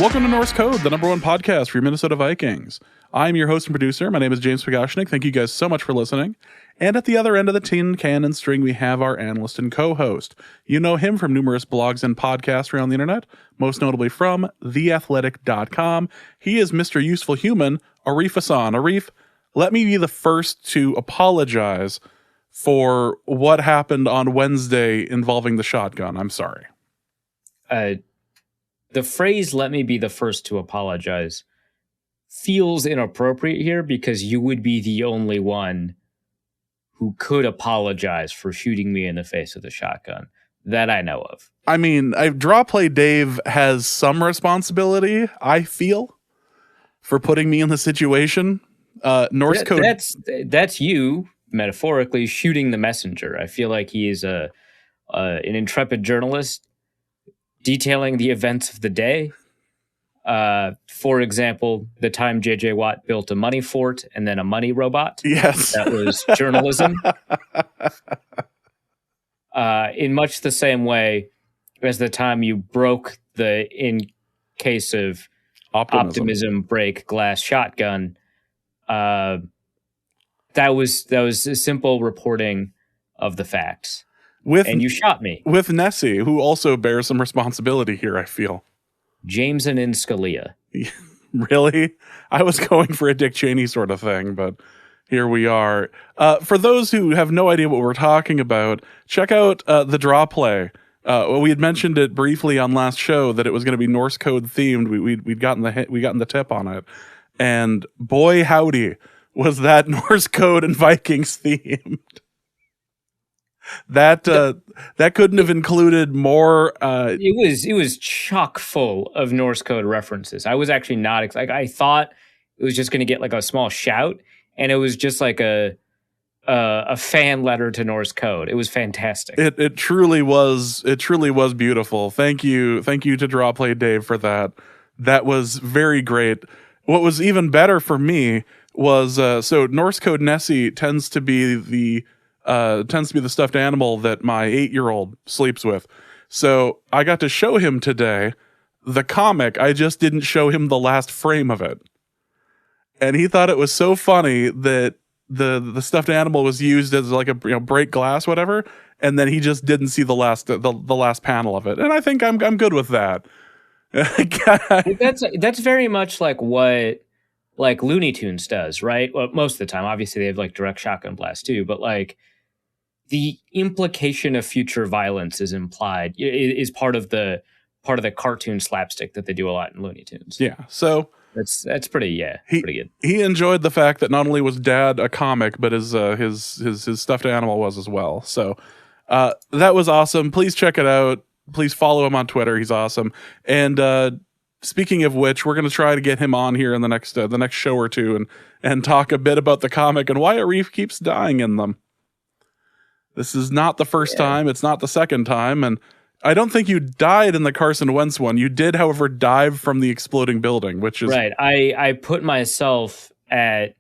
Welcome to Norse Code, the #1 podcast for your Minnesota Vikings. I'm your host and producer. My name is James Pagashnik. Thank you guys so much for listening. And at the other end of the tin can and string, we have our analyst and co-host. You know him from numerous blogs and podcasts around the internet, most notably from theathletic.com. He is Mr. Useful Human, Arif Hassan. Arif, let me be the first to apologize for what happened on Wednesday involving the shotgun. I'm sorry. The phrase, let me be the first to apologize, feels inappropriate here because you would be the only one who could apologize for shooting me in the face with a shotgun that I know of. I mean, Draw Play Dave has some responsibility, I feel, for putting me in the situation. Norse Code. That's you, metaphorically, shooting the messenger. I feel like he is an intrepid journalist detailing the events of the day. For example, the time J.J. Watt built a money fort and then a money robot. Yes. That was journalism. In much the same way as the time you broke the, in case of optimism break glass shotgun. That was a simple reporting of the facts. And you shot me. With Nessie, who also bears some responsibility here, I feel. James and Scalia. Really? I was going for a Dick Cheney sort of thing, but here we are. For those who have no idea what we're talking about, check out the Draw Play. We had mentioned it briefly on last show that it was going to be Norse Code themed. We'd gotten the tip on it, and boy howdy, was that Norse Code and Vikings themed. That couldn't have included more. It was chock full of Norse Code references. I was actually not I thought it was just going to get like a small shout, and it was just like a fan letter to Norse Code. It was fantastic. It truly was. It truly was beautiful. Thank you to Draw Play Dave for that. That was very great. What was even better for me was so Norse Code Nessie tends to be the stuffed animal that my 8-year-old sleeps with. So I got to show him today the comic. I just didn't show him the last frame of it. And he thought it was so funny that the stuffed animal was used as like a break glass, whatever. And then he just didn't see the last panel of it. And I think I'm good with that. That's very much like what like Looney Tunes does, right? Well, most of the time, obviously they have like direct shotgun blast too, but like the implication of future violence is implied, is part of the cartoon slapstick that they do a lot in Looney Tunes. Yeah. So that's pretty good. He enjoyed the fact that not only was Dad a comic, but his stuffed animal was as well. So that was awesome. Please check it out. Please follow him on Twitter. He's awesome. And speaking of which, we're going to try to get him on here in the next show or two and talk a bit about the comic and why Arif keeps dying in them. This is not the first time. It's not the second time. And I don't think you died in the Carson Wentz one. You did, however, dive from the exploding building, which is... Right. I put myself at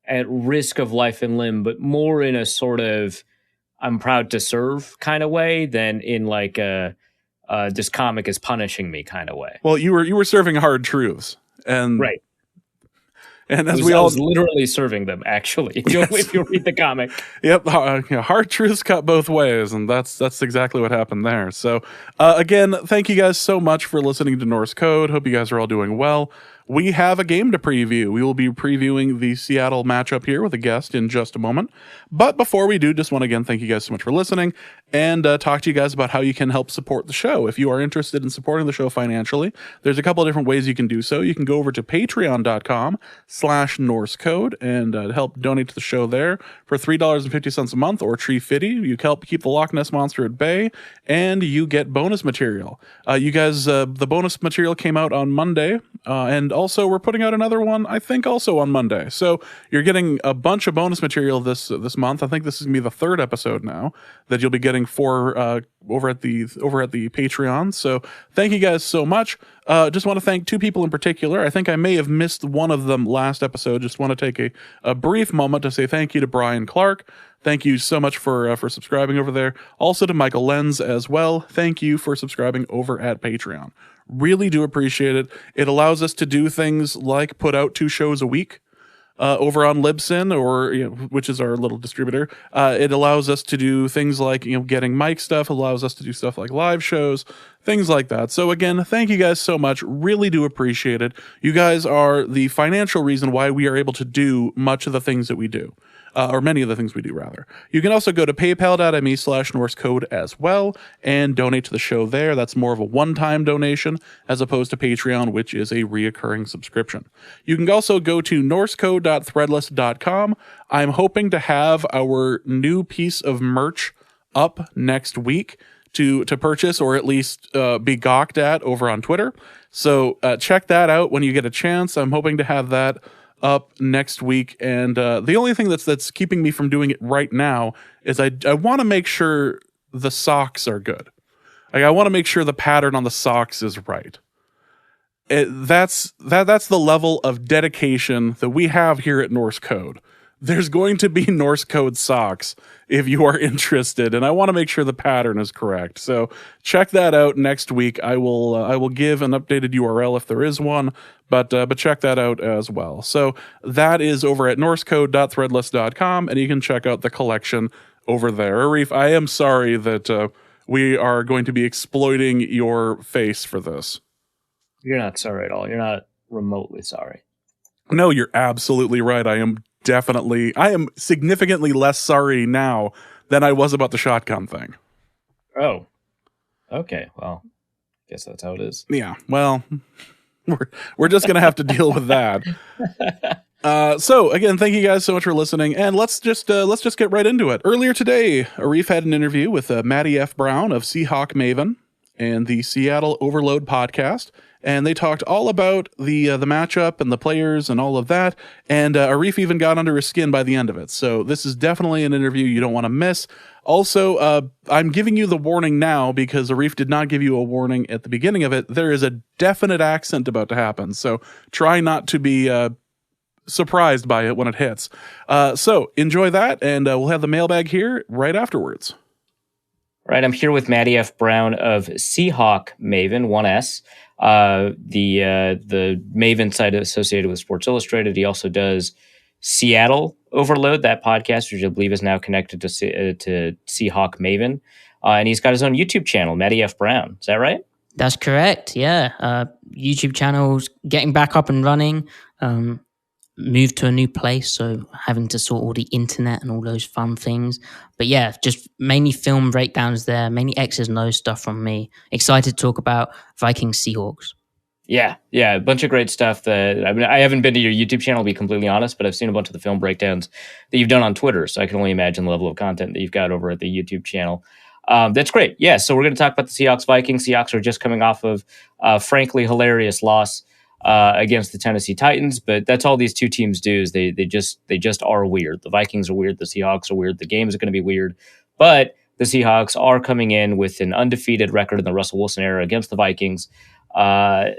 risk of life and limb, but more in a sort of I'm proud to serve kind of way than in like this comic is punishing me kind of way. Well, you were serving hard truths. And right. And I was literally serving them, actually, if you read the comic. Yep, hard truths cut both ways, and that's exactly what happened there. So, again, thank you guys so much for listening to Norse Code. Hope you guys are all doing well. We have a game to preview. We will be previewing the Seattle matchup here with a guest in just a moment. But before we do, just want to again thank you guys so much for listening and talk to you guys about how you can help support the show. If you are interested in supporting the show financially, there's a couple of different ways you can do so. You can go over to patreon.com/NorseCode and help donate to the show there for $3.50 a month or Tree Fitty. You help keep the Loch Ness Monster at bay, and you get bonus material. You guys, the bonus material came out on Monday, and also we're putting out another one, I think, also on Monday. So you're getting a bunch of bonus material this month. I think this is gonna be the third episode now that you'll be getting for over at the Patreon. So thank you guys so much. Just want to thank two people in particular. I think I may have missed one of them last episode. Just want to take a brief moment to say thank you to Brian Clark Thank you so much for subscribing over there. Also to Michael Lenz as well. Thank you for subscribing over at Patreon. Really do appreciate it. It allows us to do things like put out 2 shows a week over on Libsyn, or which is our little distributor. It allows us to do things like getting mic stuff. Allows us to do stuff like live shows, things like that. So again, thank you guys so much. Really do appreciate it. You guys are the financial reason why we are able to do much of the things that we do. Or many of the things we do, rather. You can also go to paypal.me/NorseCode as well and donate to the show there. That's more of a one-time donation as opposed to Patreon, which is a reoccurring subscription. You can also go to norsecode.threadless.com. I'm hoping to have our new piece of merch up next week to purchase, or at least be gawked at over on Twitter. So check that out when you get a chance. I'm hoping to have that up next week, and the only thing that's keeping me from doing it right now is I want to make sure the socks are good. Like, I want to make sure the pattern on the socks is right. That's the level of dedication that we have here at Norse Code. There's going to be Norse Code socks if you are interested, and I want to make sure the pattern is correct. So check that out next week. I will give an updated URL if there is one, but check that out as well. So that is over at norsecode.threadless.com, and you can check out the collection over there. Arif, I am sorry that we are going to be exploiting your face for this. You're not sorry at all. You're not remotely sorry. No, you're absolutely right. I am significantly less sorry now than I was about the shotgun thing. Oh, okay. Well, I guess that's how it is. Yeah. Well, we're just going to have to deal with that. So again, thank you guys so much for listening, and let's just get right into it. Earlier today, Arif had an interview with Maddie F. Brown of Seahawk Maven and the Seattle Overload podcast. And they talked all about the matchup and the players and all of that. And Arif even got under his skin by the end of it. So this is definitely an interview you don't want to miss. Also, I'm giving you the warning now because Arif did not give you a warning at the beginning of it. There is a definite accent about to happen. So try not to be surprised by it when it hits. So enjoy that, and we'll have the mailbag here right afterwards. Right, I'm here with Maddie F. Brown of Seahawk Maven, 1S. The Maven site associated with Sports Illustrated. He also does Seattle Overload, that podcast, which I believe is now connected to Seahawk Maven. And he's got his own YouTube channel, Maddie F. Brown. Is that right? That's correct, yeah. YouTube channel's getting back up and running. Moved to a new place, so having to sort all the internet and all those fun things. But yeah, just mainly film breakdowns there, mainly X's and O's stuff from me. Excited to talk about Vikings Seahawks. Yeah, a bunch of great stuff. I haven't been to your YouTube channel, to be completely honest, but I've seen a bunch of the film breakdowns that you've done on Twitter, so I can only imagine the level of content that you've got over at the YouTube channel. That's great. Yeah, so we're going to talk about the Seahawks Vikings. Seahawks are just coming off of a frankly hilarious loss against the Tennessee Titans, but that's all these two teams do is they just are weird. The Vikings are weird, the Seahawks are weird, the games are going to be weird, but the Seahawks are coming in with an undefeated record in the Russell Wilson era against the Vikings. I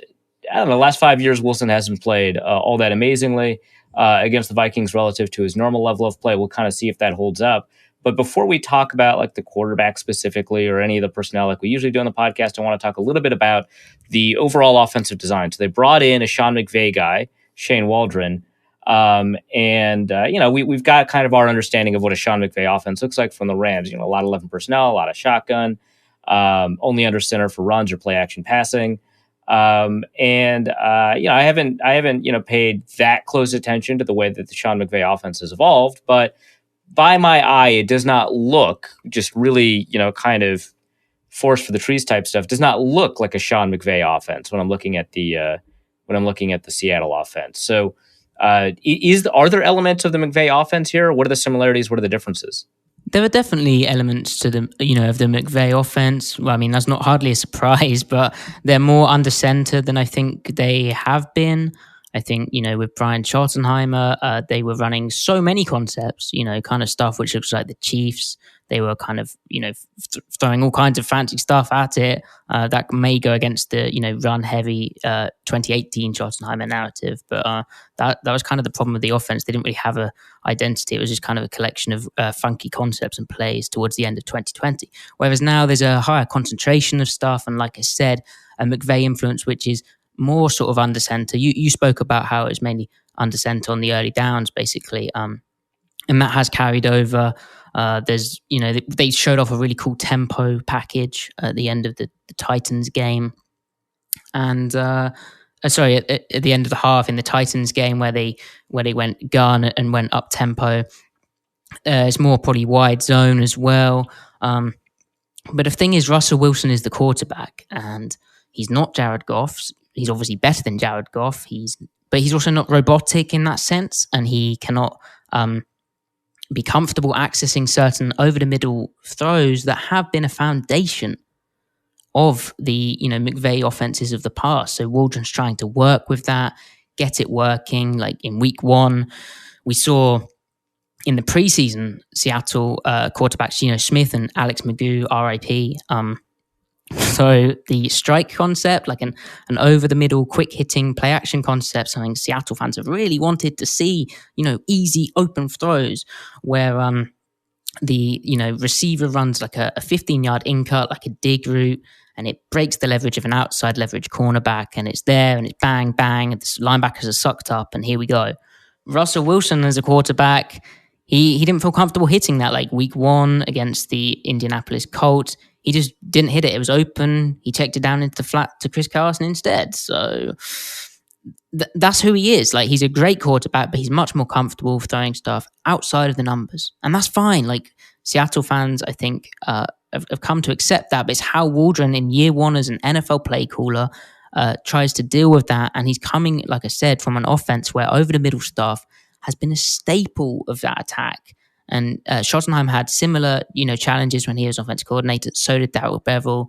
don't know, the last 5 years Wilson hasn't played all that amazingly against the Vikings relative to his normal level of play. We'll kind of see if that holds up. But before we talk about like the quarterback specifically or any of the personnel like we usually do on the podcast, I want to talk a little bit about the overall offensive design. So they brought in a Sean McVay guy, Shane Waldron, we've got kind of our understanding of what a Sean McVay offense looks like from the Rams. A lot of 11 personnel, a lot of shotgun, only under center for runs or play action passing. I haven't paid that close attention to the way that the Sean McVay offense has evolved, but by my eye, it does not look just really, kind of forest for the trees type stuff. Does not look like a Sean McVay offense when I'm looking at the Seattle offense. So, are there elements of the McVay offense here? What are the similarities? What are the differences? There are definitely elements to the, of the McVay offense. Well, I mean, that's not hardly a surprise, but they're more under center than I think they have been. I think, with Brian Schottenheimer, they were running so many concepts, kind of stuff which looks like the Chiefs, they were kind of, throwing all kinds of fancy stuff at it that may go against the, run heavy 2018 Schottenheimer narrative. But that was kind of the problem with the offense. They didn't really have a identity. It was just kind of a collection of funky concepts and plays towards the end of 2020. Whereas now there's a higher concentration of stuff. And like I said, a McVay influence, which is more sort of under center. You spoke about how it was mainly under center on the early downs, basically. And that has carried over. There's, they showed off a really cool tempo package at the end of the Titans game. And, at the end of the half in the Titans game where they went gun and went up tempo. It's more probably wide zone as well. But the thing is, Russell Wilson is the quarterback, and he's not Jared Goff. He's obviously better than Jared Goff. But he's also not robotic in that sense, and he cannot be comfortable accessing certain over-the-middle throws that have been a foundation of the McVay offenses of the past. So Waldron's trying to work with that, get it working. Like in week 1, we saw in the preseason Seattle quarterbacks Geno Smith and Alex Magoo, RIP. So the strike concept, like an over-the-middle, quick-hitting play-action concept, something Seattle fans have really wanted to see, easy, open throws where the receiver runs like a 15-yard in-cut, like a dig route, and it breaks the leverage of an outside leverage cornerback, and it's there, and it's bang, bang, and the linebackers are sucked up, and here we go. Russell Wilson as a quarterback, he didn't feel comfortable hitting that, like week 1 against the Indianapolis Colts. He just didn't hit it. It was open. He checked it down into the flat to Chris Carson instead. So that's who he is. Like, he's a great quarterback, but he's much more comfortable throwing stuff outside of the numbers. And that's fine. Like, Seattle fans, I think, have come to accept that. But it's how Waldron in year 1 as an NFL play caller tries to deal with that. And he's coming, like I said, from an offense where over-the-middle stuff has been a staple of that attack. And Schottenheim had similar, challenges when he was offensive coordinator. So did Darrell Bevell.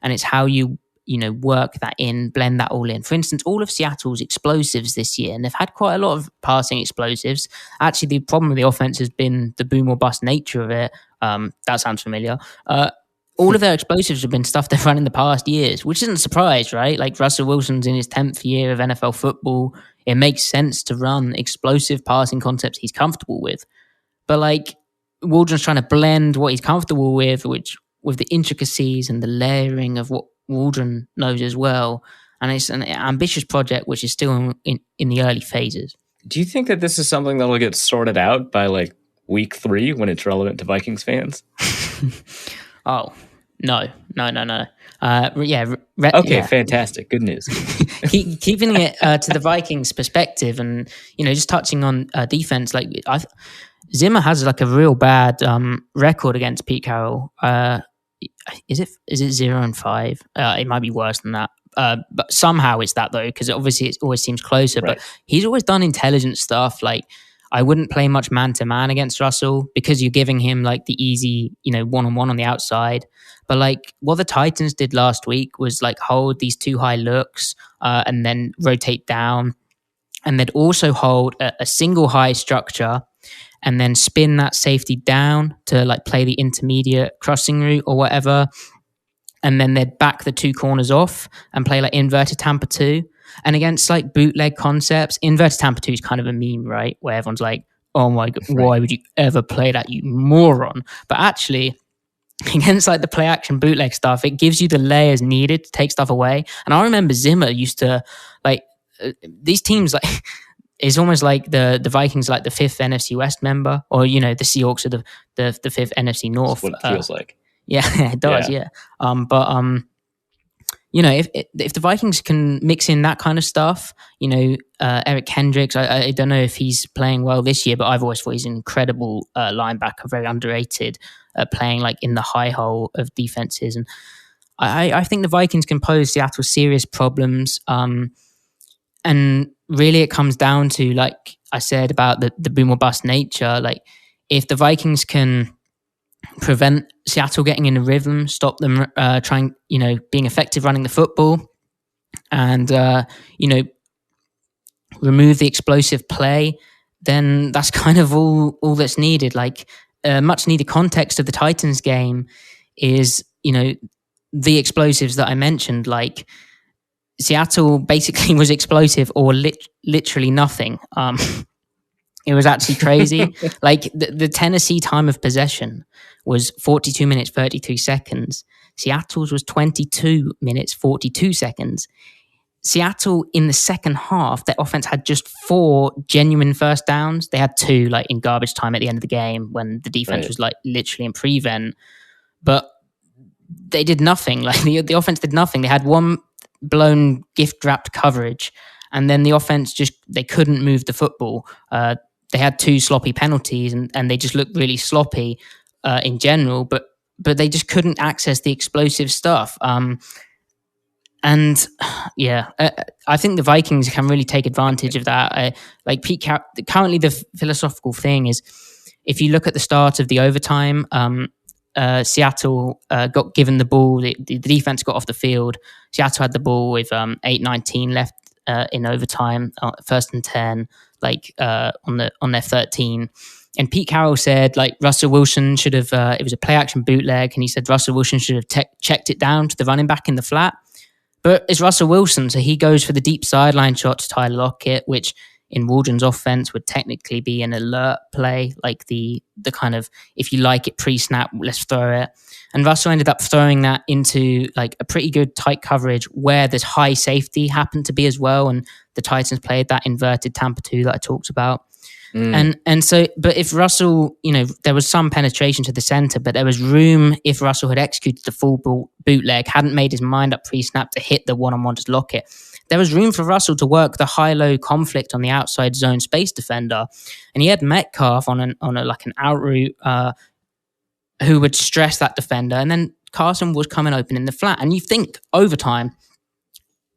And it's how you work that in, blend that all in. For instance, all of Seattle's explosives this year, and they've had quite a lot of passing explosives. Actually, the problem with the offense has been the boom or bust nature of it. That sounds familiar. All of their explosives have been stuff they've run in the past years, which isn't a surprise, right? Like Russell Wilson's in his 10th year of NFL football. It makes sense to run explosive passing concepts he's comfortable with. But like Waldron's trying to blend what he's comfortable with, which with the intricacies and the layering of what Waldron knows as well. And it's an ambitious project which is still in the early phases. Do you think that this is something that'll get sorted out by like week 3 when it's relevant to Vikings fans? Oh, no. Fantastic. Good news. Keeping it to the Vikings perspective and, just touching on defense, like Zimmer has like a real bad record against Pete Carroll. Is it 0-5? It might be worse than that. But somehow it's that though, because obviously it always seems closer. Right. But he's always done intelligent stuff. Like I wouldn't play much man-to-man against Russell because you're giving him like the easy, one-on-one on the outside. But like what the Titans did last week was like hold these 2 high looks and then rotate down. And they'd also hold a single high structure and then spin that safety down to like play the intermediate crossing route or whatever. And then they'd back the 2 corners off and play like inverted Tampa 2. And against like bootleg concepts, inverted Tampa 2 is kind of a meme, right? Where everyone's like, oh my God, why would you ever play that, you moron? But actually, against like the play action bootleg stuff, it gives you the layers needed to take stuff away. And I remember Zimmer used to like these teams like it's almost like the Vikings like the 5th NFC West member, or the Seahawks are the 5th NFC North. That's what it feels like. Yeah, it does. Yeah. If the Vikings can mix in that kind of stuff, Eric Kendricks, I don't know if he's playing well this year, but I've always thought he's an incredible linebacker, very underrated, playing like in the high hole of defenses. And I think the Vikings can pose Seattle serious problems. And really it comes down to, like I said, about the boom or bust nature. Like if the Vikings can prevent Seattle getting in a rhythm, stop them trying, being effective running the football, and, remove the explosive play, then that's kind of all that's needed. Like much needed context of the Titans game is, the explosives that I mentioned, like Seattle basically was explosive or literally nothing. It was actually crazy. Like the Tennessee time of possession was 42 minutes, 33 seconds. Seattle's was 22 minutes, 42 seconds. Seattle in the second half, their offense had just 4 genuine first downs. They had 2 like in garbage time at the end of the game when the defense was like literally in prevent. But they did nothing. Like the offense did nothing. They had 1 blown gift wrapped coverage, and then the offense they couldn't move the football. They had 2 sloppy penalties, and they just looked really sloppy in general. But they just couldn't access the explosive stuff. And yeah, I think the Vikings can really take advantage of that. Like Pete, currently the philosophical thing is, if you look at the start of the overtime, Seattle got given the ball. The defense got off the field. Seattle had the ball with 8:19 left in overtime, 1st and 10, like on their 13. And Pete Carroll said, like, Russell Wilson should have. It was a play action bootleg, and he said Russell Wilson should have checked it down to the running back in the flat. But it's Russell Wilson, so he goes for the deep sideline shot to Tyler Lockett, which in Waldron's offense would technically be an alert play, like the kind of, if you like it pre-snap, let's throw it. And Russell ended up throwing that into like a pretty good tight coverage where this high safety happened to be as well. And the Titans played that inverted Tampa 2 that I talked about. And so, but if Russell, there was some penetration to the center, but there was room if Russell had executed the full bootleg, hadn't made his mind up pre-snap to hit the one-on-one to Lockett. There was room for Russell to work the high-low conflict on the outside zone space defender, and he had Metcalf on an out route who would stress that defender, and then Carson was coming open in the flat. And you think overtime,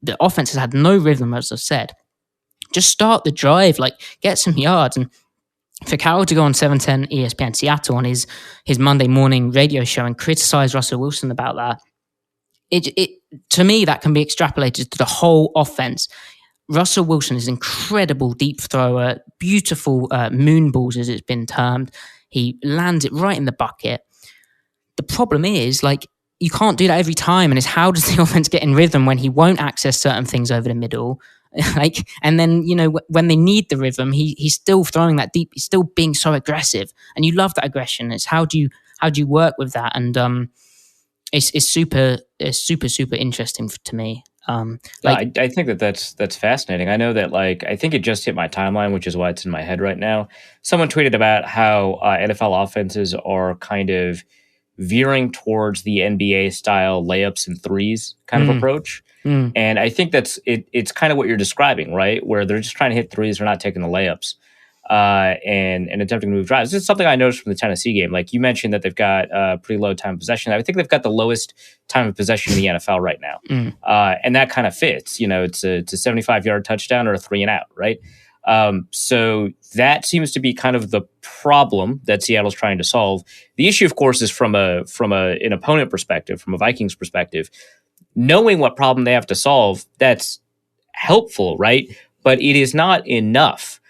the offense has had no rhythm, as I said. Just start the drive, like get some yards. And for Carroll to go on 710 ESPN Seattle on his Monday morning radio show and criticize Russell Wilson about that, it to me, that can be extrapolated to the whole offense. Russell Wilson is an incredible deep thrower, beautiful moon balls, as it's been termed. He lands it right in the bucket. The problem is, like, you can't do that every time. And it's how does the offense get in rhythm when he won't access certain things over the middle? Like, and then, when they need the rhythm, he's still throwing that deep. He's still being so aggressive, and you love that aggression. It's how do you work with that? And it's super interesting to me. I think that's fascinating. I know that, like, I think it just hit my timeline, which is why it's in my head right now. Someone tweeted about how NFL offenses are kind of veering towards the NBA style layups and threes kind of approach. And I think it's kind of what you're describing, right? Where they're just trying to hit threes, they're not taking the layups and attempting to move drives. It's something I noticed from the Tennessee game. Like you mentioned that they've got pretty low time of possession. I think they've got the lowest time of possession in the NFL right now. And that kind of fits. It's a 75-yard touchdown or a 3 and out, right? So that seems to be kind of the problem that Seattle's trying to solve. The issue, of course, is from an opponent perspective, from a Vikings perspective. Knowing what problem they have to solve, that's helpful, right? But it is not enough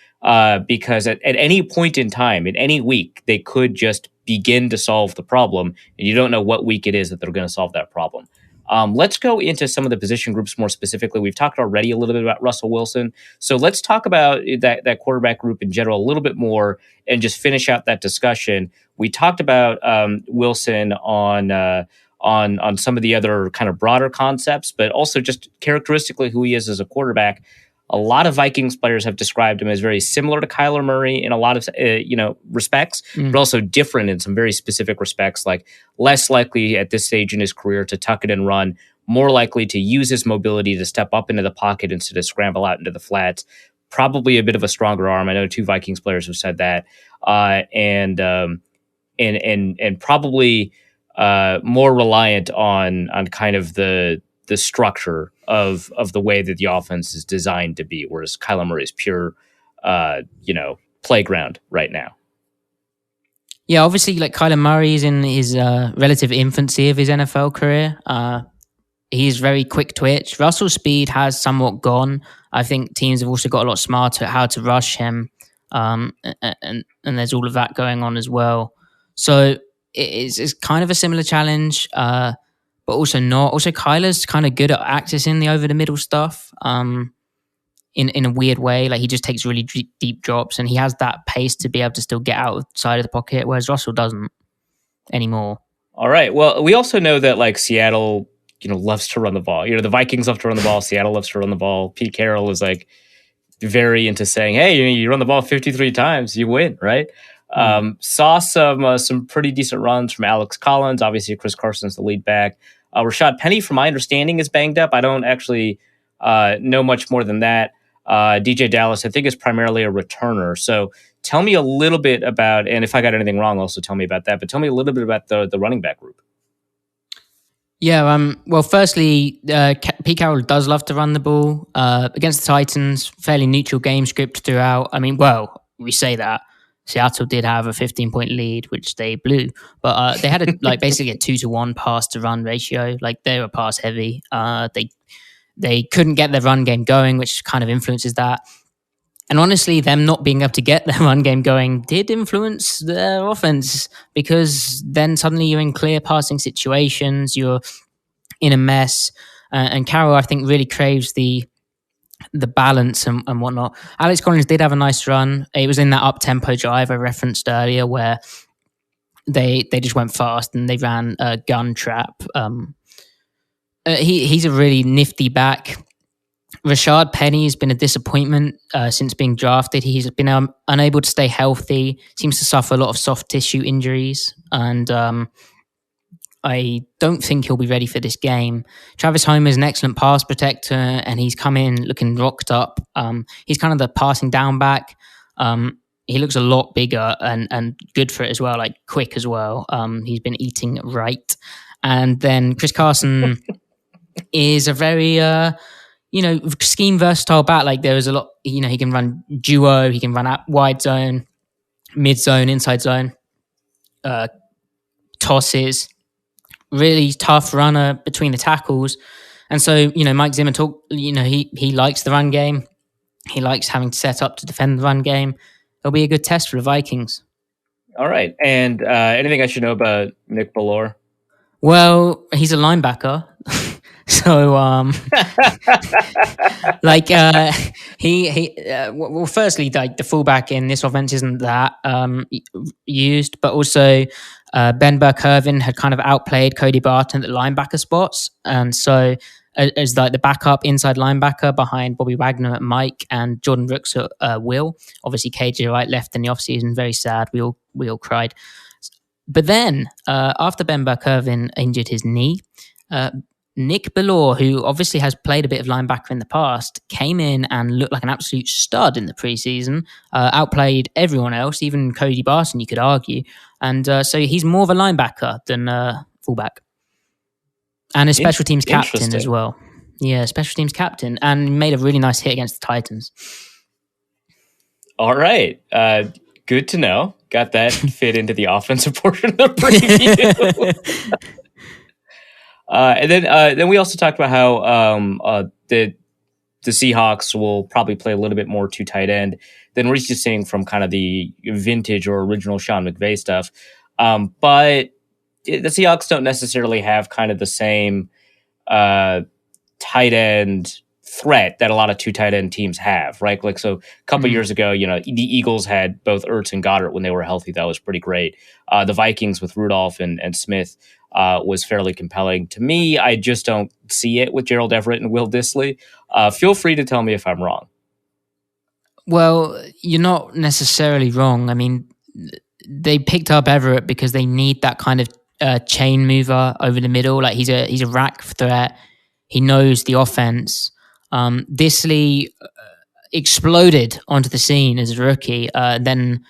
because at any point in time, in any week, they could just begin to solve the problem, and you don't know what week it is that they're going to solve that problem. Let's go into some of the position groups more specifically. We've talked already a little bit about Russell Wilson, so let's talk about that quarterback group in general a little bit more and just finish out that discussion. We talked about Wilson on some of the other kind of broader concepts, but also just characteristically who he is as a quarterback. A lot of Vikings players have described him as very similar to Kyler Murray in a lot of respects, but also different in some very specific respects, like less likely at this stage in his career to tuck it and run, more likely to use his mobility to step up into the pocket instead of scramble out into the flats. Probably a bit of a stronger arm. I know 2 Vikings players have said that, and probably more reliant on kind of the structure of the way that the offense is designed to be, whereas Kyler Murray is pure, playground right now. Yeah, obviously, like Kyler Murray is in his relative infancy of his NFL career. He's very quick twitch. Russell's speed has somewhat gone. I think teams have also got a lot smarter at how to rush him, and there's all of that going on as well. So it's kind of a similar challenge, but also not. Also, Kyler's kind of good at accessing the over the middle stuff. In a weird way, like he just takes really deep drops, and he has that pace to be able to still get outside of the pocket, whereas Russell doesn't anymore. All right. Well, we also know that like Seattle, loves to run the ball. The Vikings love to run the ball. Seattle loves to run the ball. Pete Carroll is like very into saying, "Hey, you run the ball 53 times, you win," right? Saw some pretty decent runs from Alex Collins. Obviously, Chris Carson's the lead back. Rashad Penny, from my understanding, is banged up. I don't actually know much more than that. DJ Dallas, I think, is primarily a returner. So tell me a little bit about, and if I got anything wrong, also tell me about that. But tell me a little bit about the running back group. Yeah, well, firstly, Pete Carroll does love to run the ball. Against the Titans, fairly neutral game script throughout. I mean, well, we say that. Seattle did have a 15-point lead, which they blew. But they had basically a 2-to-1 pass to run ratio. Like, they were pass heavy. They couldn't get their run game going, which kind of influences that. And honestly, them not being able to get their run game going did influence their offense, because then suddenly you're in clear passing situations, you're in a mess. And Carroll, I think, really craves the balance and whatnot. Alex Collins did have a nice run. It was in that up-tempo drive I referenced earlier where they just went fast and they ran a gun trap. He's a really nifty back. Rashad Penny has been a disappointment since being drafted. He's been unable to stay healthy, seems to suffer a lot of soft tissue injuries, and I don't think he'll be ready for this game. Travis Homer is an excellent pass protector, and he's come in looking rocked up. He's kind of the passing down back. He looks a lot bigger and good for it as well, like quick as well. He's been eating right. And then Chris Carson is a very... scheme versatile back. Like there is a lot, he can run duo, he can run out wide zone, mid zone, inside zone, tosses, really tough runner between the tackles. And so, Mike Zimmer he likes the run game. He likes having to set up to defend the run game. It'll be a good test for the Vikings. All right. And anything I should know about Nick Bellore? Well, he's a linebacker. So, firstly, like the fullback in this offense isn't that used, but also Ben Burke-Irvin had kind of outplayed Cody Barton at the linebacker spots, and so as like the backup inside linebacker behind Bobby Wagner at Mike and Jordan Brooks at Will. Obviously, KJ Wright left in the offseason, very sad. We all cried. But then after Ben Burke-Irvin injured his knee, Nick Bellore, who obviously has played a bit of linebacker in the past, came in and looked like an absolute stud in the preseason, outplayed everyone else, even Cody Barton, you could argue. And so he's more of a linebacker than fullback. And a special teams captain as well. Yeah, special teams captain. And made a really nice hit against the Titans. All right. Good to know. Got that fit into the offensive portion of the preview. And then we also talked about how the Seahawks will probably play a little bit more two tight end than we're used to seeing from kind of the vintage or original Sean McVay stuff. But the Seahawks don't necessarily have kind of the same tight end threat that a lot of two tight end teams have, right? Like, so a couple years ago, the Eagles had both Ertz and Goddard when they were healthy. That was pretty great. The Vikings with Rudolph and Smith was fairly compelling to me. I just don't see it with Gerald Everett and Will Dissly. Feel free to tell me if I'm wrong. Well, you're not necessarily wrong. I mean, they picked up Everett because they need that kind of chain mover over the middle. Like he's a rack threat. He knows the offense. Dissly exploded onto the scene as a rookie, then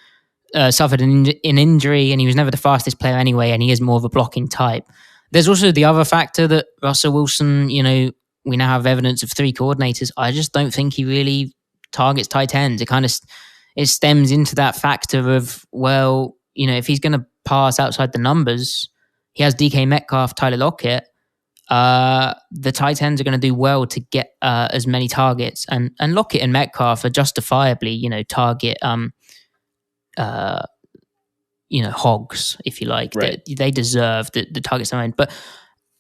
suffered an injury, and he was never the fastest player anyway, and he is more of a blocking type. There's also the other factor that Russell Wilson, we now have evidence of 3 coordinators. I just don't think he really targets tight ends. It stems into that factor of, well, if he's going to pass outside the numbers, he has DK Metcalf, Tyler Lockett. The tight ends are going to do well to get as many targets, and Lockett and Metcalf are justifiably, target hogs, if you like. Right. They deserve the targets they're in. But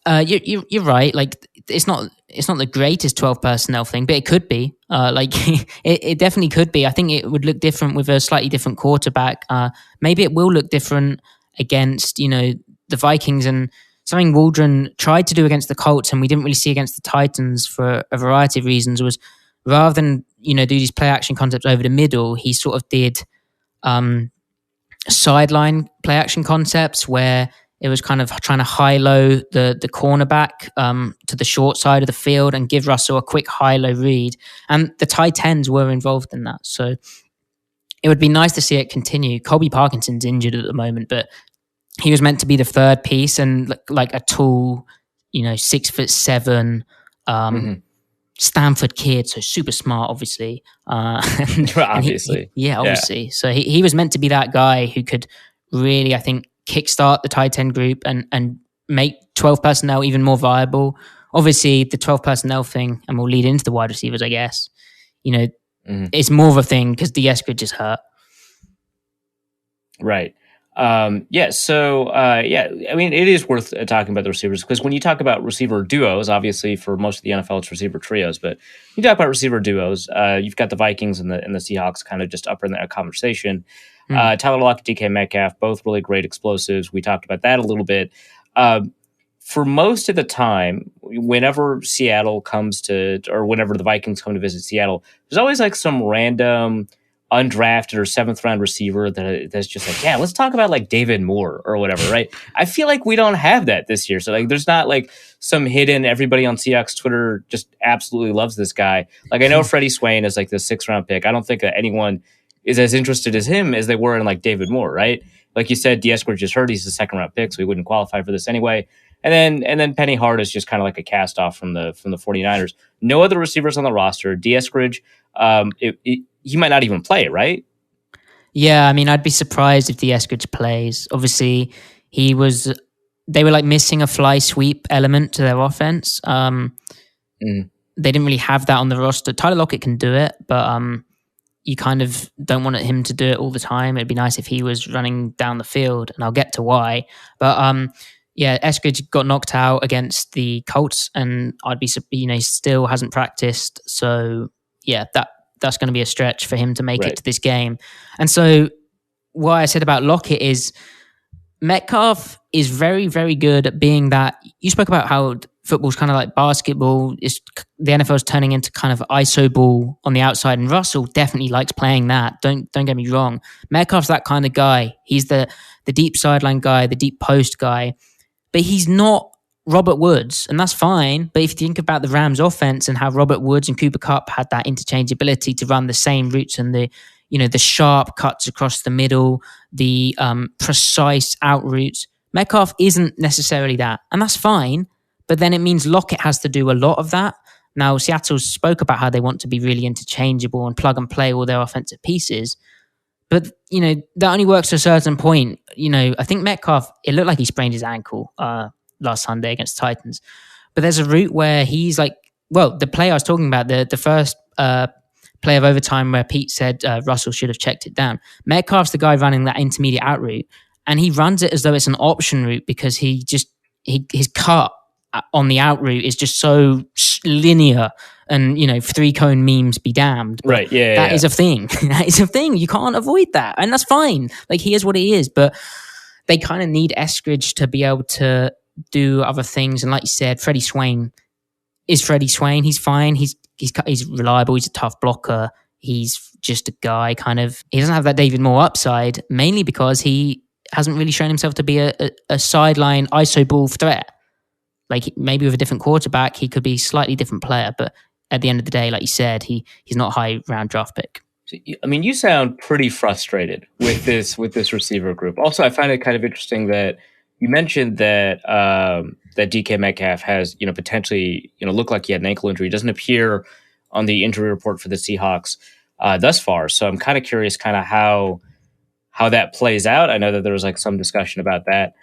you're right. Like it's not the greatest 12 personnel thing, but it could be. It definitely could be. I think it would look different with a slightly different quarterback. Maybe it will look different against the Vikings, and something Waldron tried to do against the Colts, and we didn't really see against the Titans for a variety of reasons. Was rather than do these play action concepts over the middle, he sort of did sideline play action concepts where it was kind of trying to high-low the cornerback to the short side of the field and give Russell a quick high-low read. And the tight ends were involved in that. So it would be nice to see it continue. Colby Parkinson's injured at the moment, but he was meant to be the third piece and like a tall, 6'7", Stanford kid, so super smart, obviously. Obviously. Obviously. So he was meant to be that guy who could really, I think, kickstart the tight end group and make 12 personnel even more viable. Obviously, the 12 personnel thing, and we'll lead into the wide receivers, I guess. It's more of a thing because D. Eskridge is hurt. Right. I mean, it is worth talking about the receivers because when you talk about receiver duos, obviously for most of the NFL it's receiver trios, but you talk about receiver duos, you've got the Vikings and the Seahawks kind of just up in that conversation. Tyler Lockett, DK Metcalf, both really great explosives. We talked about that a little bit. For most of the time, whenever Seattle comes to, or whenever the Vikings come to visit Seattle, there's always like some random undrafted or seventh round receiver that's just like, yeah, let's talk about like David Moore or whatever, right? I feel like we don't have that this year. So like, there's not like some hidden, everybody on Seahawks Twitter just absolutely loves this guy. Like I know Freddie Swain is like the 6th round pick. I don't think that anyone is as interested as him as they were in like David Moore, right? Like you said, Eskridge just hurt. He's the 2nd round pick, so he wouldn't qualify for this anyway. And then Penny Hart is just kind of like a cast off from the 49ers. No other receivers on the roster. Eskridge, he might not even play, right? Yeah, I mean, I'd be surprised if Eskridge plays. Obviously, they were like missing a fly sweep element to their offense. They didn't really have that on the roster. Tyler Lockett can do it, but you kind of don't want him to do it all the time. It'd be nice if he was running down the field, and I'll get to why. But Eskridge got knocked out against the Colts, and I'd be, he still hasn't practiced. So yeah, that's going to be a stretch for him to make it to this game. And so what I said about Lockett is Metcalf is very, very good at being that. You spoke about how football's kind of like basketball. The NFL is turning into kind of ISO ball on the outside, and Russell definitely likes playing that. Don't get me wrong. Metcalf's that kind of guy. He's the deep sideline guy, the deep post guy, but he's not Robert Woods, and that's fine. But if you think about the Rams offense and how Robert Woods and Cooper Kupp had that interchangeability to run the same routes and the sharp cuts across the middle, the precise out routes, Metcalf isn't necessarily that, and that's fine. But then it means Lockett has to do a lot of that. Now, Seattle spoke about how they want to be really interchangeable and plug and play all their offensive pieces. But, that only works to a certain point. I think Metcalf, it looked like he sprained his ankle last Sunday against Titans. But there's a route where he's like, the play I was talking about, the first play of overtime where Pete said Russell should have checked it down. Metcalf's the guy running that intermediate out route, and he runs it as though it's an option route because his cut on the out route is just so linear, and 3-cone memes be damned. But right? Yeah, that is a thing. That is a thing. You can't avoid that, and that's fine. Like, he is what he is, but they kind of need Eskridge to be able to do other things. And like you said, Freddie Swain is Freddie Swain. He's fine. He's reliable. He's a tough blocker. He's just a guy. He doesn't have that David Moore upside, mainly because he hasn't really shown himself to be a sideline ISO ball threat. Like, maybe with a different quarterback, he could be a slightly different player. But at the end of the day, like you said, he's not a high round draft pick. I mean, you sound pretty frustrated with this receiver group. Also, I find it kind of interesting that you mentioned that that DK Metcalf has potentially looked like he had an ankle injury. It doesn't appear on the injury report for the Seahawks thus far. So I'm kind of curious, how that plays out. I know that there was like some discussion about that.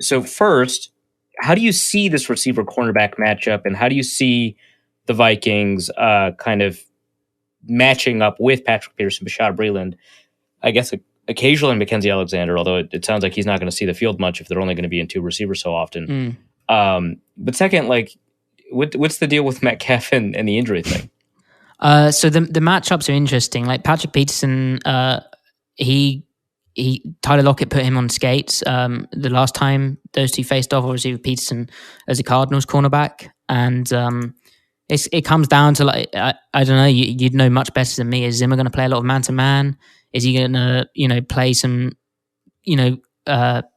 So first, how do you see this receiver cornerback matchup, and how do you see the Vikings kind of matching up with Patrick Peterson, Bashaud Breeland? I guess occasionally Mackenzie Alexander, although it sounds like he's not going to see the field much if they're only going to be in two receivers so often. But second, like, what's the deal with Metcalf and the injury thing? So the matchups are interesting. Like Patrick Peterson, Tyler Lockett put him on skates the last time those two faced off, obviously with Peterson as a Cardinals cornerback. And it comes down to, like, I don't know, you'd know much better than me. Is Zimmer going to play a lot of man-to-man? Is he going to, play some,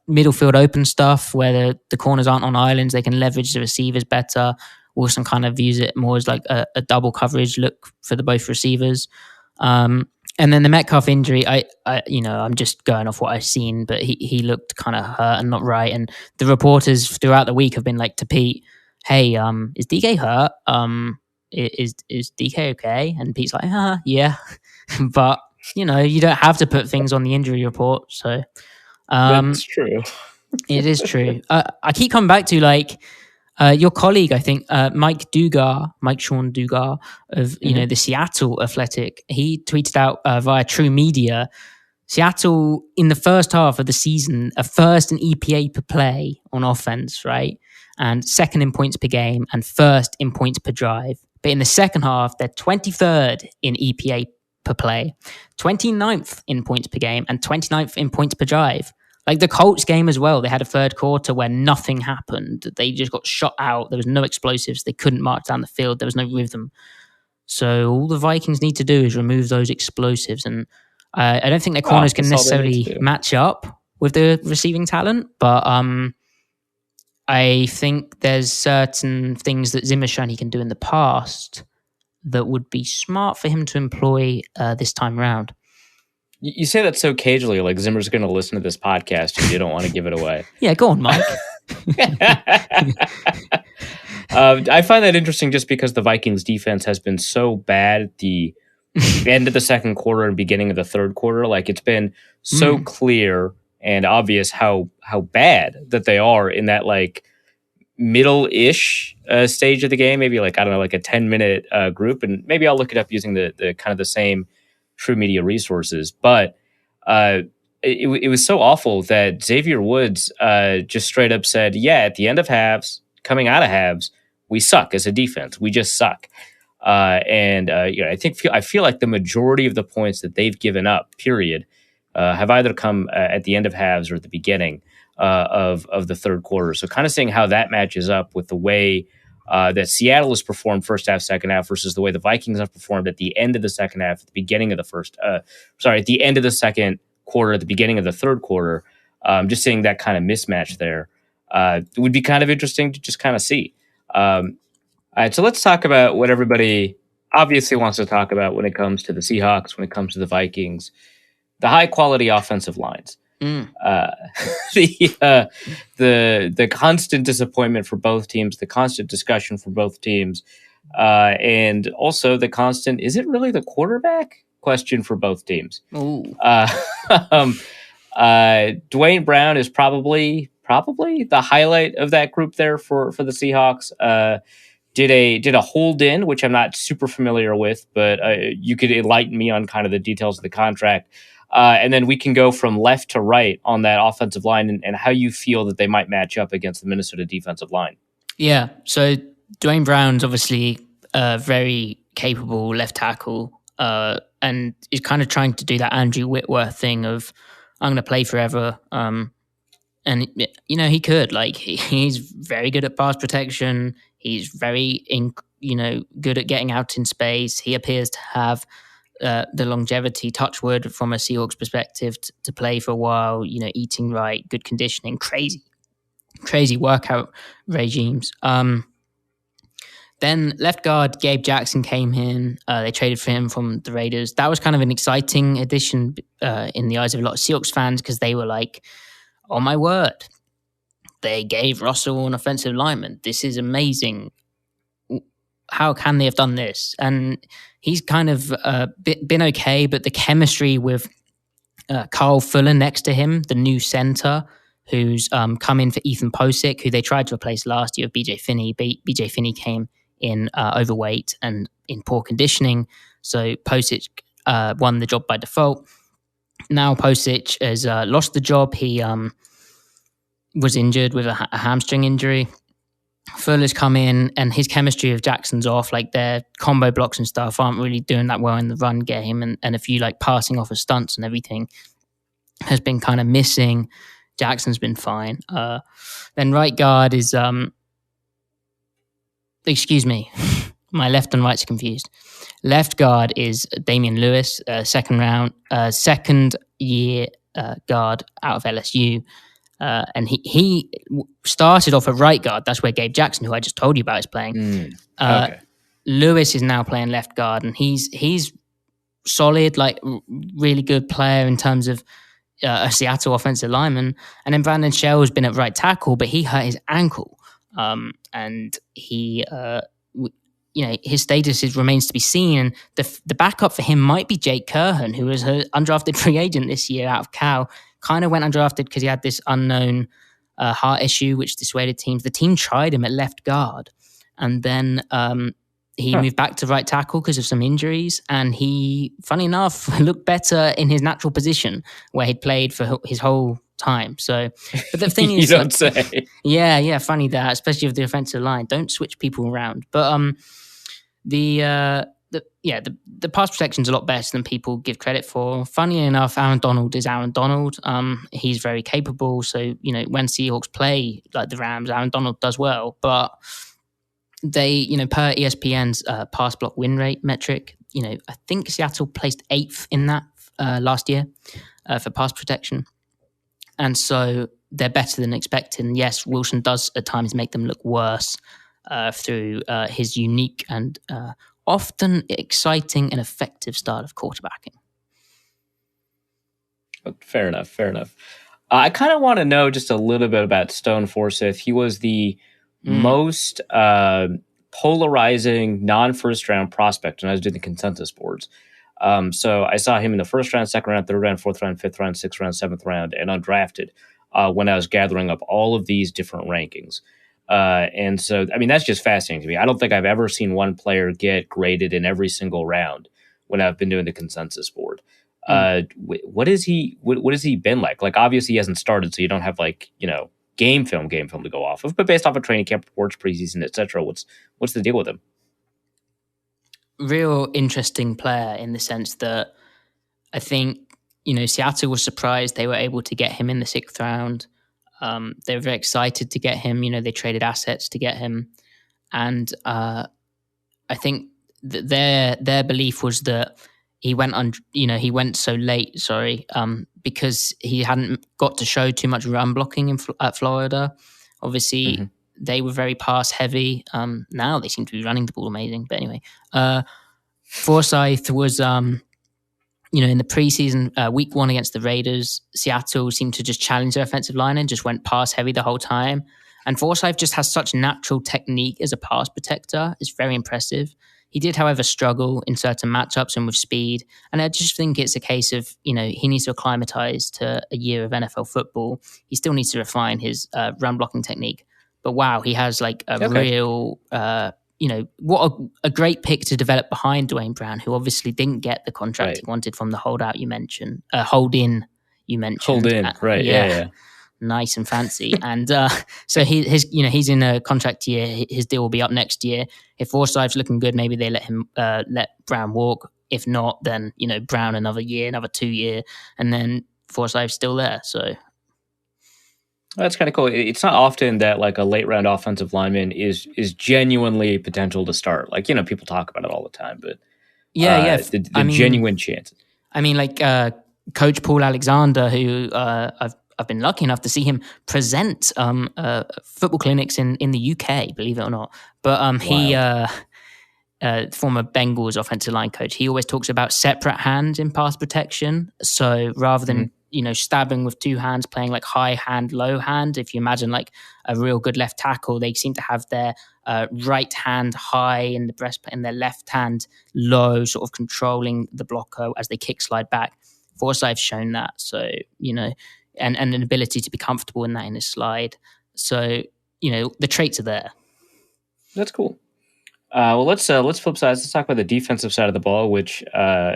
middle field open stuff where the corners aren't on islands, they can leverage the receivers better? Wilson kind of views it more as like a double coverage look for the both receivers. And then the Metcalf injury, I'm just going off what I've seen, but he looked kind of hurt and not right. And the reporters throughout the week have been like to Pete, "Hey, is DK hurt? Is DK okay?" And Pete's like, "Yeah," but you don't have to put things on the injury report. So that's true. It is true. I keep coming back to like. Your colleague, I think, Mike Sean Dugar of the Seattle Athletic, he tweeted out via True Media, Seattle in the first half of the season are first in EPA per play on offense, right? And second in points per game and first in points per drive. But in the second half, they're 23rd in EPA per play, 29th in points per game, and 29th in points per drive. Like the Colts game as well, they had a third quarter where nothing happened. They just got shot out. There was no explosives. They couldn't march down the field. There was no rhythm. So all the Vikings need to do is remove those explosives. And I don't think their corners can necessarily match up with the receiving talent. But I think there's certain things that Zimmer's shown he can do in the past that would be smart for him to employ this time around. You say that so casually, like Zimmer's going to listen to this podcast and you don't want to give it away. Yeah, go on, Mike. I find that interesting just because the Vikings defense has been so bad at the end of the second quarter and beginning of the third quarter. Like it's been so clear and obvious how bad that they are in that like middle-ish stage of the game. Maybe like, I don't know, like a 10-minute group. And maybe I'll look it up using the kind of the same True Media resources, but it was so awful that Xavier Woods just straight up said, "Yeah, at the end of halves, coming out of halves, we suck as a defense. We just suck." I feel like the majority of the points that they've given up, period, have either come at the end of halves or at the beginning of the third quarter. So, kind of seeing how that matches up with the way that Seattle has performed first half, second half versus the way the Vikings have performed at the end of the second half, at the beginning of the at the end of the second quarter, at the beginning of the third quarter. Just seeing that kind of mismatch there it would be kind of interesting to just kind of see. All right, so let's talk about what everybody obviously wants to talk about when it comes to the Seahawks, when it comes to the Vikings, the high quality offensive lines. The constant disappointment for both teams, the constant discussion for both teams, and also the constant, is it really the quarterback question for both teams? Dwayne Brown is probably the highlight of that group there for the Seahawks. Did a hold in, which I'm not super familiar with, but you could enlighten me on kind of the details of the contract. And then we can go from left to right on that offensive line and how you feel that they might match up against the Minnesota defensive line. Yeah, so Dwayne Brown's obviously a very capable left tackle and is kind of trying to do that Andrew Whitworth thing of, I'm going to play forever. And, he could. Like, he's very good at pass protection. He's very, good at getting out in space. He appears to have the longevity, touch wood, from a Seahawks perspective to play for a while, eating right, good conditioning, crazy workout regimes. Then left guard Gabe Jackson came in. They traded for him from the Raiders. That was kind of an exciting addition in the eyes of a lot of Seahawks fans because they were like, oh my word, they gave Russell an offensive lineman. This is amazing. How can they have done this? And he's kind of been okay, but the chemistry with Carl Fuller next to him, the new center, who's come in for Ethan Posick, who they tried to replace last year with BJ Finney. BJ Finney came in overweight and in poor conditioning, so Posick won the job by default. now Pulisic has lost the job. He was injured with a hamstring injury. Fuller's come in, and his chemistry with Jackson's off. Like their combo blocks and stuff aren't really doing that well in the run game, and a few like passing off of stunts and everything has been kind of missing. Jackson's been fine. Then right guard is excuse me, my left and right's confused. Left guard is Damian Lewis, second year guard out of LSU. And he started off at right guard. That's where Gabe Jackson, who I just told you about, is playing. Okay. Lewis is now playing left guard, and he's solid, like really good player in terms of a Seattle offensive lineman. And then Brandon Shell has been at right tackle, but he hurt his ankle, and he, his status remains to be seen. And the backup for him might be Jake Kerhan, who was an undrafted free agent this year out of Cal. Kind of went undrafted because he had this unknown heart issue, which dissuaded teams. The team tried him at left guard, and then he moved back to right tackle because of some injuries. And he, funny enough, looked better in his natural position where he'd played for his whole time. So, but the thing is, you don't say. Yeah, funny that, especially with the offensive line. Don't switch people around. But the pass protection's a lot better than people give credit for. Funny enough, Aaron Donald is Aaron Donald. He's very capable. So, when Seahawks play like the Rams, Aaron Donald does well. But they, per ESPN's pass block win rate metric, I think Seattle placed 8th in that last year for pass protection. And so they're better than expected. And yes, Wilson does at times make them look worse through his unique and often exciting and effective style of quarterbacking. Fair enough. I kind of want to know just a little bit about Stone Forsythe. He was the most polarizing non-first round prospect when I was doing the consensus boards. So I saw him in the first round, second round, third round, fourth round, fifth round, sixth round, seventh round, and undrafted when I was gathering up all of these different rankings. And so, I mean, that's just fascinating to me. I don't think I've ever seen one player get graded in every single round when I've been doing the consensus board. What has he been like? Like, obviously he hasn't started, so you don't have game film to go off of, but based off of training camp reports, preseason, etc., what's the deal with him? Real interesting player in the sense that I think, Seattle was surprised they were able to get him in the 6th round. They were very excited to get him. They traded assets to get him. And I think that their belief was that he went so late, because he hadn't got to show too much run blocking at Florida. Obviously, they were very pass heavy. Now they seem to be running the ball amazing. But anyway, Forsythe was, in the preseason, week 1 against the Raiders, Seattle seemed to just challenge their offensive line and just went pass heavy the whole time. And Forsythe just has such natural technique as a pass protector. It's very impressive. He did, however, struggle in certain matchups and with speed. And I just think it's a case of, he needs to acclimatize to a year of NFL football. He still needs to refine his run blocking technique. But wow, he has real, what a great pick to develop behind Dwayne Brown, who obviously didn't get the contract he wanted from the hold-in you mentioned. Hold in, right? Yeah. Nice and fancy. And so he's in a contract year. His deal will be up next year. If Forsythe's looking good, maybe they let Brown walk. If not, then Brown another 2 year, and then Forsythe's still there. So that's kind of cool. It's not often that a late round offensive lineman is genuinely potential to start. People talk about it all the time, but the genuine chances. I mean, Coach Paul Alexander, who I've been lucky enough to see him present football clinics in the UK, believe it or not. But he, former Bengals offensive line coach, he always talks about separate hands in pass protection. So rather than stabbing with 2 hands, playing high hand, low hand. If you imagine a real good left tackle, they seem to have their right hand high in the breastplate and their left hand low, sort of controlling the blocker as they kick slide back. Forsythe's shown that. So, and an ability to be comfortable in that in his slide. So, the traits are there. That's cool. Well, let's flip sides. Let's talk about the defensive side of the ball, which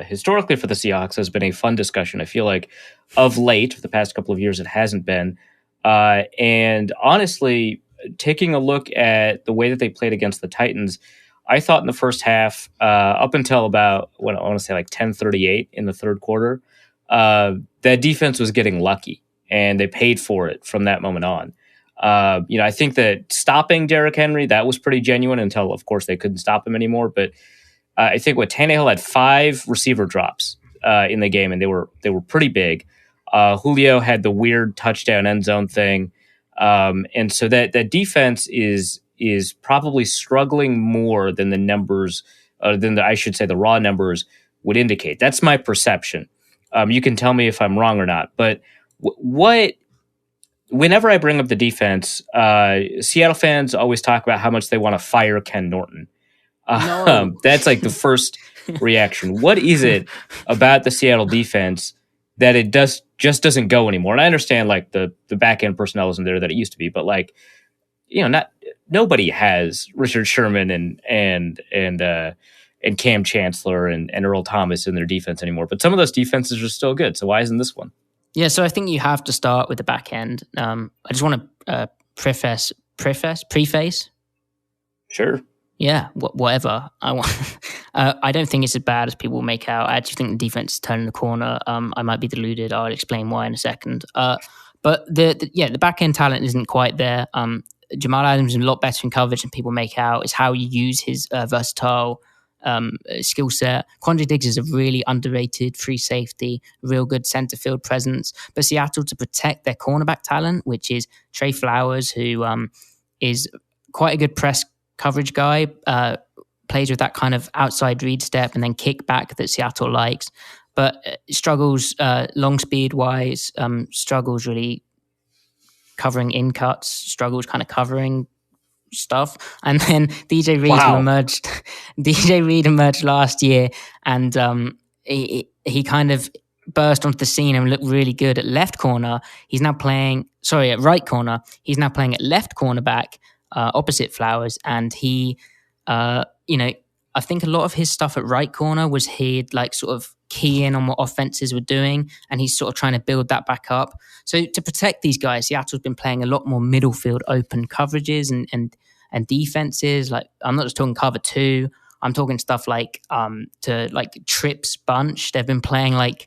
historically for the Seahawks has been a fun discussion. I feel like of late, for the past couple of years, it hasn't been. And honestly, taking a look at the way that they played against the Titans, I thought in the first half, up until about what I want to say like 10:38 in the third quarter, that defense was getting lucky, and they paid for it from that moment on. I think that stopping Derrick Henry, that was pretty genuine until, of course, they couldn't stop him anymore. But I think Tannehill had 5 receiver drops in the game, and they were pretty big. Julio had the weird touchdown end zone thing, and so that defense is probably struggling more than the numbers, I should say the raw numbers would indicate. That's my perception. You can tell me if I'm wrong or not, but whenever I bring up the defense, Seattle fans always talk about how much they want to fire Ken Norton. No. That's like the first reaction. What is it about the Seattle defense that it just doesn't go anymore? And I understand like the back end personnel isn't there that it used to be, but like, nobody has Richard Sherman and Cam Chancellor and Earl Thomas in their defense anymore. But some of those defenses are still good. So why isn't this one? Yeah, so I think you have to start with the back end. I just want to preface. Sure. Yeah, whatever. I don't think it's as bad as people make out. I actually think the defense is turning the corner. I might be deluded. I'll explain why in a second. But the back end talent isn't quite there. Jamal Adams is a lot better in coverage than people make out. It's how you use his versatile skill set. Quandre Diggs is a really underrated free safety, real good center field presence. But Seattle, to protect their cornerback talent, which is Trey Flowers, who is quite a good press coverage guy, plays with that kind of outside read step and then kick back that Seattle likes, but struggles long speed wise, struggles really covering in cuts, struggles kind of covering stuff. And then DJ Reed, who emerged, DJ Reed emerged last year, and he kind of burst onto the scene and looked really good at left corner. He's now playing, at right corner. He's now playing at left cornerback, opposite Flowers, and he, I think a lot of his stuff at right corner was he'd like sort of key in on what offenses were doing, and he's sort of trying to build that back up. So to protect these guys, Seattle's been playing a lot more middle field open coverages and defenses. Like, I'm not just talking cover 2. I'm talking stuff like to like trips bunch. They've been playing like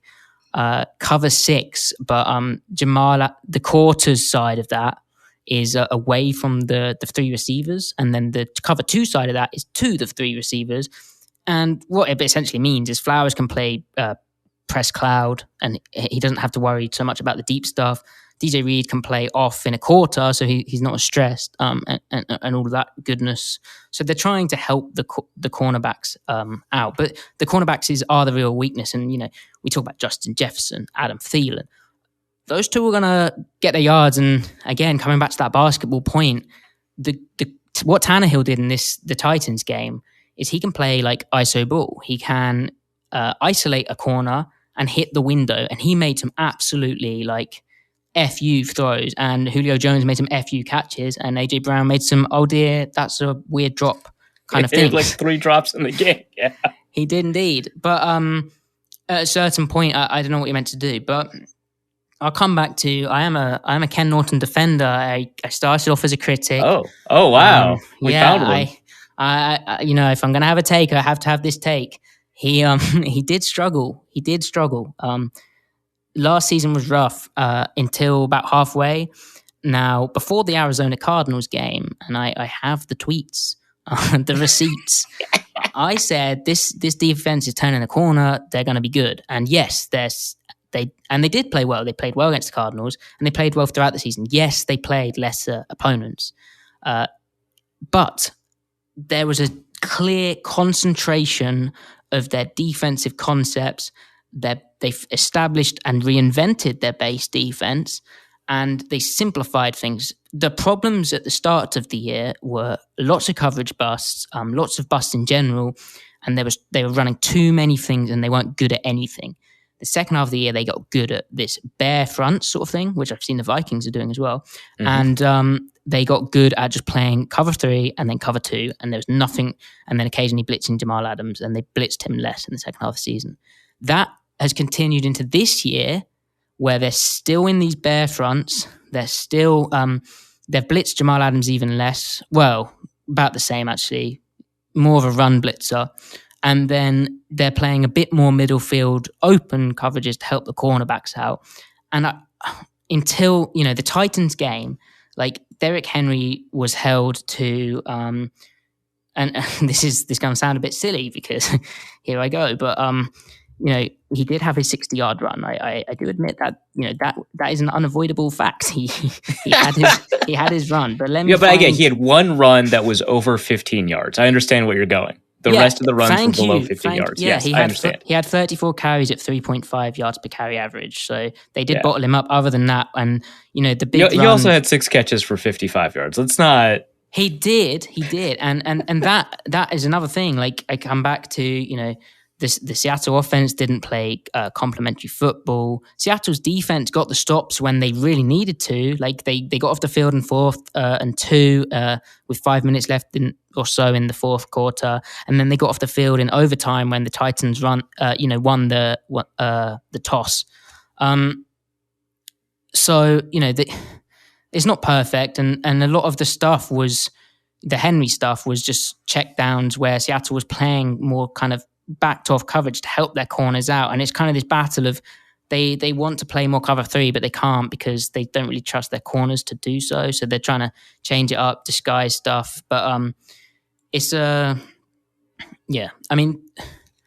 cover 6, but Jamal, the quarters side of that is away from the 3 receivers, and then the cover 2 side of that is to the 3 receivers. And what it essentially means is Flowers can play press cloud, and he doesn't have to worry so much about the deep stuff. DJ Reed can play off in a quarter, so he's not as stressed, and all of that goodness. So they're trying to help the cornerbacks out, but the cornerbacks are the real weakness. And we talk about Justin Jefferson, Adam Thielen. Those two are going to get their yards. And again, coming back to that basketball point, what Tannehill did in the Titans game is he can play like ISO ball. He can isolate a corner and hit the window. And he made some absolutely like FU throws. And Julio Jones made some FU catches. And AJ Brown made some, oh dear, that's a weird drop kind of thing. He had like 3 drops in the game. Yeah. He did indeed. But at a certain point, I don't know what you're meant to do. But I'll come back to I am a Ken Norton defender. I started off as a critic. Oh wow! We found one. I if I'm gonna have a take, I have to have this take. He did struggle. Last season was rough until about halfway. Now, before the Arizona Cardinals game, and I have the tweets, the receipts. I said this defense is turning the corner. They're going to be good, and yes, they did play well. They played well against the Cardinals, and they played well throughout the season. Yes, they played lesser opponents, but there was a clear concentration of their defensive concepts. They've established and reinvented their base defense, and they simplified things. The problems at the start of the year were lots of coverage busts, lots of busts in general, and they were running too many things, and they weren't good at anything. The second half of the year, they got good at this bare front sort of thing, which I've seen the Vikings are doing as well. And they got good at just playing cover 3 and then cover 2, and there was nothing, and then occasionally blitzing Jamal Adams, and they blitzed him less in the second half of the season. That has continued into this year, where they're still in these bare fronts. They're still, they've blitzed Jamal Adams even less. Well, about the same, actually. More of a run blitzer. And then they're playing a bit more middle field open coverages to help the cornerbacks out. And until, the Titans game, like Derrick Henry was held to, and this going to sound a bit silly because here I go, but, he did have his 60-yard run. I do admit that, that is an unavoidable fact. He had his run, but again, he had one run that was over 15 yards. I understand where you're going. The rest of the runs were below 15 yards. Yeah, yes, I understand. He had 34 carries at 3.5 yards per carry average. So they did bottle him up. Other than that, and the big. He also had 6 catches for 55 yards. Let's not. He did, and that is another thing. Like I come back to the Seattle offense didn't play complementary football. Seattle's defense got the stops when they really needed to. Like they got off the field in 4th and 2 with 5 minutes left or so in the fourth quarter, and then they got off the field in overtime when the Titans won the toss. So it's not perfect, and a lot of the stuff was the Henry stuff was just check downs where Seattle was playing more kind of backed off coverage to help their corners out. And it's kind of this battle of they want to play more cover 3, but they can't because they don't really trust their corners to do so. So they're trying to change it up, disguise stuff. But it's I mean,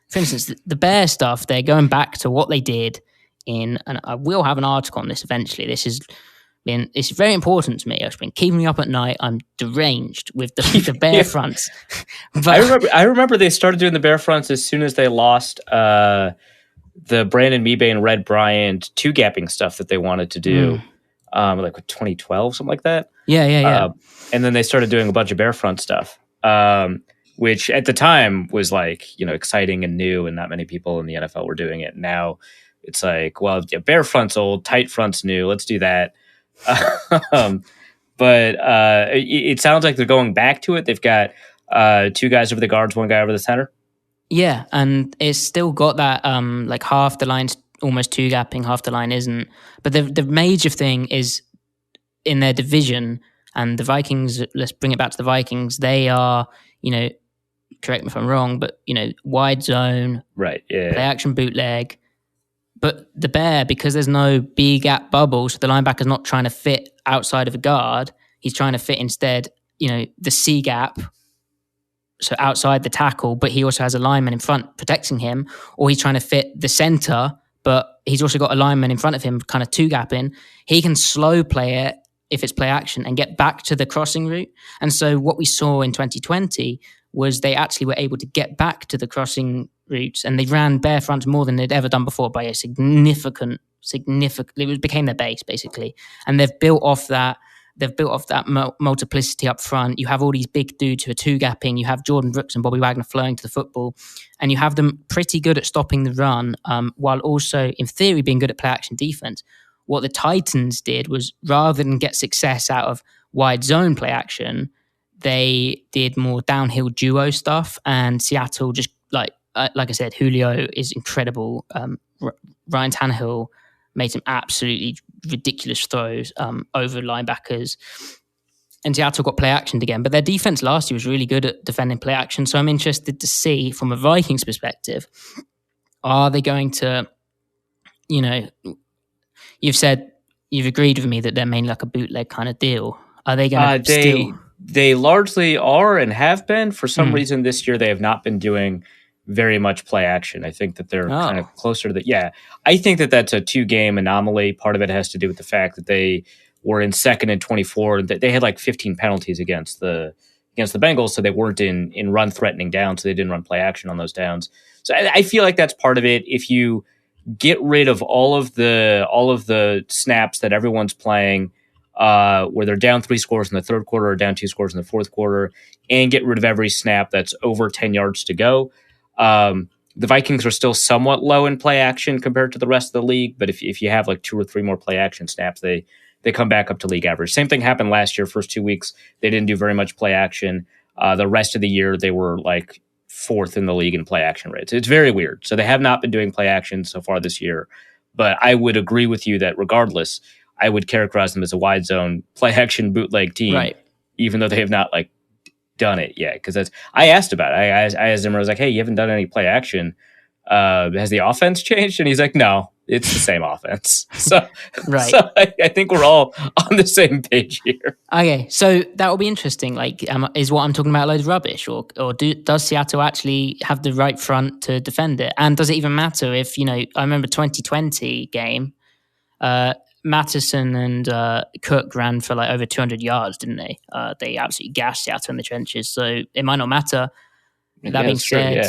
for instance, the Bear stuff, they're going back to what they did and I will have an article on this eventually. It's very important to me. It's been keeping me up at night. I'm deranged with the Bear fronts. But I remember they started doing the Bear fronts as soon as they lost the Brandon Mebane and Red Bryant 2-gapping stuff that they wanted to do, like with 2012, something like that. Yeah. And then they started doing a bunch of Bear front stuff, which at the time was like, exciting and new, and not many people in the NFL were doing it. Now it's like, well, Bear front's old, tight front's new. Let's do that. But it sounds like they're going back to it. They've got 2 guys over the guards, 1 guy over the center. Yeah, and it's still got that like half the line's almost 2-gapping, half the line isn't. But the major thing is in their division, and the Vikings, let's bring it back to the Vikings, they are, correct me if I'm wrong, but wide zone, right? Yeah, play action bootleg. But the Bear, because there's no B-gap bubble, so the linebacker's not trying to fit outside of a guard, he's trying to fit instead, the C-gap, so outside the tackle, but he also has a lineman in front protecting him, or he's trying to fit the center, but he's also got a lineman in front of him kind of 2-gapping. He can slow play it if it's play action and get back to the crossing route. And so what we saw in 2020 was they actually were able to get back to the crossing routes, and they ran Bear fronts more than they'd ever done before by a significant, it became their base basically. And they've built off that multiplicity up front. You have all these big dudes who are 2-gapping. You have Jordan Brooks and Bobby Wagner flowing to the football, and you have them pretty good at stopping the run, while also in theory being good at play action defense. What the Titans did was, rather than get success out of wide zone play action, they did more downhill duo stuff, and Seattle just like I said, Julio is incredible. Ryan Tannehill made some absolutely ridiculous throws over linebackers, and Seattle got play actioned again. But their defense last year was really good at defending play action. So I'm interested to see, from a Vikings perspective, are they going to, you've agreed with me that they're mainly like a bootleg kind of deal. Are they going to still? They largely are and have been. For some reason this year, they have not been doing very much play action. I think that they're kind of closer to that. Yeah, I think that that's a 2-game anomaly. Part of it has to do with the fact that they were in 2nd and 24. They had like 15 penalties against the Bengals, so they weren't in run threatening downs, so they didn't run play action on those downs. So I feel like that's part of it. If you get rid of all of the snaps that everyone's playing, where they're down 3 scores in the third quarter or down 2 scores in the fourth quarter, and get rid of every snap that's over 10 yards to go, The Vikings are still somewhat low in play action compared to the rest of the league, but if you have like 2 or 3 more play action snaps, they come back up to league average. Same thing happened last year. First 2 weeks, they didn't do very much play action. The rest of the year, they were like 4th in the league in play action rates. It's very weird. So they have not been doing play action so far this year. But I would agree with you that regardless, I would characterize them as a wide zone play action bootleg team, right? Even though they have not like done it yet. Because I asked about it. I asked him, I was like, hey, you haven't done any play action. Has the offense changed? And he's like, no, it's the same offense. So, right. So I think we're all on the same page here. Okay, so that will be interesting. Like, is what I'm talking about a load of rubbish, or does Seattle actually have the right front to defend it? And does it even matter if, I remember 2020 game, Mattison and Cook ran for like over 200 yards, didn't they? They absolutely gashed Seattle in the trenches, so it might not matter. That being said,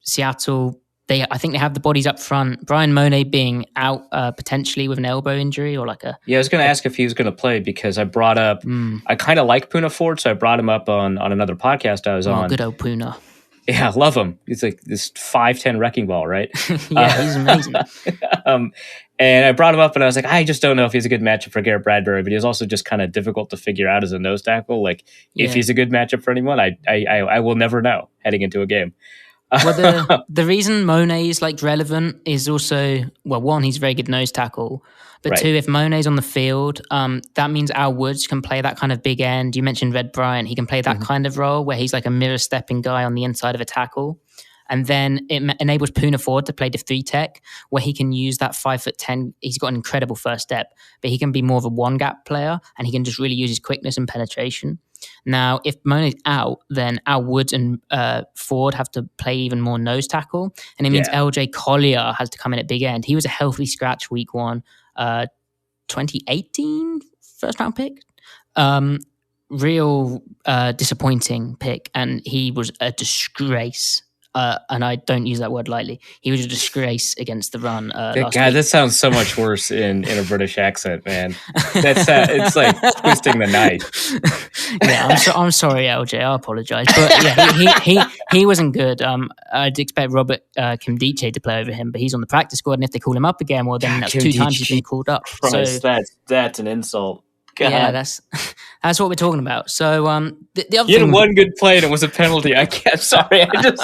Seattle, I think they have the bodies up front. Brian Mone being out potentially with an elbow injury or like a... Yeah, I was going to ask if he was going to play because I brought up... I kind of like Poona Ford, so I brought him up on another podcast I was on. Good old Poona. Yeah, I love him. He's like this 5'10" wrecking ball, right? Yeah, he's amazing. And I brought him up and I was like, I just don't know if he's a good matchup for Garrett Bradbury, but he's also just kind of difficult to figure out as a nose tackle. Like, if he's a good matchup for anyone, I will never know heading into a game. Well, the reason Mone is like relevant is also, well, one, he's a very good nose tackle, but two, if Mone's on the field, that means Al Woods can play that kind of big end. You mentioned Red Bryant. He can play that kind of role where he's like a mirror stepping guy on the inside of a tackle. And then it enables Poona Ford to play the 3 tech where he can use that 5'10". He's got an incredible first step, but he can be more of a one gap player and he can just really use his quickness and penetration. Now, if Mone's out, then Al Woods and Ford have to play even more nose tackle. And it means LJ Collier has to come in at big end. He was a healthy scratch week 1, 2018 first round pick. Real disappointing pick. And he was a disgrace. And I don't use that word lightly. He was a disgrace against the run. God, that sounds so much worse in a British accent, man. That's it's like twisting the knife. Yeah, I'm sorry, LJ. I apologize, but yeah, he wasn't good. I'd expect Robert Kimdiche to play over him, but he's on the practice squad, and if they call him up again, well, then that's 2 times he's been called up. Christ, so that's an insult. God. Yeah, that's what we're talking about. So the other you thing, had one good play and it was a penalty. I can't. Sorry, I just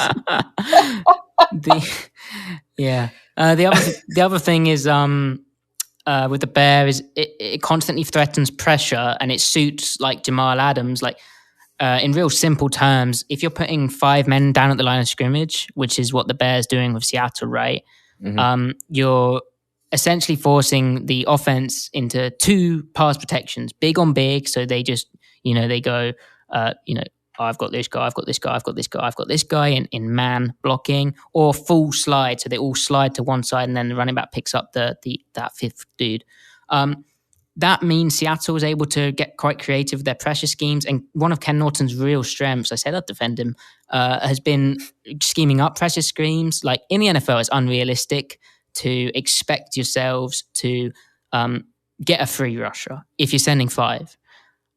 the other thing is with the Bear is it constantly threatens pressure and it suits like Jamal Adams. Like in real simple terms, if you're putting 5 men down at the line of scrimmage, which is what the Bears doing with Seattle, right? You're essentially forcing the offense into 2 pass protections, big on big. So they just, they go, I've got this guy, I've got this guy, I've got this guy, I've got this guy in man blocking, or full slide. So they all slide to one side and then the running back picks up that 5th dude. That means Seattle was able to get quite creative with their pressure schemes. And one of Ken Norton's real strengths, I said I'd defend him, has been scheming up pressure schemes. Like in the NFL, it's unrealistic to expect yourselves to get a free rusher if you're sending 5.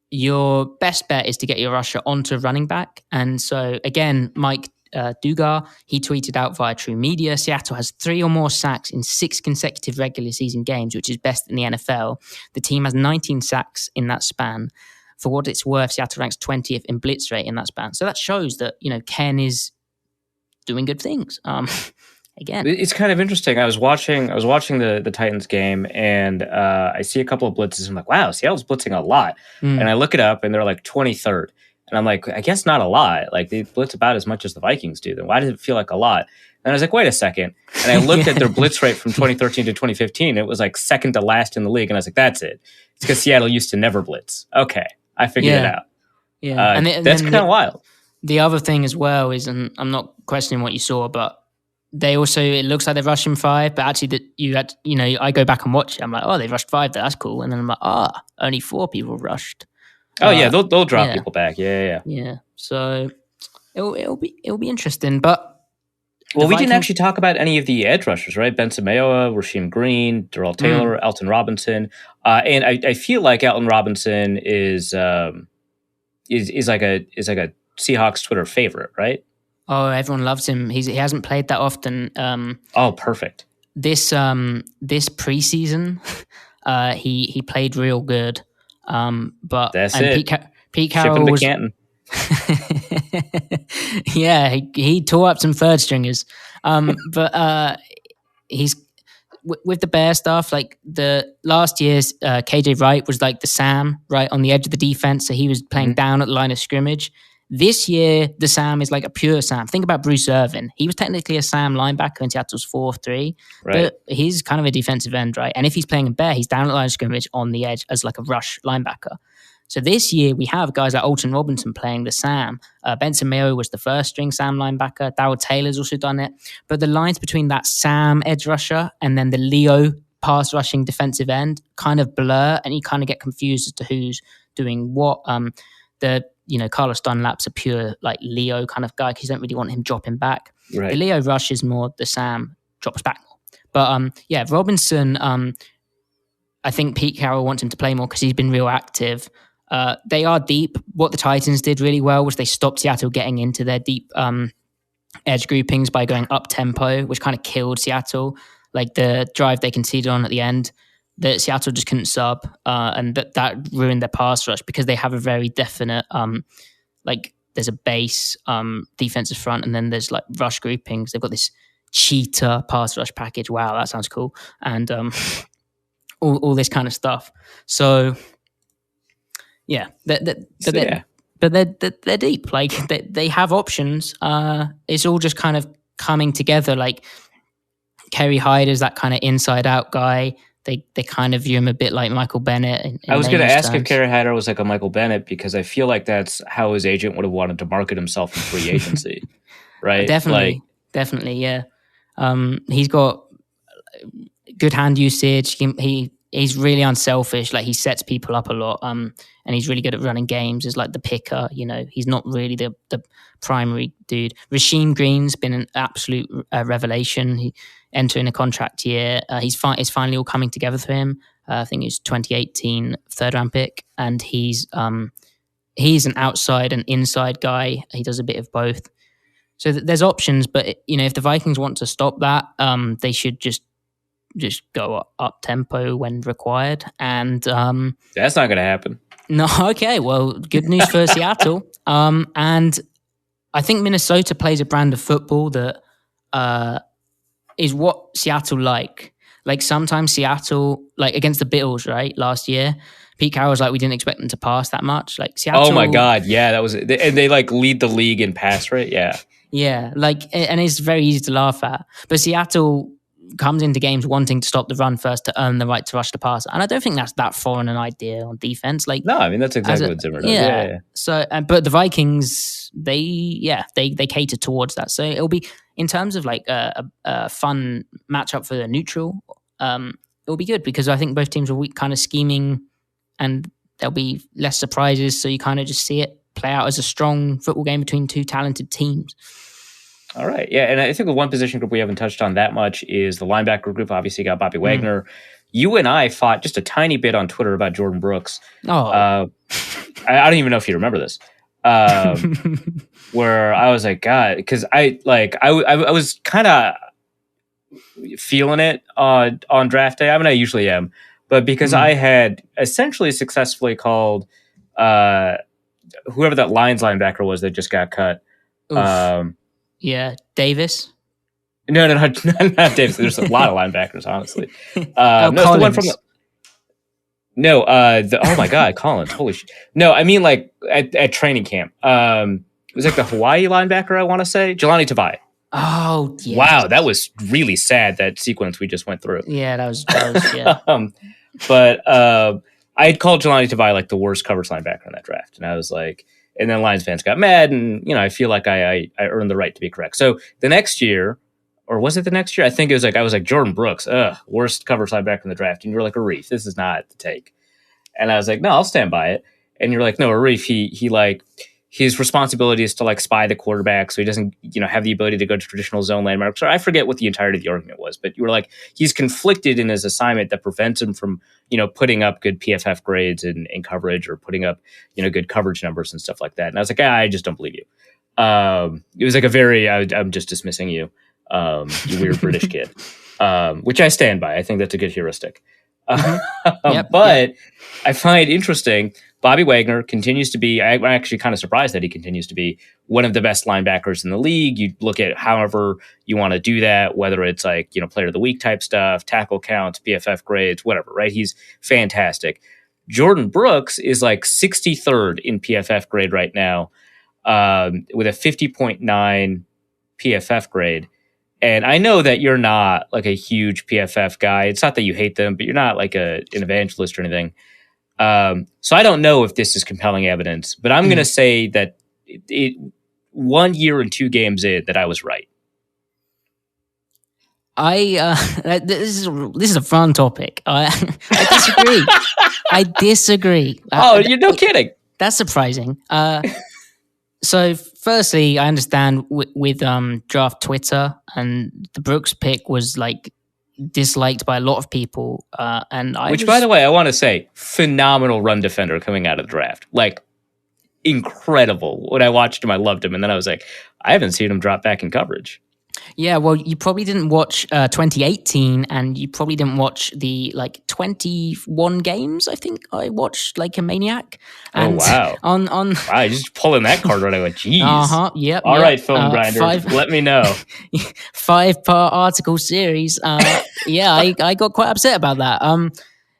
Your best bet is to get your rusher onto running back. And so, again, Mike Dugar, he tweeted out via True Media, Seattle has 3 or more sacks in 6 consecutive regular season games, which is best in the NFL. The team has 19 sacks in that span. For what it's worth, Seattle ranks 20th in blitz rate in that span. So that shows that, Ken is doing good things. Again, it's kind of interesting. I was watching the Titans game, and I see a couple of blitzes. I'm like, wow, Seattle's blitzing a lot. And I look it up, and they're like 23rd. And I'm like, I guess not a lot. Like they blitz about as much as the Vikings do. Then why does it feel like a lot? And I was like, wait a second. And I looked at their blitz rate from 2013 to 2015. It was like second to last in the league. And I was like, that's it. It's because Seattle used to never blitz. Okay, I figured it out. Yeah, and that's kind of wild. The other thing as well is, and I'm not questioning what you saw, but they also, it looks like they're rushing 5, but actually I go back and watch it. I'm like, oh, they rushed 5. That's cool. And then I'm like, only 4 people rushed. Oh yeah, they'll drop people back. Yeah. So it'll be interesting. But we didn't actually talk about any of the edge rushers, right? Ben Semeoa, Rasheem Green, Darrell Taylor, Alton Robinson, and I feel like Alton Robinson is like a Seahawks Twitter favorite, right? Oh, everyone loves him. He hasn't played that often. Perfect. This preseason, he played real good. But that's and it. Pete Carroll was Canton. Yeah, he tore up some third stringers. But he's with the Bear stuff. Like the last year's KJ Wright was like the Sam right on the edge of the defense, so he was playing down at the line of scrimmage. This year, the Sam is like a pure Sam. Think about Bruce Irvin. He was technically a Sam linebacker in Seattle's 4-3, but he's kind of a defensive end, right? And if he's playing a Bear, he's down at the line of scrimmage on the edge as like a rush linebacker. So this year, we have guys like Alton Robinson playing the Sam. Benson Mayo was the first string Sam linebacker. Darrell Taylor's also done it. But the lines between that Sam edge rusher and then the Leo pass rushing defensive end kind of blur, and you kind of get confused as to who's doing what. Carlos Dunlap's a pure like Leo kind of guy because you don't really want him dropping back. Right. The Leo rush is more, the Sam drops back more. But Robinson, I think Pete Carroll wants him to play more because he's been real active. They are deep. What the Titans did really well was they stopped Seattle getting into their deep edge groupings by going up tempo, which kind of killed Seattle. Like the drive they conceded on at the end, that Seattle just couldn't sub, and that ruined their pass rush because they have a very definite, there's a base defensive front, and then there's like rush groupings. They've got this cheetah pass rush package. Wow, that sounds cool. And all this kind of stuff. So yeah, but they're deep. Like they have options. It's all just kind of coming together. Like Kerry Hyde is that kind of inside out guy. They kind of view him a bit like Michael Bennett. I was going to ask if Kerry Hyder was like a Michael Bennett because I feel like that's how his agent would have wanted to market himself in free agency, right? Definitely, yeah. He's got good hand usage. He's really unselfish. Like he sets people up a lot. And he's really good at running games. Is like the picker. He's not really the primary dude. Rasheem Green's been an absolute revelation. He entering a contract year. It's finally all coming together for him. I think he's 2018 third round pick, and he's an outside and inside guy. He does a bit of both. So there's options, but if the Vikings want to stop that, they should just go up tempo when required. And that's not going to happen. No, okay. Well, good news for Seattle. And I think Minnesota plays a brand of football that is what Seattle like. Like sometimes Seattle, like against the Bills, right? Last year, Pete Carroll was like, we didn't expect them to pass that much. Like Seattle. Oh my God, yeah, that was, and they like lead the league in pass rate. Yeah, yeah, and it's very easy to laugh at. But Seattle comes into games wanting to stop the run first to earn the right to rush the passer, and I don't think that's that foreign an idea on defense. Like, no, I mean that's exactly what Zimmer does. Yeah. So, but the Vikings, they cater towards that. So it'll be, in terms of like a fun matchup for the neutral, it'll be good because I think both teams are kind of scheming, and there'll be less surprises. So you kind of just see it play out as a strong football game between two talented teams. All right. Yeah. And I think the one position group we haven't touched on that much is the linebacker group. Obviously, you got Bobby Wagner. You and I fought just a tiny bit on Twitter about Jordan Brooks. I don't even know if you remember this. Where I was like, God, because I was kind of feeling it on draft day. I mean, I usually am. But because I had essentially successfully called whoever that Lions linebacker was that just got cut. Yeah, Davis. No, not Davis. There's a lot of linebackers, honestly. No, it's the one from the. No, oh my God, Collins! Holy shit! No, I mean like at training camp. It was like the Hawaii linebacker. I want to say Jelani Tavai. Oh, yes. Wow, that was really sad. That sequence we just went through. Yeah, that was yeah. But I had called Jelani Tavai like the worst coverage linebacker in that draft, and I was like. And then Lions fans got mad, and I feel like I earned the right to be correct. So the next year, or was it the next year? I think it was like I was like Jordan Brooks, worst coverage linebacker in the draft, and you were like Arif, this is not the take. And I was like, no, I'll stand by it. And you're like, no, Arif, he like his responsibility is to like spy the quarterback, so he doesn't have the ability to go to traditional zone landmarks. Or I forget what the entirety of the argument was, but you were like he's conflicted in his assignment that prevents him from putting up good PFF grades in coverage or putting up good coverage numbers and stuff like that. And I was like, I just don't believe you. It was like a very, I'm just dismissing you, you weird British kid, which I stand by. I think that's a good heuristic. But I find interesting, Bobby Wagner continues to be, I'm actually kind of surprised that he continues to be one of the best linebackers in the league. You look at however you want to do that, whether it's like, player of the week type stuff, tackle counts, PFF grades, whatever, right? He's fantastic. Jordan Brooks is like 63rd in PFF grade right now, with a 50.9 PFF grade. And I know that you're not like a huge PFF guy. It's not that you hate them, but you're not like an evangelist or anything. So I don't know if this is compelling evidence, but I'm going to say that it 1 year and 2 games in that I was right. This is a fun topic. I disagree. I disagree. You're no kidding. That's surprising. So firstly, I understand with draft Twitter, and the Brooks pick was like disliked by a lot of people. By the way, I want to say, phenomenal run defender coming out of the draft. Like, incredible. When I watched him, I loved him. And then I was like, I haven't seen him drop back in coverage. Yeah, well, you probably didn't watch 2018, and you probably didn't watch the 21 games. I think I watched like a maniac. And wow! On wow, you're just pulling that card right away. Jeez. Yep. All right, film grinders, let me know. 5-part article series. I got quite upset about that.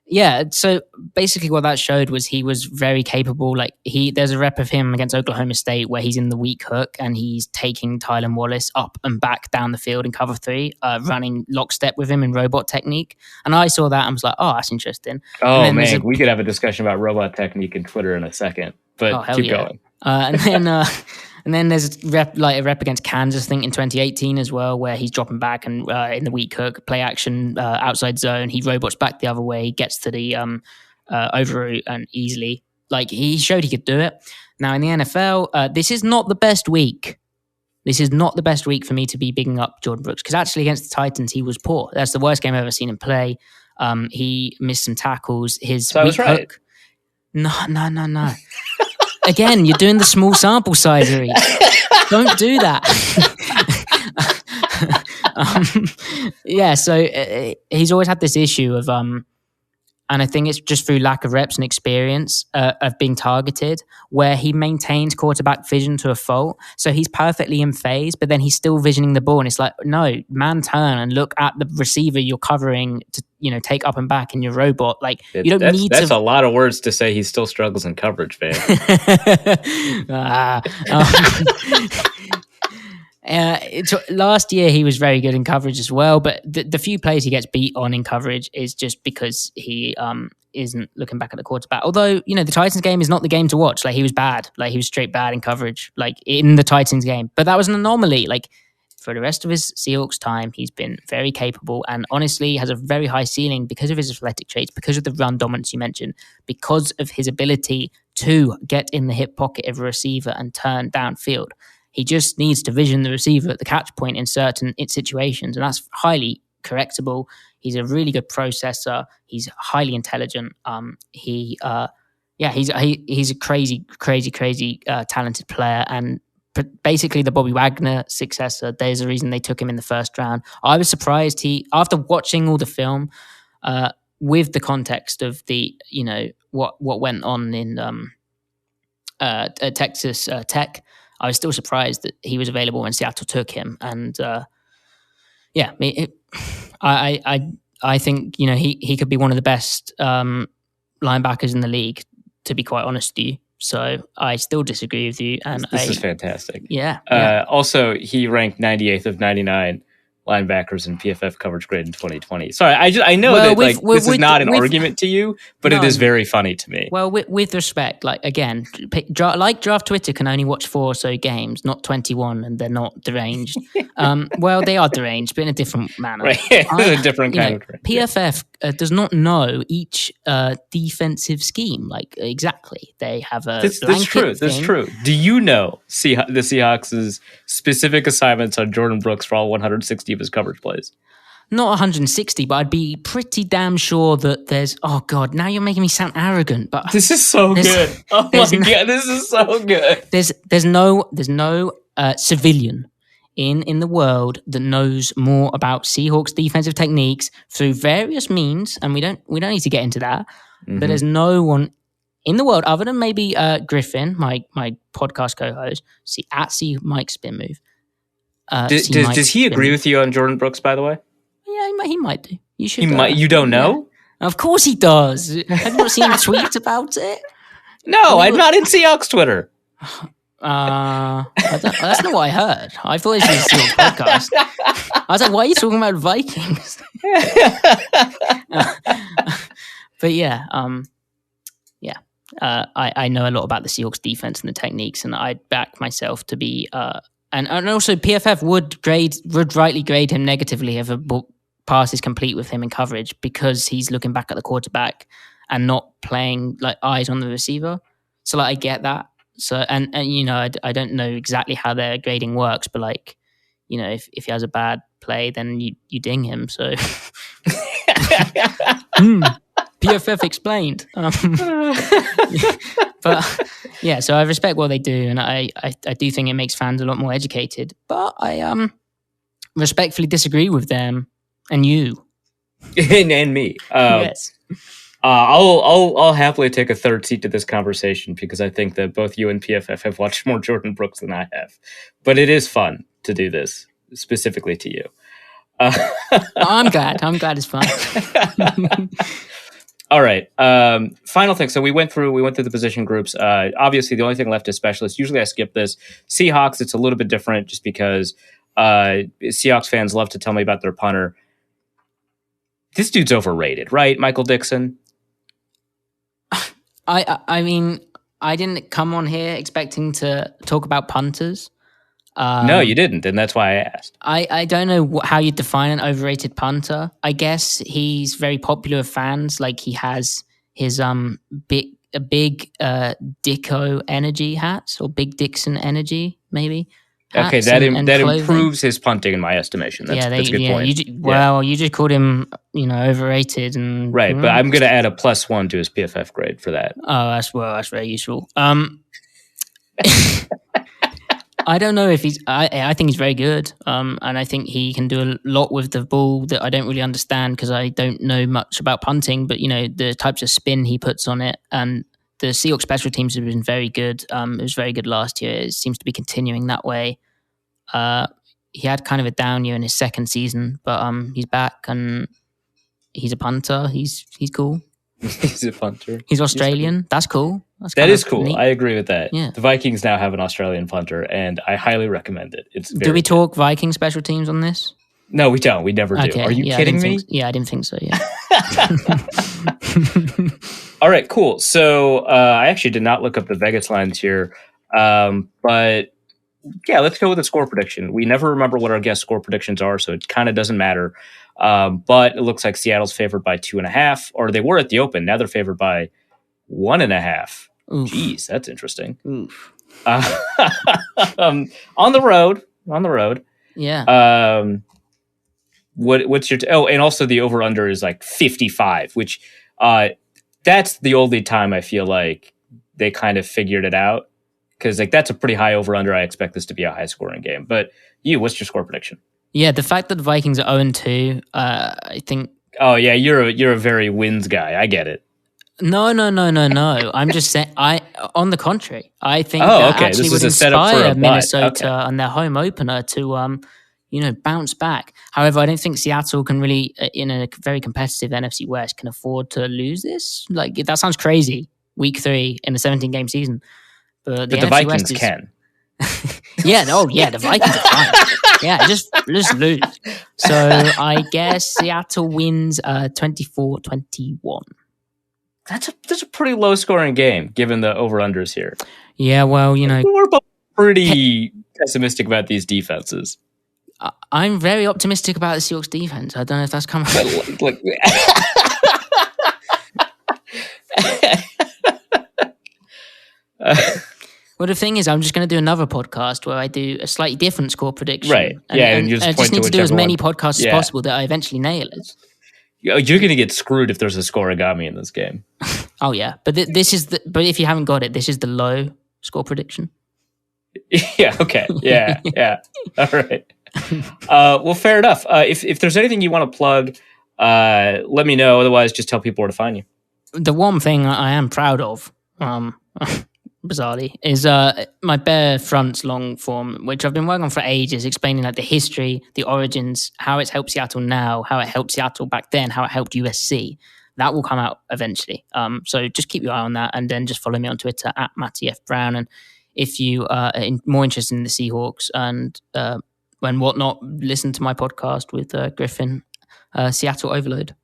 Yeah, so basically what that showed was he was very capable. Like there's a rep of him against Oklahoma State where he's in the weak hook and he's taking Tylan Wallace up and back down the field in cover 3, running lockstep with him in robot technique. And I saw that and was like, oh, that's interesting. Oh man, we could have a discussion about robot technique in Twitter in a second, but keep going. And then there's a rep against Kansas, I think, in 2018 as well, where he's dropping back and in the weak hook, play action, outside zone. He robots back the other way, gets to the over route and easily. Like, he showed he could do it. Now, in the NFL, this is not the best week. This is not the best week for me to be bigging up Jordan Brooks, because actually against the Titans, he was poor. That's the worst game I've ever seen him play. He missed some tackles. His weak hook. No. Again, you're doing the small sample size. Don't do that. So he's always had this issue of, and I think it's just through lack of reps and experience of being targeted, where he maintains quarterback vision to a fault. So he's perfectly in phase, but then he's still visioning the ball. And it's like, no, man, turn and look at the receiver you're covering to, take up and back in your robot. Like, you don't need to. That's a lot of words to say he still struggles in coverage, man. Last year he was very good in coverage as well, but the few plays he gets beat on in coverage is just because he isn't looking back at the quarterback. Although, the Titans game is not the game to watch. Like, he was bad. Like, he was straight bad in coverage, like in the Titans game. But that was an anomaly. Like, for the rest of his Seahawks time, he's been very capable and honestly has a very high ceiling because of his athletic traits, because of the run dominance you mentioned, because of his ability to get in the hip pocket of a receiver and turn downfield. He just needs to vision the receiver at the catch point in certain situations, and that's highly correctable. He's a really good processor. He's highly intelligent. He's a crazy talented player, and basically the Bobby Wagner successor. There's a reason they took him in the first round. I was surprised after watching all the film, with the context of the what went on in Texas Tech. I was still surprised that he was available when Seattle took him, and I think he could be one of the best linebackers in the league. To be quite honest with you, so I still disagree with you. And this is fantastic. Yeah. Also, he ranked 98th of 99 linebackers in PFF coverage grade in 2020. Sorry, I know that this is not an argument to you, but it is very funny to me. Well, with respect, like, again, Draft Twitter can only watch 4 or so games, not 21, and they're not deranged. Well, they are deranged, but in a different manner. Right, a different kind of PFF does not know each defensive scheme, like, exactly. They have a That's true. That's true. Do you know the Seahawks' specific assignments on Jordan Brooks for all 160 of his coverage plays? Not 160, but I'd be pretty damn sure that there's... Oh, God, now you're making me sound arrogant, but... This is so good. Oh, my God, this is so good. There's no civilian in the world that knows more about Seahawks defensive techniques through various means, and we don't need to get into that. Mm-hmm. But there's no one in the world other than maybe Griffin, my podcast co-host, C Mike Spin Move. Does he agree with you on Jordan Brooks, by the way? Yeah, he might do. You should. You don't know? Yeah. Of course he does. Have you not seen him tweet about it? No, I'm not in Seahawks Twitter. That's not what I heard. I thought it was a Seahawks podcast. I was like, why are you talking about Vikings? But yeah, I know a lot about the Seahawks defense and the techniques, and I back myself to be. And also PFF would rightly grade him negatively if a pass is complete with him in coverage because he's looking back at the quarterback and not playing like eyes on the receiver. So like I get that. So and you know I don't know exactly how their grading works, but like you know if he has a bad play, then you ding him. So PFF explained. But yeah, so I respect what they do, and I do think it makes fans a lot more educated. But I respectfully disagree with them and you and me. Yes. I'll happily take a third seat to this conversation because I think that both you and PFF have watched more Jordan Brooks than I have. But it is fun to do this specifically to you. I'm glad it's fun. All right. Final thing. So we went through the position groups. Obviously, the only thing left is specialists. Usually I skip this. Seahawks, it's a little bit different just because Seahawks fans love to tell me about their punter. This dude's overrated, right, Michael Dickson? I mean, I didn't come on here expecting to talk about punters. No, you didn't, and that's why I asked. I don't know how you define an overrated punter. I guess he's very popular with fans. Like he has his big Dicko energy hats or Big Dixon energy maybe. Okay, that improves his punting in my estimation. That's a good point. You just called him, overrated and right. But I'm going to add a +1 to his PFF grade for that. Oh, that's very useful. I don't know if he's. I think he's very good, and I think he can do a lot with the ball that I don't really understand because I don't know much about punting. But the types of spin he puts on it, and the Seahawks special teams have been very good. It was very good last year. It seems to be continuing that way. He had kind of a down year in his second season, but he's back and he's a punter. He's cool. He's a punter. He's Australian. That's cool. That is cool. Neat. I agree with that. Yeah. The Vikings now have an Australian punter, and I highly recommend it. Do we talk Viking special teams on this? No, we don't. We never do. Are you kidding me? I didn't think so. Yeah. All right, cool. So I actually did not look up the Vegas lines here, but yeah, let's go with a score prediction. We never remember what our guest score predictions are, so it kind of doesn't matter. But it looks like Seattle's favored by 2.5, or they were at the open. Now they're favored by 1.5. Oof. Jeez, that's interesting. Oof. On the road. Yeah. What's your and also the over under is like 55, which that's the only time I feel like they kind of figured it out, because like that's a pretty high over under. I expect this to be a high scoring game. But what's your score prediction? Yeah, the fact that the Vikings are 0-2, I think. Oh yeah, you're a very wins guy. I get it. No. I'm just saying. On the contrary, I think this would is a setup for a Minnesota on their home opener to bounce back. However, I don't think Seattle can really, in a very competitive NFC West, can afford to lose this. Like that sounds crazy. Week 3 in a 17-game season, but the Vikings can. The Vikings are fine. Yeah, just lose. So I guess Seattle wins 24-21. That's a pretty low scoring game given the over unders here. Yeah, well, we're both pretty pessimistic about these defenses. I'm very optimistic about the Seahawks defense. I don't know if that's coming. Well, the thing is, I'm just going to do another podcast where I do a slightly different score prediction. Right. And you just I just need to do as many podcasts as Yeah. possible that I eventually nail it. You're going to get screwed if there's a scoregami in this game. Oh yeah, but this is but if you haven't got it, this is the low score prediction. Yeah. Okay. Yeah. Yeah. All right. Well, fair enough. If there's anything you want to plug, let me know. Otherwise, just tell people where to find you. The one thing I am proud of, bizarrely, is my Bare Fronts long form, which I've been working on for ages, explaining like the history, the origins, how it's helped Seattle now, how it helped Seattle back then, how it helped USC. That will come out eventually. So just keep your eye on that, and then just follow me on Twitter at Matty F. Brown. And if you are more interested in the Seahawks and when whatnot, listen to my podcast with Griffin, Seattle Overload.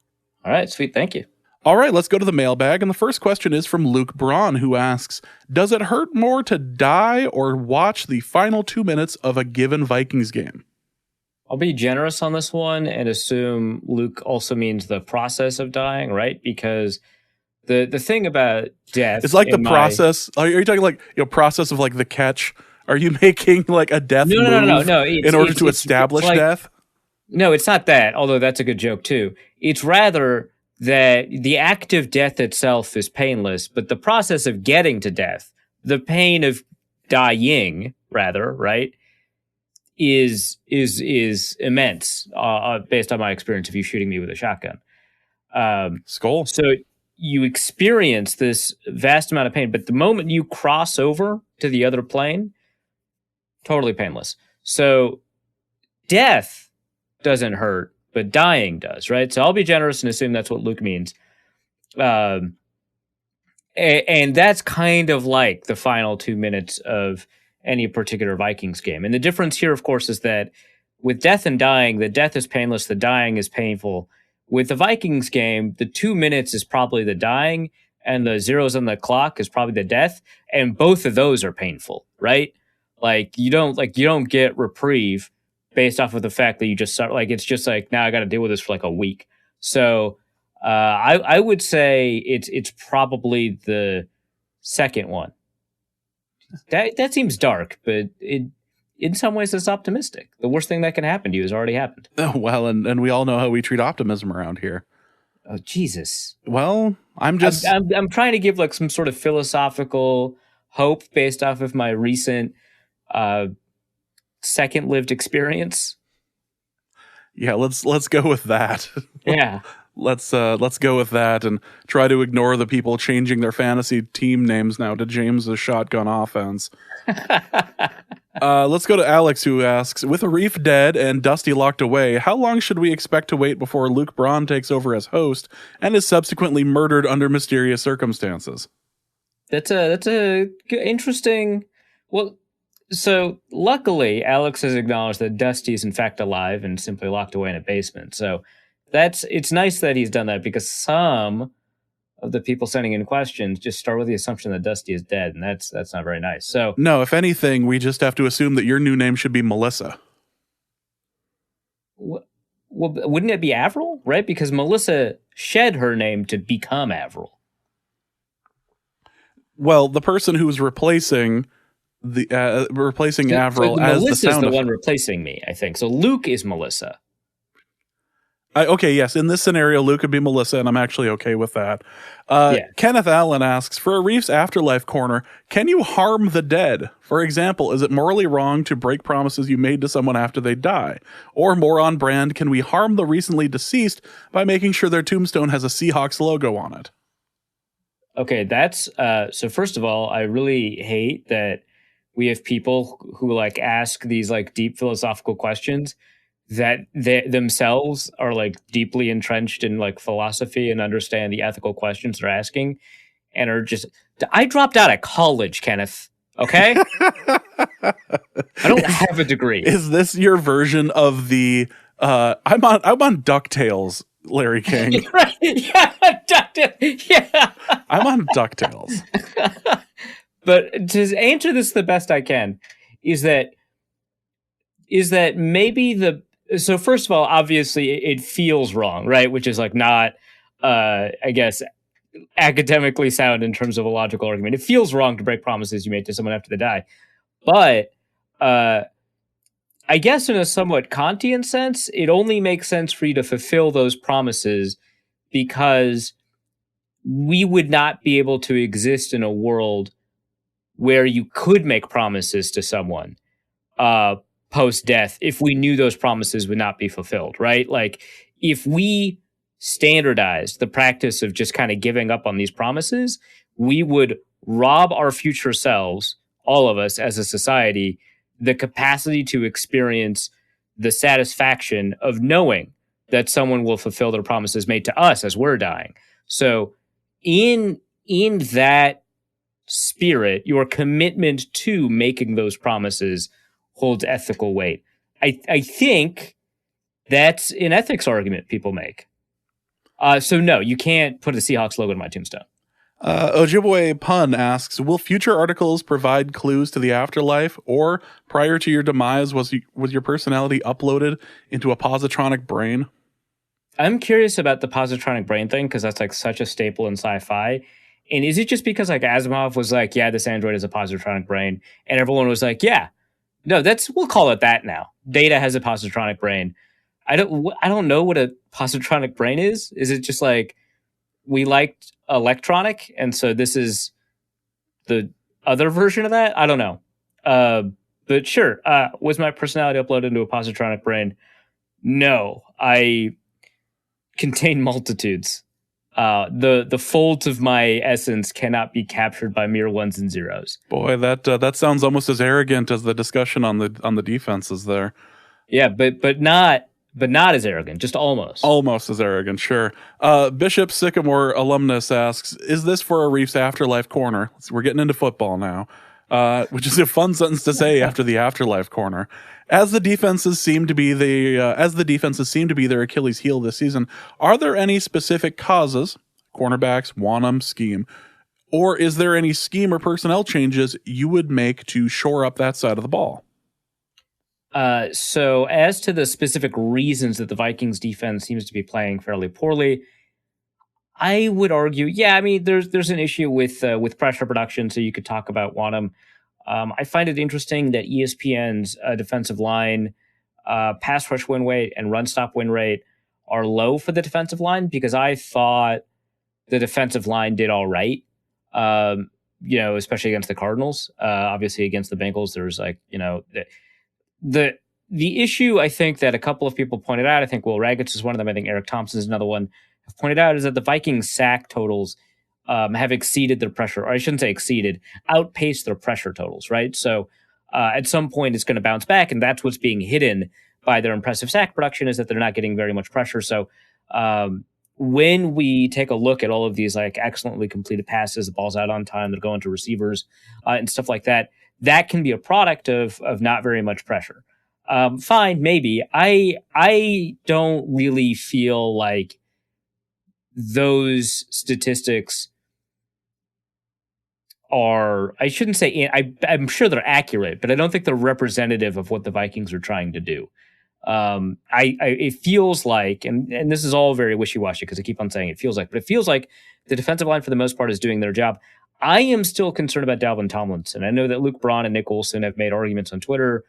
All right, sweet. Thank you. All right, let's go to the mailbag. And the first question is from Luke Braun, who asks, does it hurt more to die or watch the final 2 minutes of a given Vikings game? I'll be generous on this one and assume Luke also means the process of dying, right? Because the thing about death... It's like the process... Are you talking like process of like the catch? Are you making like a death move in order to establish like, death? No, it's not that, although that's a good joke too. It's rather... that the act of death itself is painless, but the process of getting to death, the pain of dying, rather, right, is immense, based on my experience of you shooting me with a shotgun. Skull. So you experience this vast amount of pain, but the moment you cross over to the other plane, totally painless. So death doesn't hurt, but dying does, right? So I'll be generous and assume that's what Luke means. And that's kind of like the final 2 minutes of any particular Vikings game. And the difference here, of course, is that with death and dying, the death is painless, the dying is painful. With the Vikings game, the 2 minutes is probably the dying, and the zeros on the clock is probably the death. And both of those are painful, right? You don't get reprieve based off of the fact that you just start, it's just like, now I got to deal with this for like a week. So I would say it's probably the second one. That seems dark, but in some ways it's optimistic. The worst thing that can happen to you has already happened. Oh, well, and we all know how we treat optimism around here. Oh, Jesus. Well, I'm trying to give like some sort of philosophical hope based off of my recent second lived experience. Yeah, let's go with that. Yeah. Let's go with that and try to ignore the people changing their fantasy team names now to James's shotgun offense. Let's go to Alex, who asks, with Arif dead and Dusty locked away, how long should we expect to wait before Luke Braun takes over as host and is subsequently murdered under mysterious circumstances? That's a interesting. Well, so luckily, Alex has acknowledged that Dusty is in fact alive and simply locked away in a basement. So it's nice that he's done that, because some of the people sending in questions just start with the assumption that Dusty is dead, and that's not very nice. So no, if anything, we just have to assume that your new name should be Melissa. Well, wouldn't it be Avril, right? Because Melissa shed her name to become Avril. Well, the person who's replacing Avril as Melissa's the sound the one replacing me, I think. So Luke is Melissa. Okay, yes. In this scenario, Luke could be Melissa, and I'm actually okay with that. Kenneth Allen asks, for a Reef's Afterlife corner, can you harm the dead? For example, is it morally wrong to break promises you made to someone after they die? Or more on brand, can we harm the recently deceased by making sure their tombstone has a Seahawks logo on it? Okay, that's so first of all, I really hate that we have people who like ask these like deep philosophical questions that they themselves are like deeply entrenched in like philosophy and understand the ethical questions they're asking, and are just, I dropped out of college, Kenneth. Okay. I don't have a degree. Is this your version of the I'm on DuckTales, Larry King? Right. Yeah, DuckTales. Yeah. I'm on DuckTales. But to answer this the best I can, is that maybe so first of all, obviously it feels wrong, right? Which is like not, I guess, academically sound in terms of a logical argument. It feels wrong to break promises you made to someone after they die. But I guess in a somewhat Kantian sense, it only makes sense for you to fulfill those promises because we would not be able to exist in a world where you could make promises to someone post-death if we knew those promises would not be fulfilled, right? Like, if we standardized the practice of just kind of giving up on these promises, we would rob our future selves, all of us as a society, the capacity to experience the satisfaction of knowing that someone will fulfill their promises made to us as we're dying. So in that spirit, your commitment to making those promises holds ethical weight. I think that's an ethics argument people make. So no, you can't put a Seahawks logo on my tombstone. Ojibwe Pun asks, will future articles provide clues to the afterlife, or prior to your demise, was your personality uploaded into a positronic brain? I'm curious about the positronic brain thing, because that's like such a staple in sci-fi. And is it just because like Asimov was like, yeah, this android is a positronic brain, and everyone was like, yeah, no, we'll call it that now. Data has a positronic brain. I don't know what a positronic brain is. Is it just like we liked electronic, and so this is the other version of that? I don't know. But sure, was my personality uploaded into a positronic brain? No, I contain multitudes. The folds of my essence cannot be captured by mere ones and zeros. Boy, that sounds almost as arrogant as the discussion on the defenses there. Yeah, but not as arrogant, just almost. Almost as arrogant, sure. Bishop Sycamore alumnus asks, is this for a Reef's Afterlife Corner? We're getting into football now, which is a fun sentence to say after the Afterlife Corner. As the defenses seem to be their Achilles heel this season, are there any specific causes, cornerbacks, Wanham, scheme, or is there any scheme or personnel changes you would make to shore up that side of the ball? So as to the specific reasons that the Vikings defense seems to be playing fairly poorly, I would argue, yeah, I mean, there's an issue with pressure production, so you could talk about Wanham. I find it interesting that ESPN's defensive line pass rush win rate and run stop win rate are low for the defensive line, because I thought the defensive line did all right, especially against the Cardinals. Obviously against the Bengals, there's like, the issue I think that a couple of people pointed out, I think Will Ragatz is one of them, I think Eric Thompson is another one, have pointed out, is that the Vikings sack totals have exceeded their pressure, or I shouldn't say exceeded, outpaced their pressure totals, right? So at some point it's going to bounce back, and that's what's being hidden by their impressive sack production, is that they're not getting very much pressure. So when we take a look at all of these like excellently completed passes, the ball's out on time, they're going to receivers and stuff like that, that can be a product of not very much pressure. Fine, maybe. I don't really feel like those statistics are, I shouldn't say, I'm sure they're accurate, but I don't think they're representative of what the Vikings are trying to do. It feels like, and this is all very wishy-washy because I keep on saying it feels like, but it feels like the defensive line for the most part is doing their job. I am still concerned about Dalvin Tomlinson. I know that Luke Braun and Nick Olson have made arguments on Twitter,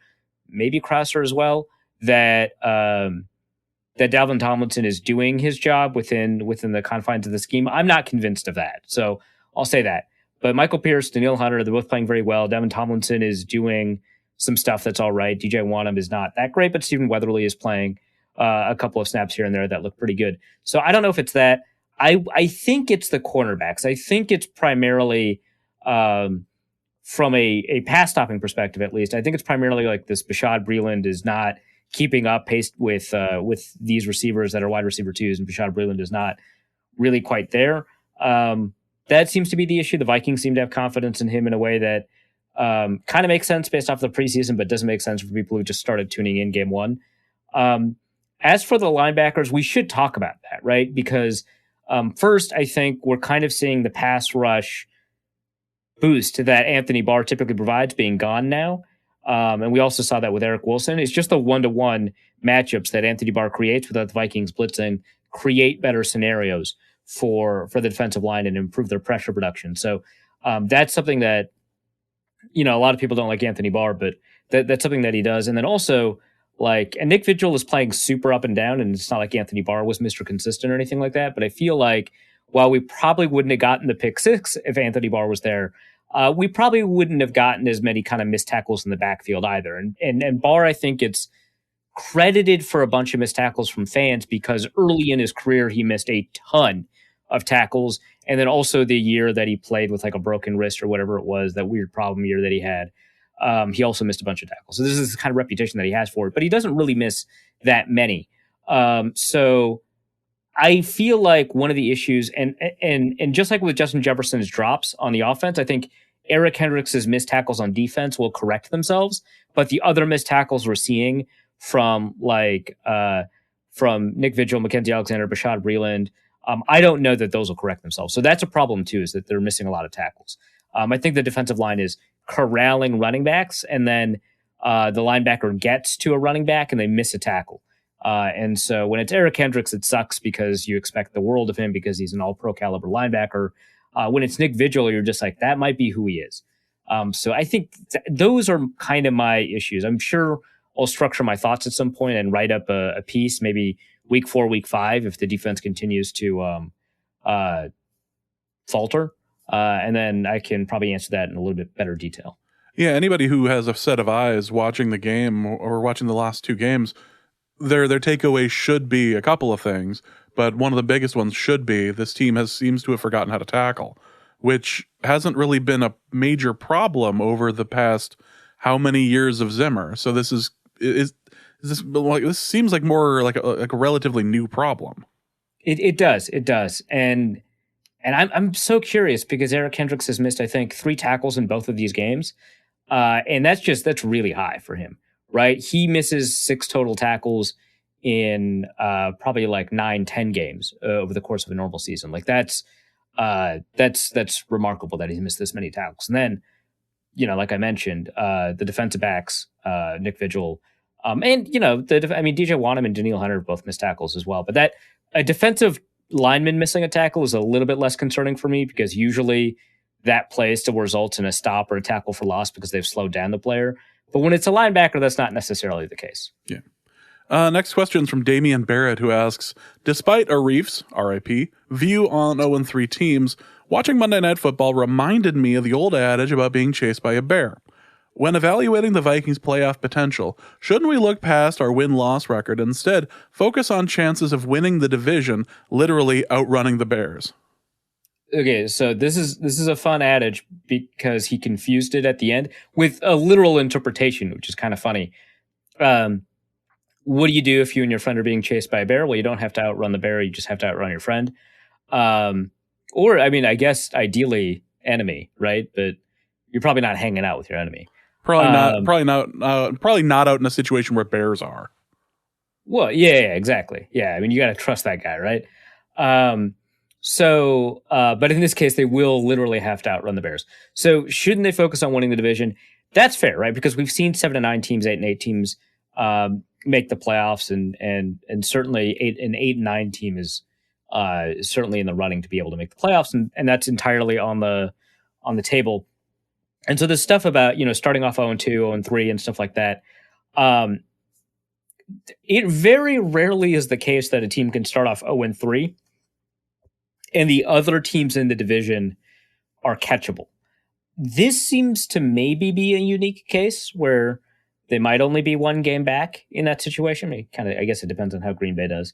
maybe Crosser as well, that Dalvin Tomlinson is doing his job within the confines of the scheme. I'm not convinced of that, so I'll say that. But Michael Pierce, Danielle Hunter, they're both playing very well. Dalvin Tomlinson is doing some stuff that's all right. DJ Wanham is not that great, but Stephen Weatherly is playing a couple of snaps here and there that look pretty good. So I don't know if it's that. I think it's the cornerbacks. I think it's primarily from a pass stopping perspective, at least. I think it's primarily like this Bashaud Breeland is not keeping up pace with these receivers that are wide receiver twos, and Bashaud Breeland is not really quite there. That seems to be the issue. The Vikings seem to have confidence in him in a way that kind of makes sense based off the preseason, but doesn't make sense for people who just started tuning in game one. As for the linebackers, we should talk about that, right? Because first, I think we're kind of seeing the pass rush boost that Anthony Barr typically provides being gone now. And we also saw that with Eric Wilson. It's just the one-to-one matchups that Anthony Barr creates without the Vikings blitzing create better scenarios for the defensive line and improve their pressure production. So that's something that, a lot of people don't like Anthony Barr, but that's something that he does. And then also, and Nick Vigil is playing super up and down, and it's not like Anthony Barr was Mr. Consistent or anything like that, but I feel like while we probably wouldn't have gotten the pick six if Anthony Barr was there, we probably wouldn't have gotten as many kind of missed tackles in the backfield either. And Barr, I think it's credited for a bunch of missed tackles from fans because early in his career, he missed a ton of tackles. And then also the year that he played with like a broken wrist or whatever it was, that weird problem year that he had, he also missed a bunch of tackles. So this is the kind of reputation that he has for it, but he doesn't really miss that many. So I feel like one of the issues, and just like with Justin Jefferson's drops on the offense, I think Eric Kendricks' missed tackles on defense will correct themselves, but the other missed tackles we're seeing from Nick Vigil, Mackenzie Alexander, Bashad Breeland, I don't know that those will correct themselves. So that's a problem too, is that they're missing a lot of tackles. I think the defensive line is corralling running backs, and then the linebacker gets to a running back and they miss a tackle. And so when it's Eric Kendricks, it sucks because you expect the world of him because he's an all-pro caliber linebacker. When it's Nick Vigil, you're just like, that might be who he is. So I think those are kind of my issues. I'm sure I'll structure my thoughts at some point and write up a piece, maybe week 4, week 5, if the defense continues to falter. And then I can probably answer that in a little bit better detail. Yeah, anybody who has a set of eyes watching the game or watching the last 2 games, their takeaway should be a couple of things, but one of the biggest ones should be this team seems to have forgotten how to tackle, which hasn't really been a major problem over the past how many years of Zimmer. So this seems like more like a relatively new problem. It does, and I'm so curious because Eric Kendricks has missed, I think, 3 tackles in both of these games, and that's really high for him. Right, he misses 6 total tackles in probably like 9-10 games over the course of a normal season. Like that's remarkable that he's missed this many tackles. And then, like I mentioned, the defensive backs, Nick Vigil, and DJ Wonnum and Danielle Hunter both missed tackles as well. But that a defensive lineman missing a tackle is a little bit less concerning for me because usually that play still results in a stop or a tackle for loss because they've slowed down the player. But when it's a linebacker, that's not necessarily the case. Yeah. Next question is from Damian Barrett, who asks, despite Arif's, RIP, view on 0-3 teams, watching Monday Night Football reminded me of the old adage about being chased by a bear. When evaluating the Vikings' playoff potential, shouldn't we look past our win-loss record and instead focus on chances of winning the division, literally outrunning the Bears? Okay, so this is a fun adage because he confused it at the end with a literal interpretation, which is kind of funny. What do you do if you and your friend are being chased by a bear? Well, you don't have to outrun the bear; you just have to outrun your friend. Or, I mean, I guess ideally enemy, right? But you're probably not hanging out with your enemy. Probably not out in a situation where bears are. Well, yeah, exactly. Yeah, I mean, you got to trust that guy, right? But in this case, they will literally have to outrun the Bears. So shouldn't they focus on winning the division? That's fair, right? Because we've seen 7-9 teams, 8-8 teams make the playoffs, and certainly an 8-9 team is certainly in the running to be able to make the playoffs, and that's entirely on the table. And so the stuff about starting off 0-2, 0-3, and stuff like that. It very rarely is the case that a team can start off 0-3. And the other teams in the division are catchable. This seems to maybe be a unique case where they might only be 1 game back in that situation. I guess it depends on how Green Bay does.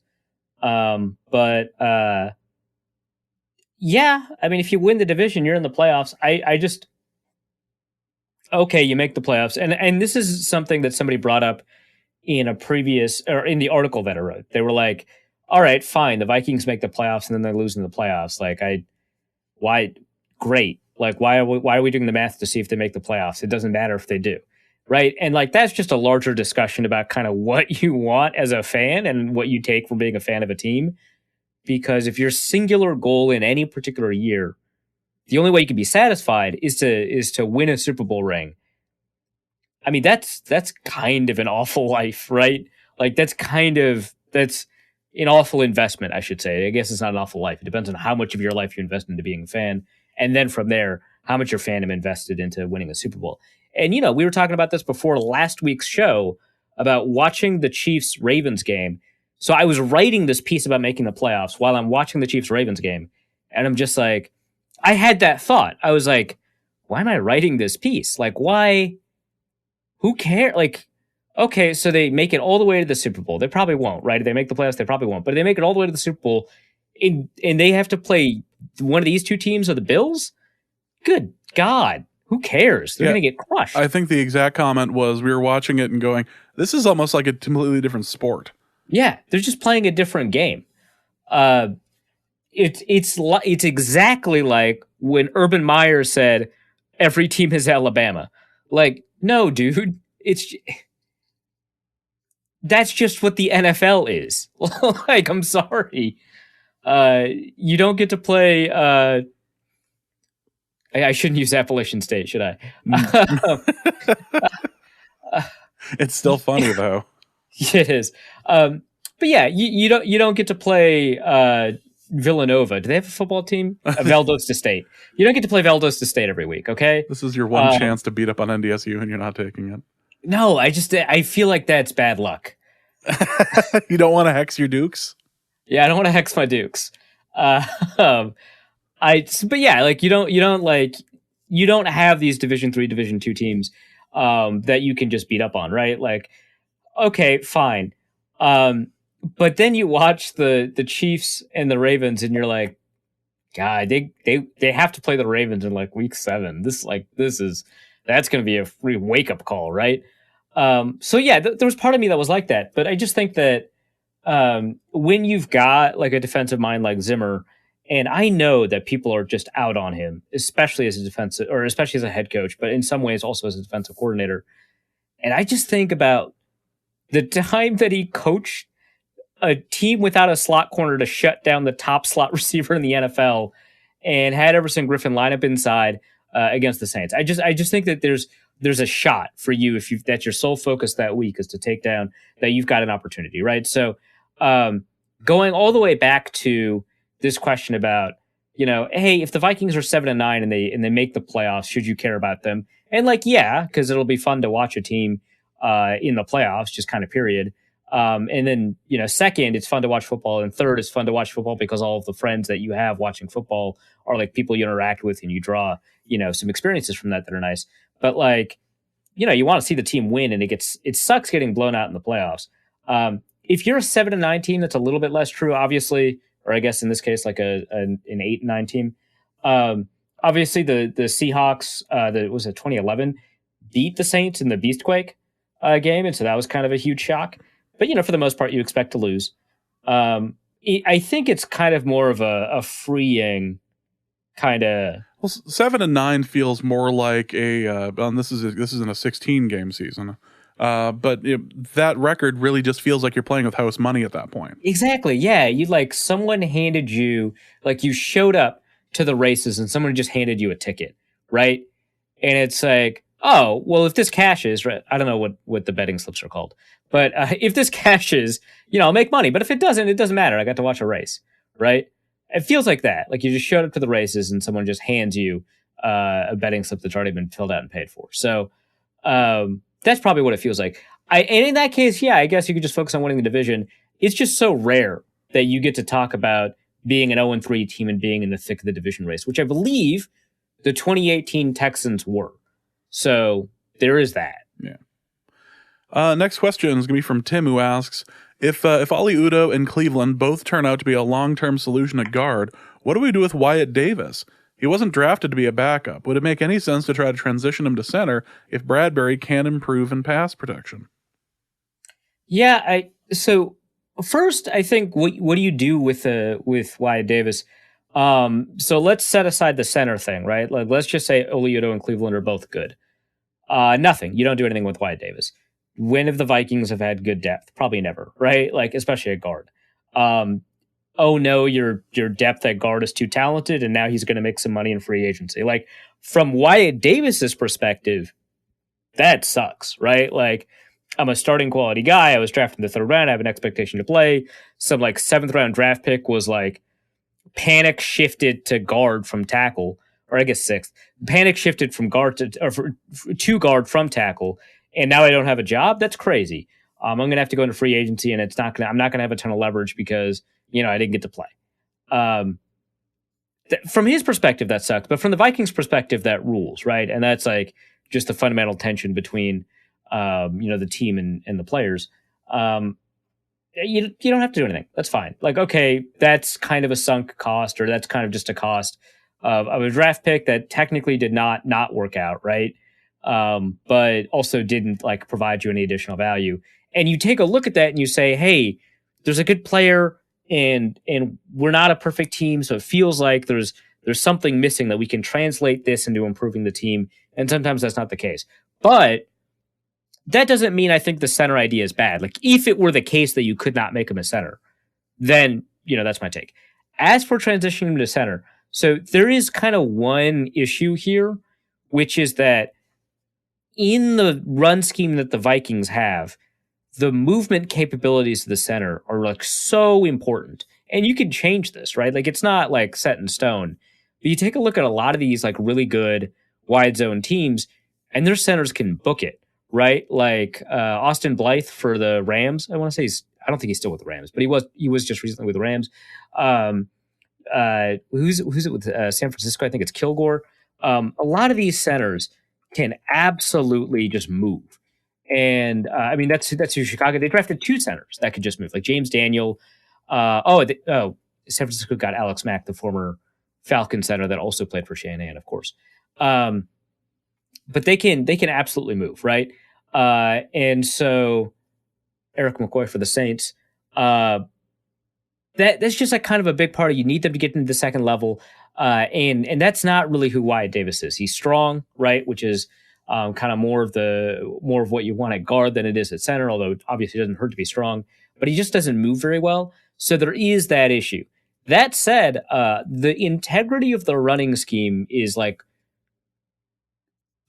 Yeah, I mean, if you win the division, you're in the playoffs. Okay, you make the playoffs. And this is something that somebody brought up in in the article that I wrote. They were like, all right, fine. The Vikings make the playoffs and then they lose in the playoffs. Why? Great. Like, why are we doing the math to see if they make the playoffs? It doesn't matter if they do. Right. And that's just a larger discussion about kind of what you want as a fan and what you take from being a fan of a team. Because if your singular goal in any particular year, the only way you can be satisfied is to win a Super Bowl ring. I mean, that's kind of an awful life, right? That's an awful investment, I should say. I guess it's not an awful life. It depends on how much of your life you invest into being a fan. And then from there, how much your fandom invested into winning a Super Bowl. And, we were talking about this before last week's show about watching the Chiefs-Ravens game. So I was writing this piece about making the playoffs while I'm watching the Chiefs-Ravens game. And I'm just like, I had that thought. I was like, why am I writing this piece? Like, why? Who cares? Like, okay, so they make it all the way to the Super Bowl. They probably won't, right? If they make the playoffs, they probably won't. But if they make it all the way to the Super Bowl, and they have to play one of these two teams or the Bills, good God, who cares? They're going to get crushed. I think the exact comment was we were watching it and going, this is almost like a completely different sport. Yeah, they're just playing a different game. It's exactly like when Urban Meyer said every team is Alabama. Like, no, dude, that's just what the NFL is. Like, I'm sorry, you don't get to play. I shouldn't use Appalachian State, should I? It's still funny though. It is. But yeah, you don't get to play Villanova. Do they have a football team? Valdosta State. You don't get to play Valdosta State every week, okay? This is your one chance to beat up on NDSU and you're not taking it. No, I feel like that's bad luck. You don't want to hex your Dukes? Yeah, I don't want to hex my Dukes. But yeah, like you don't have these Division III, Division II teams that you can just beat up on, right? Like, okay, fine. But then you watch the Chiefs and the Ravens, and you're like, God, they have to play the Ravens in like week 7. That's going to be a free wake up call, right? So yeah, there was part of me that was like that, but I just think that when you've got like a defensive mind like Zimmer, and I know that people are just out on him, especially as a head coach, but in some ways also as a defensive coordinator. And I just think about the time that he coached a team without a slot corner to shut down the top slot receiver in the NFL and had Everson Griffin line up inside against the Saints. I just think that there's a shot for you that's your sole focus that week is to take down, that you've got an opportunity, right? So going all the way back to this question about, hey, if the Vikings are 7-9 and they make the playoffs, should you care about them? And like, yeah, because it'll be fun to watch a team in the playoffs, just kind of period. And then, second, it's fun to watch football. And third, it's fun to watch football because all of the friends that you have watching football are like people you interact with and you draw, some experiences from that are nice. But like, you want to see the team win, and it sucks getting blown out in the playoffs. If you're a 7-9 team, that's a little bit less true, obviously, or I guess in this case, like an 8-9 team. Obviously the Seahawks, was it 2011, beat the Saints in the Beastquake game. And so that was kind of a huge shock. But, for the most part, you expect to lose. I think it's kind of more of a freeing kind of. Well, 7-9 feels more like this is in a 16 game season. But that record really just feels like you're playing with house money at that point. Exactly. Yeah. You someone handed you, you showed up to the races and someone just handed you a ticket, right? And it's like, oh, well, if this cashes, right? I don't know what the betting slips are called, but if this cashes, I'll make money. But if it doesn't matter. I got to watch a race, right? It feels like that. Like you just showed up to the races and someone just hands you a betting slip that's already been filled out and paid for. So that's probably what it feels like. And in that case, yeah, I guess you could just focus on winning the division. It's just so rare that you get to talk about being an 0-3 team and being in the thick of the division race, which I believe the 2018 Texans were. So there is that. Yeah. Next question is going to be from Tim, who asks, if Oli Udoh and Cleveland both turn out to be a long-term solution at guard, what do we do with Wyatt Davis? He wasn't drafted to be a backup. Would it make any sense to try to transition him to center if Bradbury can improve in pass protection? Yeah, so first, I think what do you do with Wyatt Davis? So let's set aside the center thing, right? Like, let's just say Oli Udoh and Cleveland are both good. Nothing. You don't do anything with Wyatt Davis. When have the Vikings have had good depth? Probably never, right? Like, especially at guard. Oh no, your depth at guard is too talented, and now he's going to make some money in free agency. Like, from Wyatt Davis's perspective, that sucks, right? Like, I'm a starting quality guy. I was drafted in the 3rd round. I have an expectation to play. Some 7th round draft pick was panic shifted to guard from tackle, or I guess 6th. Panic shifted from guard to guard from tackle, and now I don't have a job. That's crazy. I'm going to have to go into free agency, and I'm not going to have a ton of leverage because I didn't get to play. from his perspective, that sucks. But from the Vikings' perspective, that rules, right? And that's like just the fundamental tension between, the team and the players. You don't have to do anything. That's fine. Like, okay, that's kind of a sunk cost, or that's kind of just a cost of a draft pick that technically did not work out, right? But also didn't like provide you any additional value. And you take a look at that and you say, hey, there's a good player, and we're not a perfect team, so it feels like there's something missing that we can translate this into improving the team. And sometimes that's not the case. But that doesn't mean I think the center idea is bad. Like, if it were the case that you could not make him a center, then, that's my take. As for transitioning him to center, so there is kind of one issue here, which is that in the run scheme that the Vikings have, the movement capabilities of the center are like so important. And you can change this, right? Like, it's not like set in stone. But you take a look at a lot of these like really good wide zone teams, and their centers can book it, right? Like Austin Blythe for the Rams. I want to say I don't think he's still with the Rams, but he was just recently with the Rams. Who's it with San Francisco? I think it's Kilgore. A lot of these centers can absolutely just move. And that's who Chicago. They drafted 2 centers that could just move, like James Daniel. San Francisco got Alex Mack, the former Falcon center that also played for Shanahan, of course. But they can absolutely move, right? And so Eric McCoy for the Saints. That's just like kind of a big part of, you need them to get into the second level. And that's not really who Wyatt Davis is. He's strong, right? Which is kind of more of what you want at guard than it is at center, although obviously it doesn't hurt to be strong, but he just doesn't move very well. So there is that issue. That said, the integrity of the running scheme is like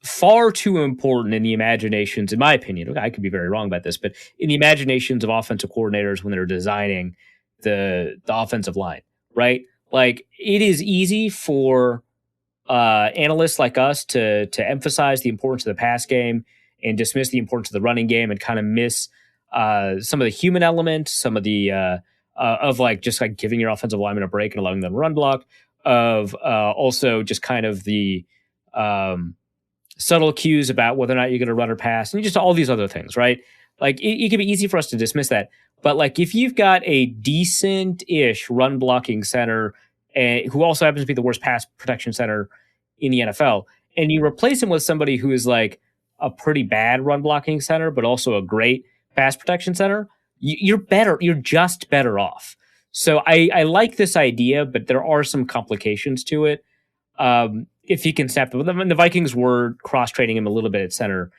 far too important in the imaginations, in my opinion. I could be very wrong about this, but in the imaginations of offensive coordinators when they're designing the offensive line, right? Like, it is easy for analysts like us to emphasize the importance of the pass game and dismiss the importance of the running game, and kind of miss some of the human element, some of the of like just like giving your offensive lineman a break and allowing them to run block, of also just kind of the subtle cues about whether or not you're going to run or pass, and just all these other things, right? Like, it can be easy for us to dismiss that. But like, if you've got a decent-ish run blocking center, who also happens to be the worst pass protection center in the NFL, and you replace him with somebody who is like a pretty bad run blocking center, but also a great pass protection center, you're better. You're just better off. So I like this idea, but there are some complications to it. If he can snap them, and the Vikings were cross-training him a little bit at center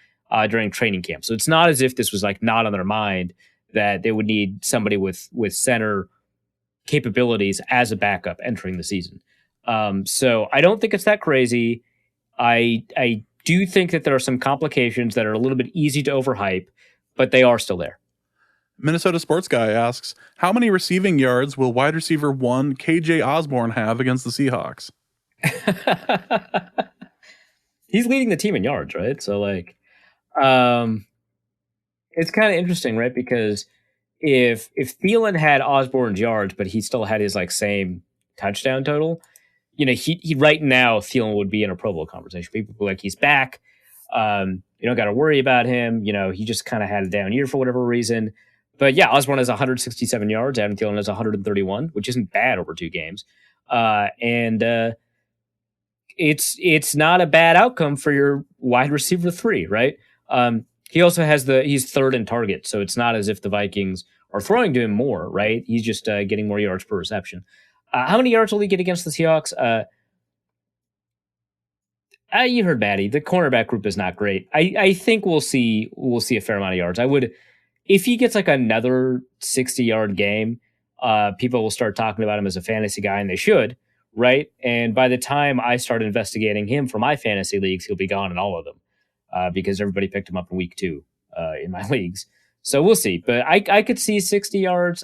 during training camp. So it's not as if this was like not on their mind that they would need somebody with center capabilities as a backup entering the season. So I don't think it's that crazy. I do think that there are some complications that are a little bit easy to overhype, but they are still there. Minnesota Sports Guy asks, how many receiving yards will wide receiver 1 KJ Osborne have against the Seahawks? He's leading the team in yards, right? So like, it's kind of interesting, right? Because if Thielen had Osborne's yards, but he still had his like same touchdown total, he right now Thielen would be in a Pro Bowl conversation. People be like, he's back. You don't got to worry about him. He just kind of had a down year for whatever reason. But yeah, Osborne has 167 yards. Adam Thielen has 131, which isn't bad over 2 games. It's not a bad outcome for your wide receiver 3, right? He also has he's third in target, so it's not as if the Vikings are throwing to him more, right? He's just getting more yards per reception. How many yards will he get against the Seahawks? You heard Maddie. The cornerback group is not great. I think we'll see a fair amount of yards. I would, if he gets like another 60-yard game, people will start talking about him as a fantasy guy, and they should, right? And by the time I start investigating him for my fantasy leagues, he'll be gone in all of them. Because everybody picked him up in week 2 in my leagues. So we'll see. But I could see 60 yards.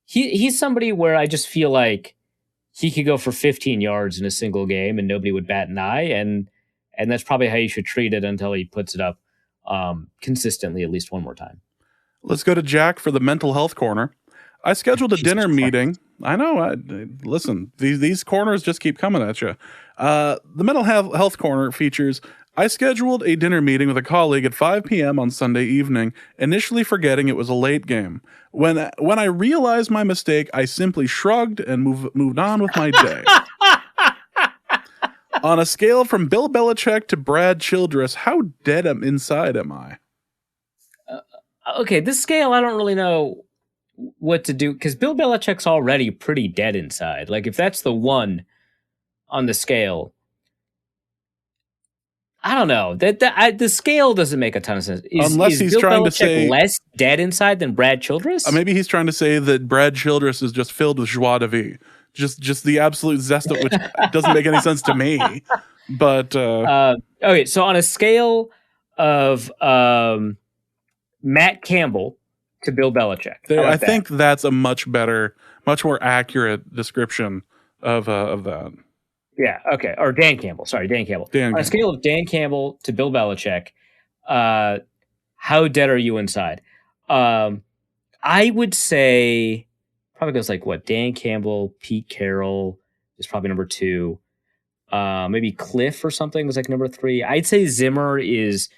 He's somebody where I just feel like he could go for 15 yards in a single game and nobody would bat an eye. And that's probably how you should treat it until he puts it up consistently at least one more time. Let's go to Jack for the mental health corner. I scheduled a dinner meeting. I know. Listen, these corners just keep coming at you. The mental health corner features, I scheduled a dinner meeting with a colleague at 5 p.m. on Sunday evening, initially forgetting it was a late game. When I realized my mistake, I simply shrugged and moved on with my day. On a scale from Bill Belichick to Brad Childress, how dead inside am I? Okay, this scale, I don't really know what to do, because Bill Belichick's already pretty dead inside. Like, if that's the one on the scale, I don't know. The scale doesn't make a ton of sense. Unless he's Bill trying Belichick to say less dead inside than Brad Childress. Maybe he's trying to say that Brad Childress is just filled with joie de vivre, just the absolute zest of which doesn't make any sense to me. But okay, so on a scale of Matt Campbell to Bill Belichick, I think that's a much better, much more accurate description of that. Yeah, okay. Or Dan Campbell. Sorry, Dan Campbell. On a scale of Dan Campbell to Bill Belichick, how dead are you inside? I would say probably goes like what? Dan Campbell, Pete Carroll is probably number 2. Maybe Cliff or something was like number 3. I'd say Zimmer is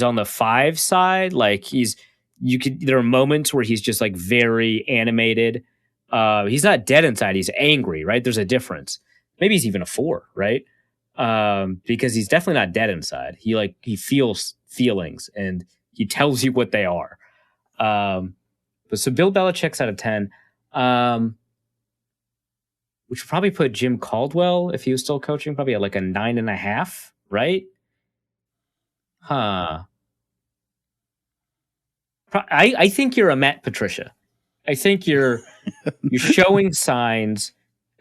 on the 5 side. Like there are moments where he's just like very animated. He's not dead inside. He's angry, right? There's a difference. Maybe he's even a 4, right? Because he's definitely not dead inside. He feels feelings and he tells you what they are. But so Bill Belichick's out of 10. Which would probably put Jim Caldwell, if he was still coaching, probably at like a 9.5, right? Huh. I think you're a Matt Patricia. I think you're showing signs.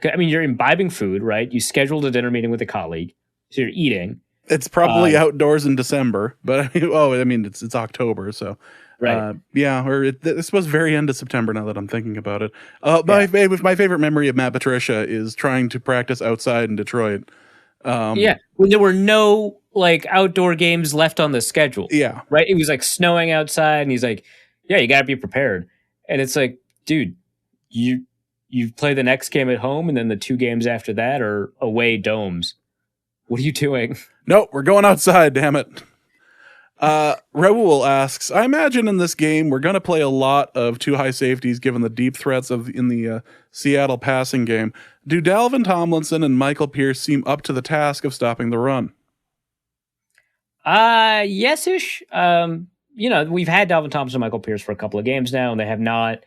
I mean, you're imbibing food, right? You scheduled a dinner meeting with a colleague, so you're eating. It's probably outdoors in December, but it's October, so right. This was very end of September now that I'm thinking about it. My favorite memory of Matt Patricia is trying to practice outside in Detroit. When there were no like outdoor games left on the schedule. Yeah. Right. It was like snowing outside, and he's like, "Yeah, you got to be prepared." And it's like, dude, you play the next game at home, and then the 2 games after that are away domes. What are you doing? No, we're going outside, damn it. Raul asks, I imagine in this game we're going to play a lot of 2 high safeties given the deep threats in the Seattle passing game. Do Dalvin Tomlinson and Michael Pierce seem up to the task of stopping the run? Yes-ish. We've had Dalvin Tomlinson and Michael Pierce for a couple of games now, and they have not,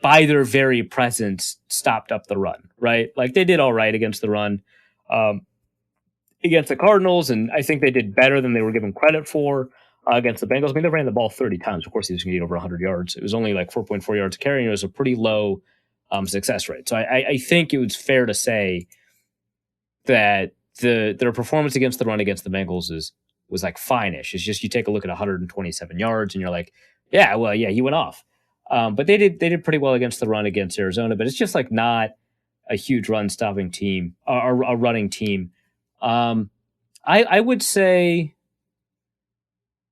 by their very presence, stopped up the run, right? Like, they did all right against the run against the Cardinals, and I think they did better than they were given credit for against the Bengals. I mean, they ran the ball 30 times. Of course, he was going to get over 100 yards. It was only like 4.4 yards carrying. It was a pretty low success rate. So I think it was fair to say that their performance against the run against the Bengals was like fine-ish. It's just you take a look at 127 yards and you're like, yeah, he went off. But they did pretty well against the run against Arizona, but it's just like not a huge run-stopping team, a running team. I would say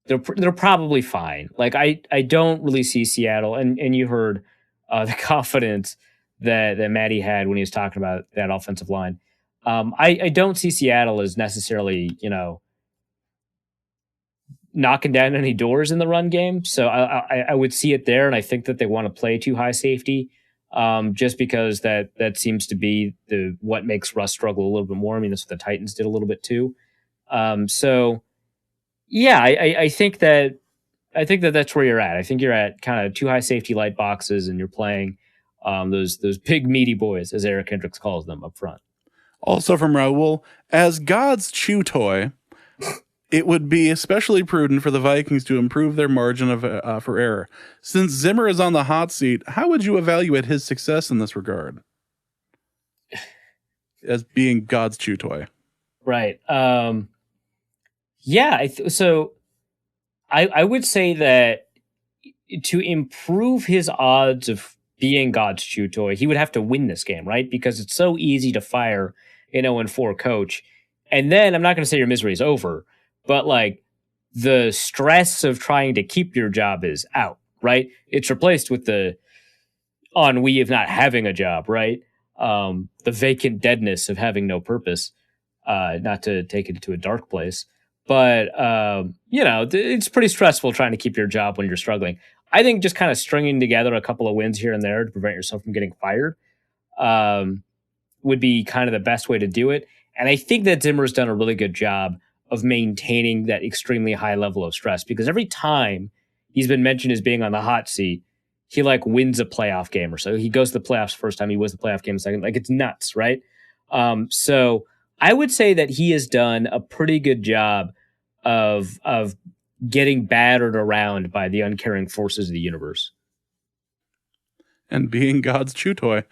they're probably fine. Like I don't really see Seattle, and you heard the confidence that Matty had when he was talking about that offensive line. I don't see Seattle as necessarily, knocking down any doors in the run game. So I would see it there, and I think that they want to play 2 high safety, just because that seems to be what makes Russ struggle a little bit more. I mean, that's what the Titans did a little bit too. I think that's where you're at. I think you're at kind of 2 high safety light boxes, and you're playing those big meaty boys, as Eric Hendricks calls them, up front. Also from Raul, as God's chew toy, it would be especially prudent for the Vikings to improve their margin of for error. Since Zimmer is on the hot seat, how would you evaluate his success in this regard? As being God's chew toy. Right. So I would say that to improve his odds of being God's chew toy, he would have to win this game, right? Because it's so easy to fire an 0-4 coach. And then I'm not going to say your misery is over, but like the stress of trying to keep your job is out, right? It's replaced with the ennui of not having a job, right? The vacant deadness of having no purpose, not to take it to a dark place. But, it's pretty stressful trying to keep your job when you're struggling. I think just kind of stringing together a couple of wins here and there to prevent yourself from getting fired would be kind of the best way to do it. And I think that Zimmer's done a really good job of maintaining that extremely high level of stress, because every time he's been mentioned as being on the hot seat, he wins a playoff game or so. He goes to the playoffs first time, he wins the playoff game second. It's nuts, right? So I would say that he has done a pretty good job of getting battered around by the uncaring forces of the universe. And being God's chew toy.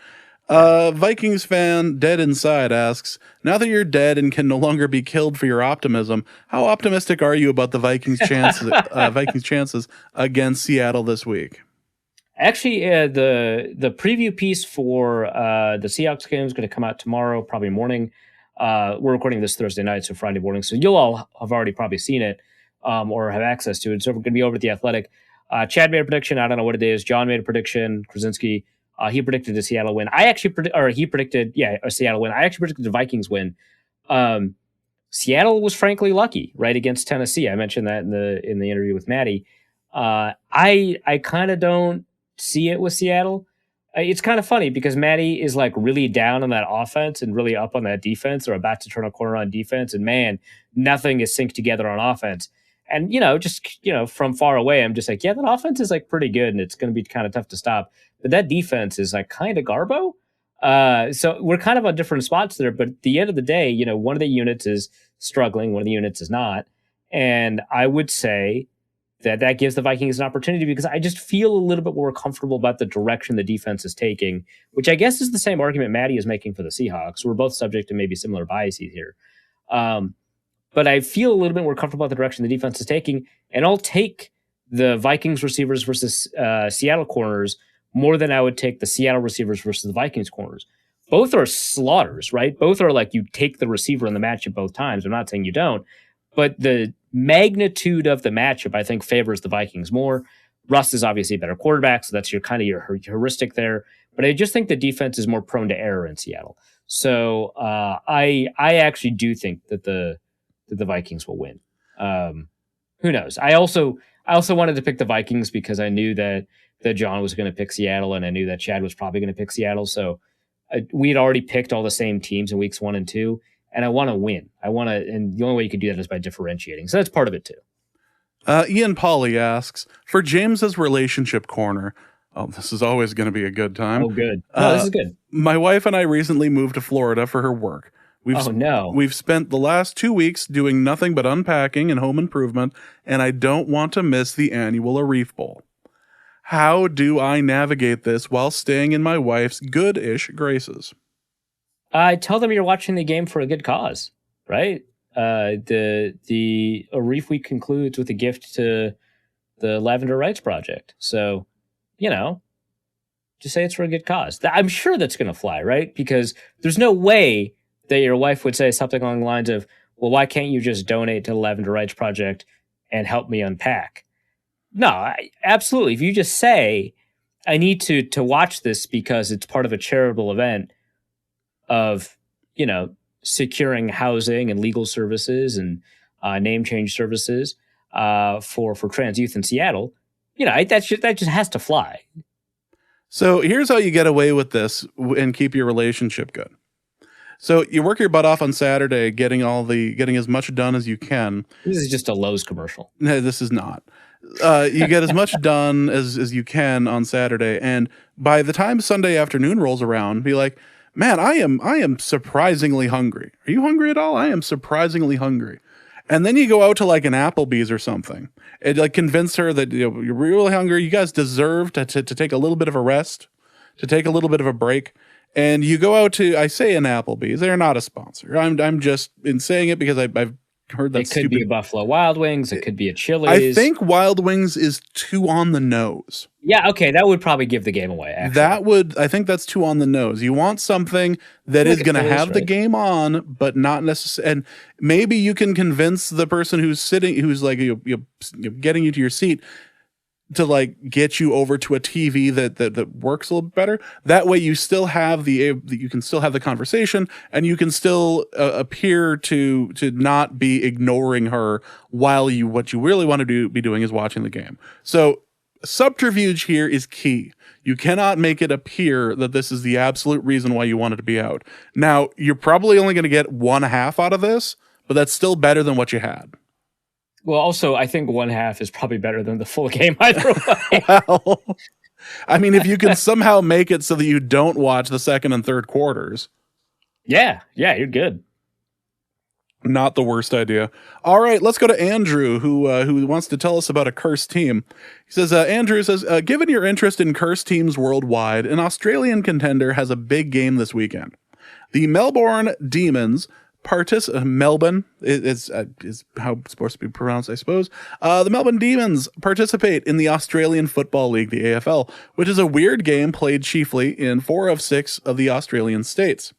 Vikings fan Dead Inside asks, now that you're dead and can no longer be killed for your optimism, how optimistic are you about the Vikings' chances against Seattle this week? Actually, the preview piece for the Seahawks game is going to come out tomorrow, probably morning. We're recording this Thursday night, so Friday morning. So you'll all have already probably seen it or have access to it. So we're going to be over at The Athletic. Chad made a prediction. I don't know what it is. John made a prediction. Krasinski, he predicted a Seattle win. He predicted a Seattle win. I actually predicted the Vikings win. Seattle was frankly lucky, right, against Tennessee. I mentioned that in the interview with Maddie. I kind of don't see it with Seattle. It's kind of funny because Maddie is really down on that offense and really up on that defense, or about to turn a corner on defense. And man, nothing is synced together on offense. And, from far away, I'm just that offense is pretty good and it's going to be kind of tough to stop. But that defense is kind of garbo. So we're kind of on different spots there. But at the end of the day, one of the units is struggling, one of the units is not. And I would say that gives the Vikings an opportunity, because I just feel a little bit more comfortable about the direction the defense is taking, which I guess is the same argument Maddie is making for the Seahawks. We're both subject to maybe similar biases here. But I feel a little bit more comfortable about the direction the defense is taking, and I'll take the Vikings receivers versus Seattle corners more than I would take the Seattle receivers versus the Vikings corners. Both are slaughters, right? Both are you take the receiver in the matchup both times. I'm not saying you don't, but the magnitude of the matchup, I think, favors the Vikings more. Russ is obviously a better quarterback, so that's your heuristic there. But I just think the defense is more prone to error in Seattle. So I actually do think that the Vikings will win. Who knows? I also wanted to pick the Vikings because I knew that John was going to pick Seattle, and I knew that Chad was probably going to pick Seattle. So we had already picked all the same teams in weeks 1 and 2. And I want to win. And the only way you can do that is by differentiating. So that's part of it too. Ian Pauly asks, for James's relationship corner. Oh, this is always going to be a good time. Oh, good. No, this is good. My wife and I recently moved to Florida for her work. We've spent the last 2 weeks doing nothing but unpacking and home improvement, and I don't want to miss the annual Arif Bowl. How do I navigate this while staying in my wife's good-ish graces? I tell them you're watching the game for a good cause, right? The Arif Week concludes with a gift to the Lavender Rights Project. So, just say it's for a good cause. I'm sure that's going to fly, right? Because there's no way that your wife would say something along the lines of, well, why can't you just donate to the Lavender Rights Project and help me unpack? No, absolutely. If you just say, I need to watch this because it's part of a charitable event of, securing housing and legal services and name change services for trans youth in Seattle, that just has to fly. So here's how you get away with this and keep your relationship good. So you work your butt off on Saturday, getting as much done as you can. This is just a Lowe's commercial. No, this is not. You get as much done as you can on Saturday, and by the time Sunday afternoon rolls around, be like, man, I am surprisingly hungry. Are you hungry at all? I am surprisingly hungry. And then you go out to an Applebee's or something and convince her that you're really hungry. You guys deserve to take a little bit of a rest, to take a little bit of a break. And you go out to, I say an Applebee's, they're not a sponsor. I'm just saying it because I've heard that. It could be a Buffalo Wild Wings. It could be a Chili's. I think Wild Wings is too on the nose. Yeah, okay, that would probably give the game away, actually. I think that's too on the nose. You want something that is going to have the game on, but not necessarily. And maybe you can convince the person who's getting you to your seat, to like get you over to a TV that works a little better. That way you still have you can still have the conversation, and you can still appear to not be ignoring her while what you really want to be doing is watching the game. So subterfuge here is key. You cannot make it appear that this is the absolute reason why you wanted to be out. Now, you're probably only going to get 1/2 out of this, but that's still better than what you had. Well, also, I think 1/2 is probably better than the full game either way. Well, I mean, if you can somehow make it so that you don't watch the second and third quarters. Yeah, you're good. Not the worst idea. All right, let's go to Andrew, who wants to tell us about a cursed team. He says, Andrew says, given your interest in cursed teams worldwide, an Australian contender has a big game this weekend. The Melbourne Demons Melbourne is how it's supposed to be pronounced, I suppose. The Melbourne Demons participate in the Australian Football League, the AFL, which is a weird game played chiefly in 4 of 6 of the Australian states.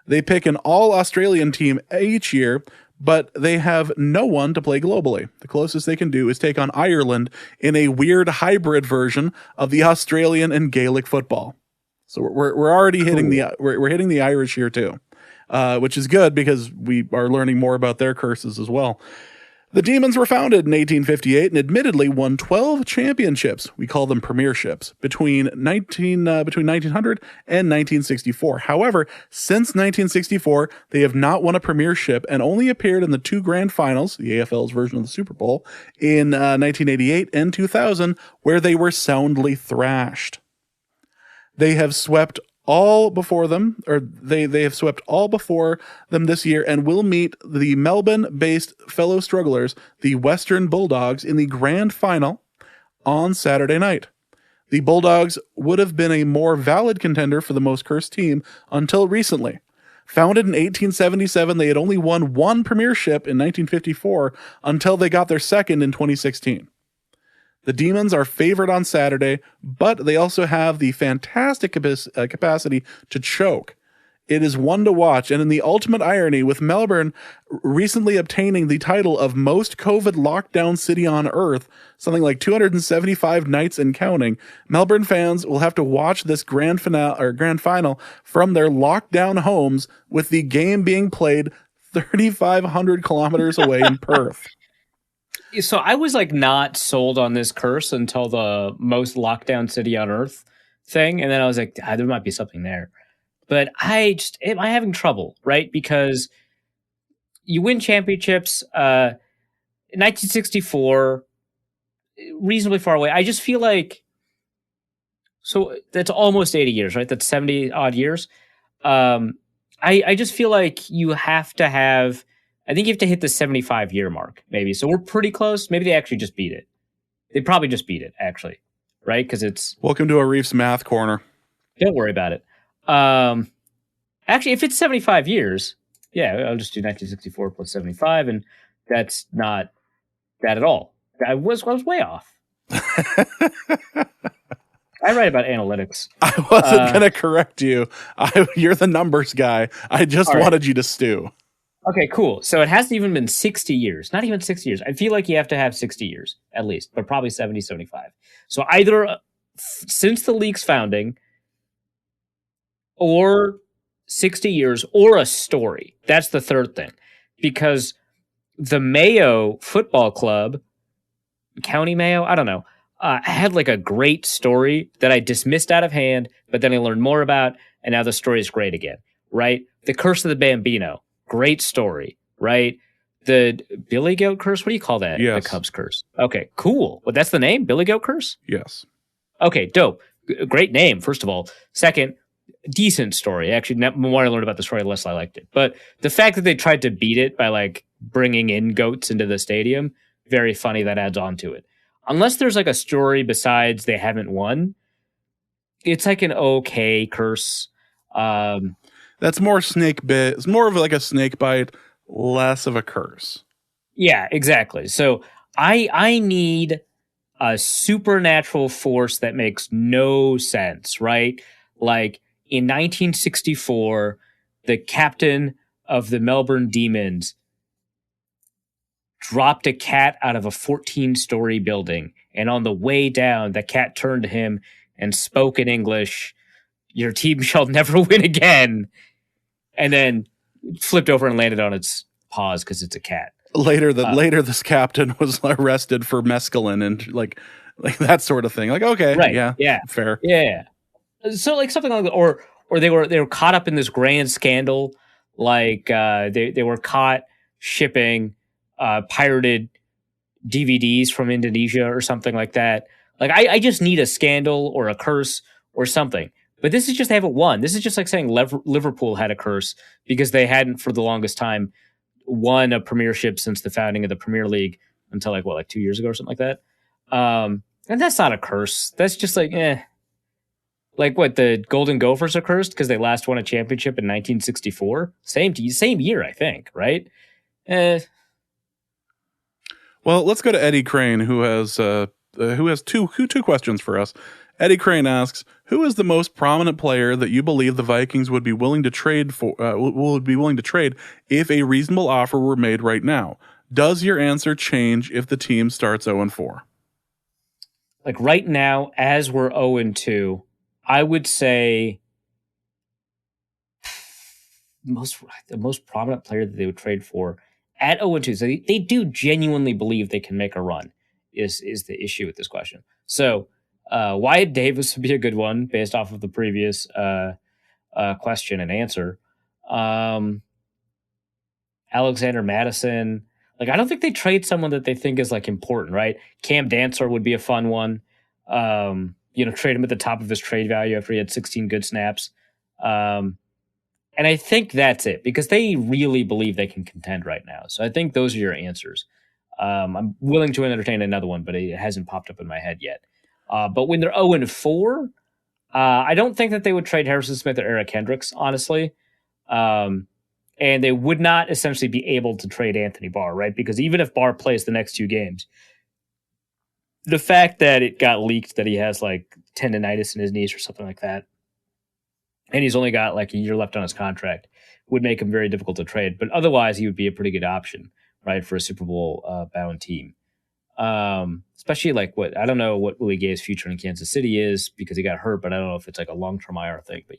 They pick an all-Australian team each year, but they have no one to play globally. The closest they can do is take on Ireland in a weird hybrid version of the Australian and Gaelic football. So we're already hitting we're hitting the Irish here too, which is good because we are learning more about their curses as well. The Demons were founded in 1858 and admittedly won 12 championships. We call them premierships between 1900 and 1964. However, since 1964, they have not won a premiership and only appeared in the 2 grand finals, the AFL's version of the Super Bowl, in 1988 and 2000, where they were soundly thrashed. They have swept all before them, or they have swept all before them this year, and will meet the Melbourne-based fellow strugglers, the Western Bulldogs, in the grand final on Saturday night. The Bulldogs would have been a more valid contender for the most cursed team until recently. Founded in 1877, they had only won 1 premiership in 1954 until they got their second in 2016. The Demons are favored on Saturday, but they also have the fantastic capacity to choke. It is one to watch, and in the ultimate irony, with Melbourne recently obtaining the title of most COVID lockdown city on Earth, something like 275 nights and counting, Melbourne fans will have to watch this grand final from their lockdown homes, with the game being played 3,500 kilometers away in Perth. So I was like not sold on this curse until the most lockdown city on Earth thing, and then I was like, there might be something there. But am I having trouble, right? Because you win championships. 1964, reasonably far away. I just feel like, so that's almost 80 years, right? That's 70 odd years. I just feel like you have to have. I think you have to hit the 75-year mark, maybe. So we're pretty close. Maybe they actually just beat it. They probably just beat it, actually, right? Because it's... Welcome to a Reef's Math Corner. Don't worry about it. Actually, if it's 75 years, yeah, I'll just do 1964 plus 75, and that's not that at all. I was way off. I write about analytics. I wasn't going to correct you. You're the numbers guy. I just wanted you to stew. Okay, cool. So it hasn't even been 60 years. Not even 60 years. I feel like you have to have 60 years, at least, but probably 70, 75. So either since the league's founding, or 60 years, or a story. That's the third thing. Because the Mayo Football Club, County Mayo, I don't know, had like a great story that I dismissed out of hand, but then I learned more about, and now the story is great again, right? The Curse of the Bambino. Great story, right? The Billy Goat Curse? What do you call that? Yes. The Cubs Curse. Okay, cool. Well, that's the name? Billy Goat Curse? Yes. Okay, dope. Great name, first of all. Second, decent story. Actually, the more I learned about the story, the less I liked it. But the fact that they tried to beat it by like bringing in goats into the stadium, very funny. That adds on to it. Unless there's like a story besides they haven't won, it's like an okay curse. That's more snake bit. It's more of like a snake bite, less of a curse. Yeah, exactly. So I need a supernatural force that makes no sense, right? Like in 1964, the captain of the Melbourne Demons dropped a cat out of a 14-story building, And on the way down, the cat turned to him and spoke in English, "Your team shall never win again." And then flipped over and landed on its paws because it's a cat. Later, this captain was arrested for mescaline and like that sort of thing. Like, okay, right, yeah, fair, yeah. So like something like that, or they were caught up in this grand scandal, like they were caught shipping pirated DVDs from Indonesia or something like that. Like I just need a scandal or a curse or something. But this is just, they haven't won. This is just like saying Liverpool had a curse because they hadn't for the longest time won a premiership since the founding of the Premier League until like 2 years ago or something like that. And that's not a curse. That's just like, like what, the Golden Gophers are cursed because they last won a championship in 1964? Same year, I think, right? Well, let's go to Eddie Crane, who has two questions for us. Eddie Crane asks, "Who is the most prominent player that you believe the Vikings would be willing to trade for? Would be willing to trade if a reasonable offer were made right now? Does your answer change if the team starts 0-4?" Like right now, as we're 0-2, I would say the most prominent player that they would trade for at 0-2. So they do genuinely believe they can make a run. Is the issue with this question? So. Wyatt Davis would be a good one based off of the previous question and answer. Alexander Madison. Like, I don't think they trade someone that they think is like important, right? Cam Dantzler would be a fun one. Trade him at the top of his trade value after he had 16 good snaps. And I think that's it because they really believe they can contend right now. So I think those are your answers. I'm willing to entertain another one, but it hasn't popped up in my head yet. But when they're 0-4, I don't think that they would trade Harrison Smith or Eric Hendricks, honestly. And they would not essentially be able to trade Anthony Barr, right? Because even if Barr plays the next 2 games, the fact that it got leaked that he has like tendonitis in his knees or something like that, and he's only got like a year left on his contract, would make him very difficult to trade. But otherwise, he would be a pretty good option, right, for a Super Bowl bound team. Especially like I don't know what Willie Gay's future in Kansas City is because he got hurt, but I don't know if it's like a long-term IR thing, but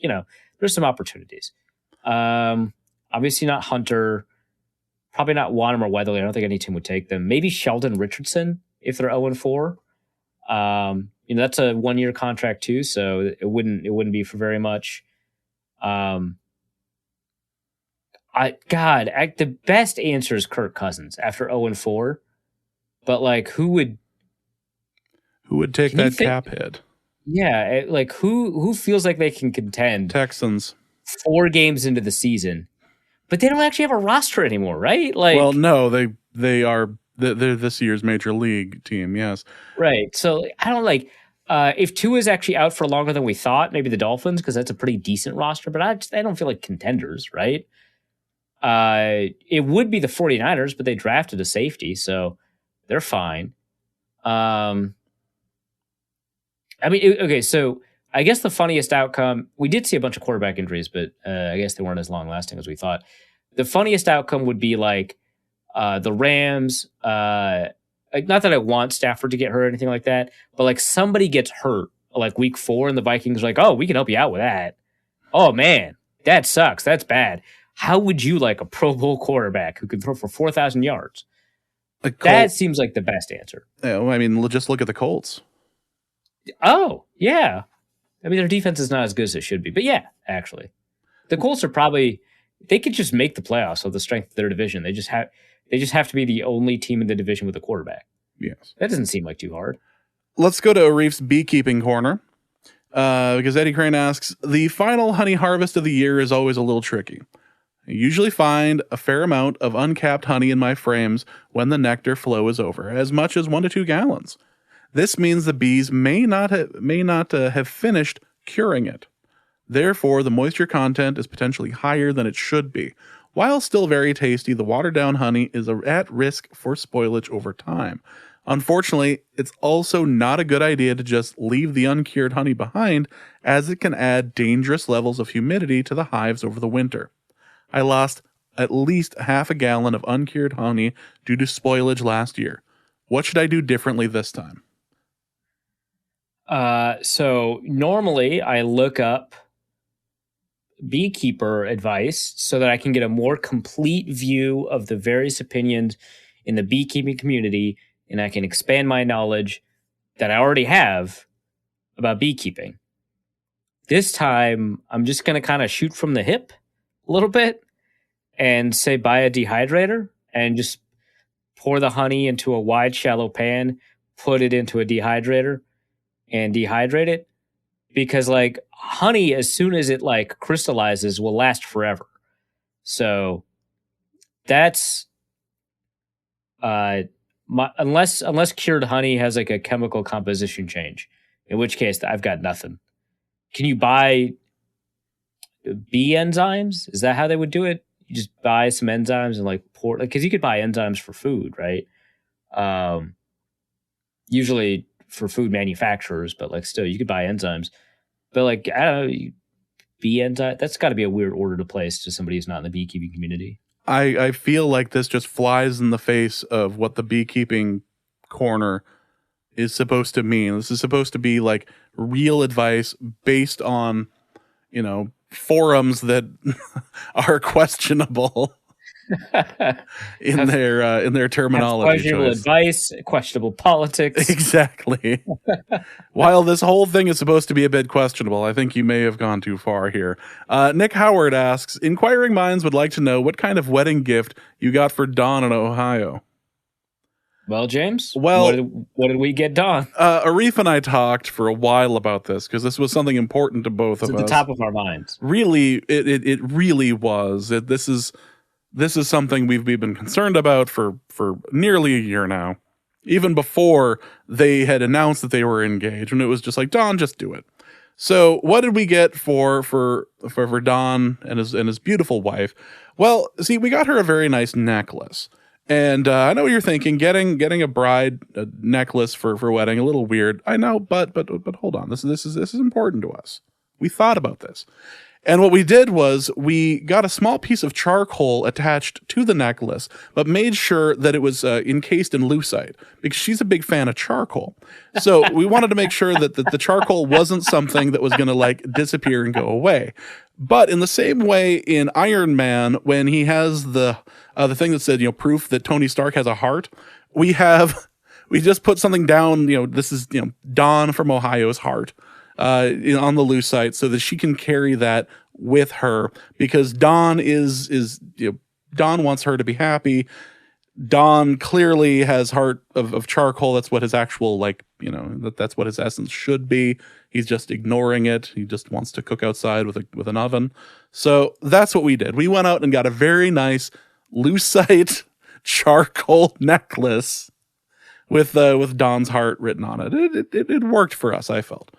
there's some opportunities. Obviously not Hunter, probably not Wanham or Weatherly. I don't think any team would take them. Maybe Sheldon Richardson if they're 0-4. That's a 1-year contract too, so it wouldn't be for very much. The best answer is Kirk Cousins after 0-4. But like, who would take that cap hit? Yeah, like who feels like they can contend? Texans. 4 games into the season, but they don't actually have a roster anymore, right? Like, well, no, they're this year's major league team, yes, right. So I don't like if Tua is actually out for longer than we thought. Maybe the Dolphins because that's a pretty decent roster, but I don't feel like contenders, right? It would be the 49ers, but they drafted a safety, so. They're fine. Okay, so I guess the funniest outcome, we did see a bunch of quarterback injuries, but I guess they weren't as long lasting as we thought. The funniest outcome would be like the Rams, not that I want Stafford to get hurt or anything like that, but like somebody gets hurt like week 4 and the Vikings are like, oh, we can help you out with that. Oh man, that sucks. That's bad. How would you like a Pro Bowl quarterback who can throw for 4,000 yards? That seems like the best answer. Yeah, well, I mean, just look at the Colts. Oh, yeah. I mean, their defense is not as good as it should be. But yeah, actually. The Colts are probably, they could just make the playoffs with the strength of their division. They just have to be the only team in the division with a quarterback. Yes. That doesn't seem like too hard. Let's go to Arif's beekeeping corner. Because Eddie Crane asks, the final honey harvest of the year is always a little tricky. I usually find a fair amount of uncapped honey in my frames when the nectar flow is over, as much as 1 to 2 gallons. This means the bees may not have finished curing it. Therefore, the moisture content is potentially higher than it should be. While still very tasty, the watered-down honey is at risk for spoilage over time. Unfortunately, it's also not a good idea to just leave the uncured honey behind, as it can add dangerous levels of humidity to the hives over the winter. I lost at least half a gallon of uncured honey due to spoilage last year. What should I do differently this time? So normally I look up beekeeper advice so that I can get a more complete view of the various opinions in the beekeeping community, and I can expand my knowledge that I already have about beekeeping. This time, I'm just going to kind of shoot from the hip a little bit and say buy a dehydrator and just pour the honey into a wide, shallow pan, put it into a dehydrator and dehydrate it. Because like honey, as soon as it like crystallizes, will last forever. So that's unless cured honey has like a chemical composition change, in which case I've got nothing. Can you buy bee enzymes? Is that how they would do it? You just buy some enzymes and like pour, like, because you could buy enzymes for food, right? Usually for food manufacturers, but like still, you could buy enzymes. But like, I don't know, bee enzyme, that's got to be a weird order to place to somebody who's not in the beekeeping community. I feel like this just flies in the face of what the beekeeping corner is supposed to mean. This is supposed to be like real advice based on, you know, forums that are questionable in their terminology. Questionable advice, questionable politics. Exactly. While this whole thing is supposed to be a bit questionable, I think you may have gone too far here. Nick Howard asks, inquiring minds would like to know what kind of wedding gift you got for Dawn in Ohio. Well, James, what did we get Dawn? Arif and I talked for a while about this because this was something important to both of us. At the top of our minds. Really, it really was. This is something we've been concerned about for nearly a year now. Even before they had announced that they were engaged, and it was just like, Dawn, just do it. So what did we get for Dawn and his beautiful wife? Well, see, we got her a very nice necklace. And I know what you're thinking, getting a bride a necklace for wedding, a little weird. I know, but hold on. This is important to us. We thought about this. And what we did was we got a small piece of charcoal attached to the necklace, but made sure that it was encased in lucite because she's a big fan of charcoal. So we wanted to make sure that the charcoal wasn't something that was going to like disappear and go away. But in the same way in Iron Man, when he has the thing that said, proof that Tony Stark has a heart, we just put something down, this is, Dawn from Ohio's heart. On the lucite so that she can carry that with her because Dawn Dawn wants her to be happy. Dawn clearly has heart of charcoal. That's what his actual, that's what his essence should be. He's just ignoring it. He just wants to cook outside with an oven. So that's what we did. We went out and got a very nice lucite charcoal necklace with Dawn's heart written on it. It worked for us, I felt.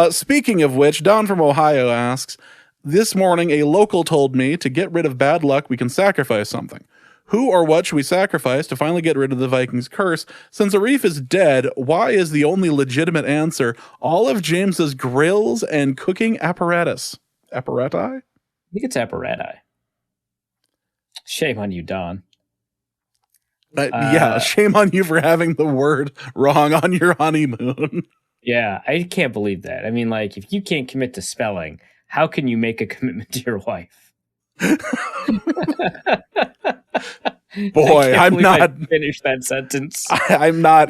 Speaking of which, Don from Ohio asks, this morning a local told me to get rid of bad luck, we can sacrifice something. Who or what should we sacrifice to finally get rid of the Vikings curse? Since Arif is dead, why is the only legitimate answer all of James's grills and cooking apparatus? Apparati? I think it's apparati. Shame on you, Don. Yeah, shame on you for having the word wrong on your honeymoon. Yeah, I can't believe that. I mean, like, if you can't commit to spelling, how can you make a commitment to your wife? Boy, I'm not finish that sentence. I'm not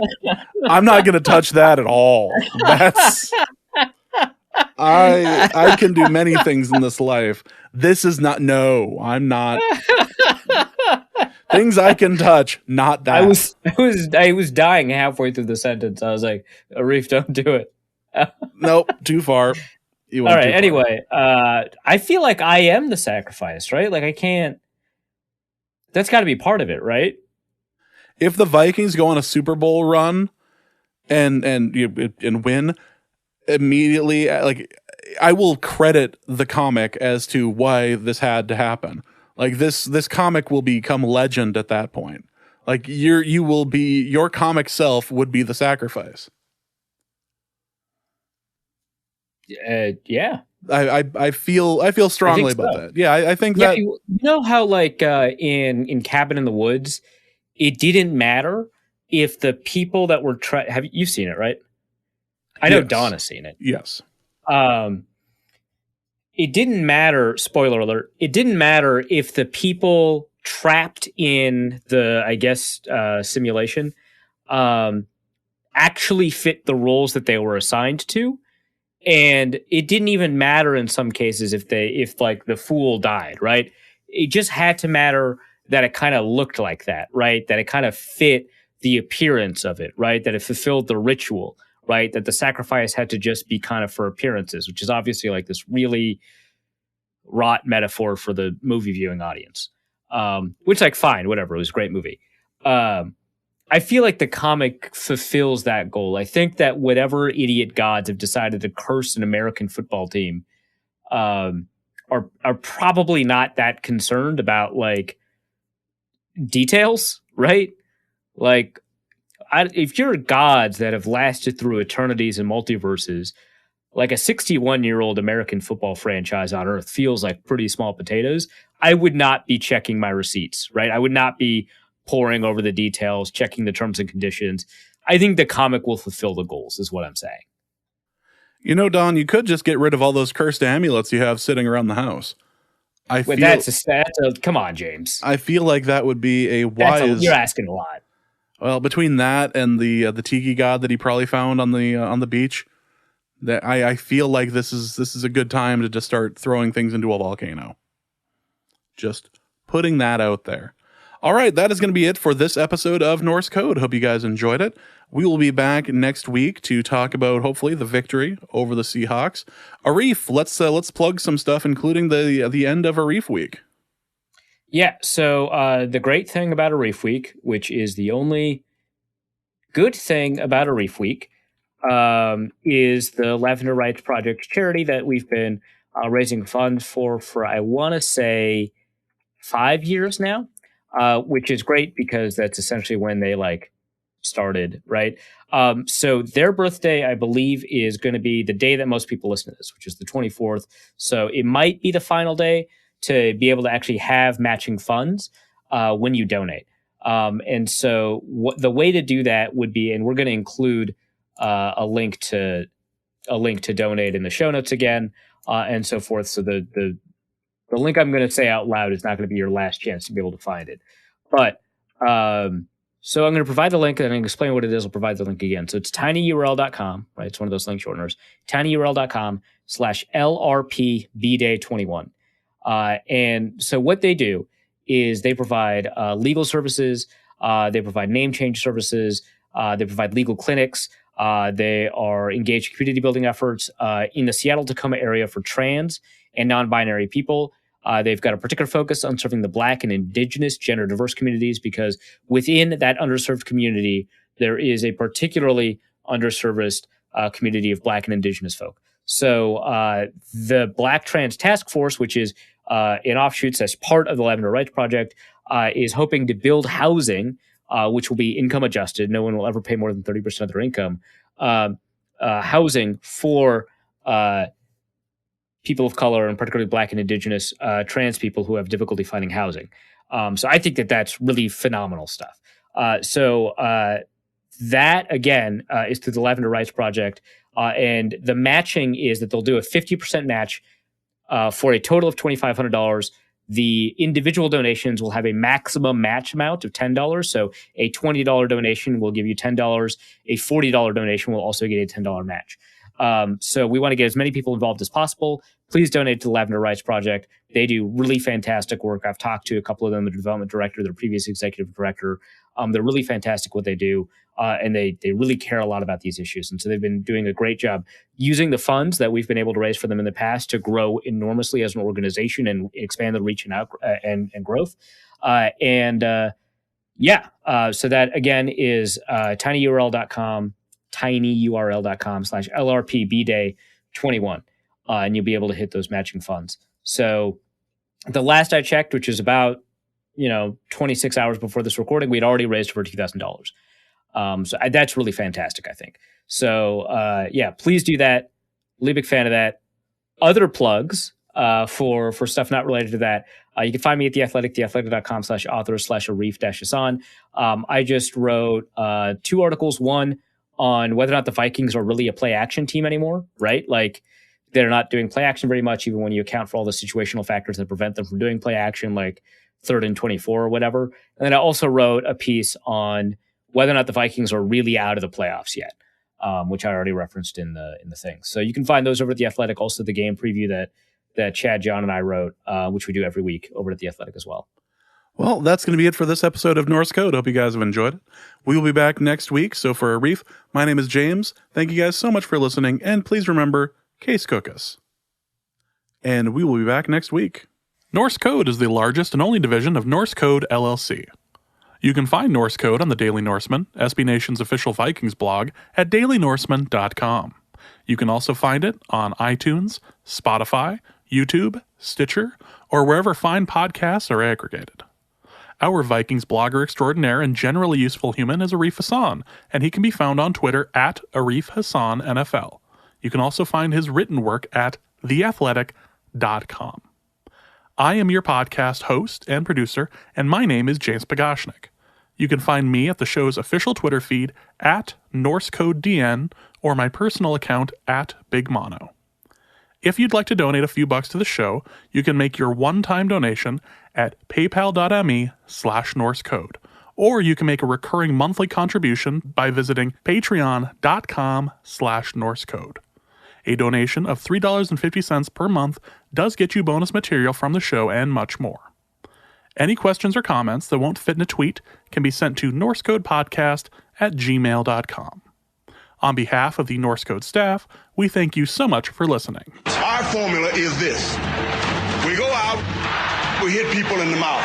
going to touch that at all. That's I can do many things in this life. This is not. No, I'm not. Things I can touch, not that. I was dying halfway through the sentence. I was like, Arif, don't do it. Nope, too far. All right. Anyway, I feel like I am the sacrifice, right? Like I can't. That's got to be part of it, right? If the Vikings go on a Super Bowl run and win immediately, like I will credit the comic as to why this had to happen. Like this comic will become legend at that point. Like your comic self would be the sacrifice. Yeah. I feel strongly about that. Yeah, I think that you know how like in Cabin in the Woods, it didn't matter if the people that were you've seen it, right? I know Don has seen it. Yes. It didn't matter, spoiler alert, it didn't matter if the people trapped in the, I guess, simulation actually fit the roles that they were assigned to. And it didn't even matter in some cases if like the fool died, right? It just had to matter that it kind of looked like that, right? That it kind of fit the appearance of it, right? That it fulfilled the ritual, right? That the sacrifice had to just be kind of for appearances, which is obviously like this really rot metaphor for the movie viewing audience. Which, like, fine, whatever. It was a great movie. I feel like the comic fulfills that goal. I think that whatever idiot gods have decided to curse an American football team are probably not that concerned about, like, details, right? Like, if you're gods that have lasted through eternities and multiverses, like a 61-year-old American football franchise on Earth feels like pretty small potatoes. I would not be checking my receipts, right? I would not be poring over the details, checking the terms and conditions. I think the comic will fulfill the goals, is what I'm saying. You know, Don, you could just get rid of all those cursed amulets you have sitting around the house. Come on, James. I feel like that would be a wise. You're asking a lot. Well, between that and the tiki god that he probably found on the beach, that I feel like this is a good time to just start throwing things into a volcano. Just putting that out there. All right, that is going to be it for this episode of Norse Code. Hope you guys enjoyed it. We will be back next week to talk about hopefully the victory over the Seahawks. Arif, let's plug some stuff, including the end of Arif Week. Yeah, so the great thing about Arif Week, which is the only good thing about Arif Week, is the Lavender Rights Project charity that we've been raising funds for I want to say 5 years now, which is great because that's essentially when they started, right? So their birthday, I believe, is going to be the day that most people listen to this, which is the 24th. So it might be the final day to be able to actually have matching funds when you donate. And so the way to do that would be, and we're going to include a link to donate in the show notes again, and so forth. So the link I'm going to say out loud is not going to be your last chance to be able to find it. But so I'm going to provide the link and I'm going to explain what it is. I'll provide the link again. So it's tinyurl.com, right? It's one of those link shorteners. tinyurl.com/LRPBday21. And so what they do is they provide legal services. They provide name change services. They provide legal clinics. They are engaged in community building efforts in the Seattle-Tacoma area for trans and non-binary people. They've got a particular focus on serving the Black and Indigenous gender diverse communities because within that underserved community, there is a particularly underserviced community of Black and Indigenous folk. So the Black Trans Task Force, which is in offshoots as part of the Lavender Rights Project, is hoping to build housing, which will be income adjusted. No one will ever pay more than 30% of their income. Housing for people of color, and particularly Black and Indigenous trans people who have difficulty finding housing. So I think that that's really phenomenal stuff. So that, again, is through the Lavender Rights Project. And the matching is that they'll do a 50% match for a total of $2,500. The individual donations will have a maximum match amount of $10. So a $20 donation will give you $10. A $40 donation will also get a $10 match. So we want to get as many people involved as possible. Please donate to the Lavender Rights Project. They do really fantastic work. I've talked to a couple of them, the development director, their previous executive director. They're really fantastic what they do. And they really care a lot about these issues. And so they've been doing a great job using the funds that we've been able to raise for them in the past to grow enormously as an organization and expand the reach and out and growth. So that again is tinyurl.com/LRPBday21. And you'll be able to hit those matching funds. So the last I checked, which is about 26 hours before this recording, we'd already raised over $2,000. So that's really fantastic, I think. So please do that. Really big fan of that. Other plugs for stuff not related to that. You can find me at The Athletic, theathletic.com/author/Arif-Hassan. I just wrote 2 articles, one on whether or not the Vikings are really a play action team anymore, right? Like they're not doing play action very much, even when you account for all the situational factors that prevent them from doing play action, like 3rd and 24 or whatever. And then I also wrote a piece on whether or not the Vikings are really out of the playoffs yet, which I already referenced in the thing. So you can find those over at The Athletic. Also the game preview that Chad, John, and I wrote, which we do every week over at The Athletic as well. Well, that's going to be it for this episode of Norse Code. Hope you guys have enjoyed it. We will be back next week. So for Arif, my name is James. Thank you guys so much for listening. And please remember, Case Cookus. And we will be back next week. Norse Code is the largest and only division of Norse Code LLC. You can find Norse Code on the Daily Norseman, SB Nation's official Vikings blog, at dailynorseman.com. You can also find it on iTunes, Spotify, YouTube, Stitcher, or wherever fine podcasts are aggregated. Our Vikings blogger extraordinaire and generally useful human is Arif Hassan, and he can be found on Twitter at Arif Hassan NFL. You can also find his written work at theathletic.com. I am your podcast host and producer, and my name is James Pagashnik. You can find me at the show's official Twitter feed at NorseCodeDN or my personal account at Big Mono. If you'd like to donate a few bucks to the show, you can make your one-time donation at paypal.me/NorseCode, or you can make a recurring monthly contribution by visiting patreon.com/NorseCode. A donation of $3.50 per month does get you bonus material from the show and much more. Any questions or comments that won't fit in a tweet can be sent to norsecodepodcast@gmail.com. On behalf of the Norse Code staff, we thank you so much for listening. Our formula is this. We go out, we hit people in the mouth.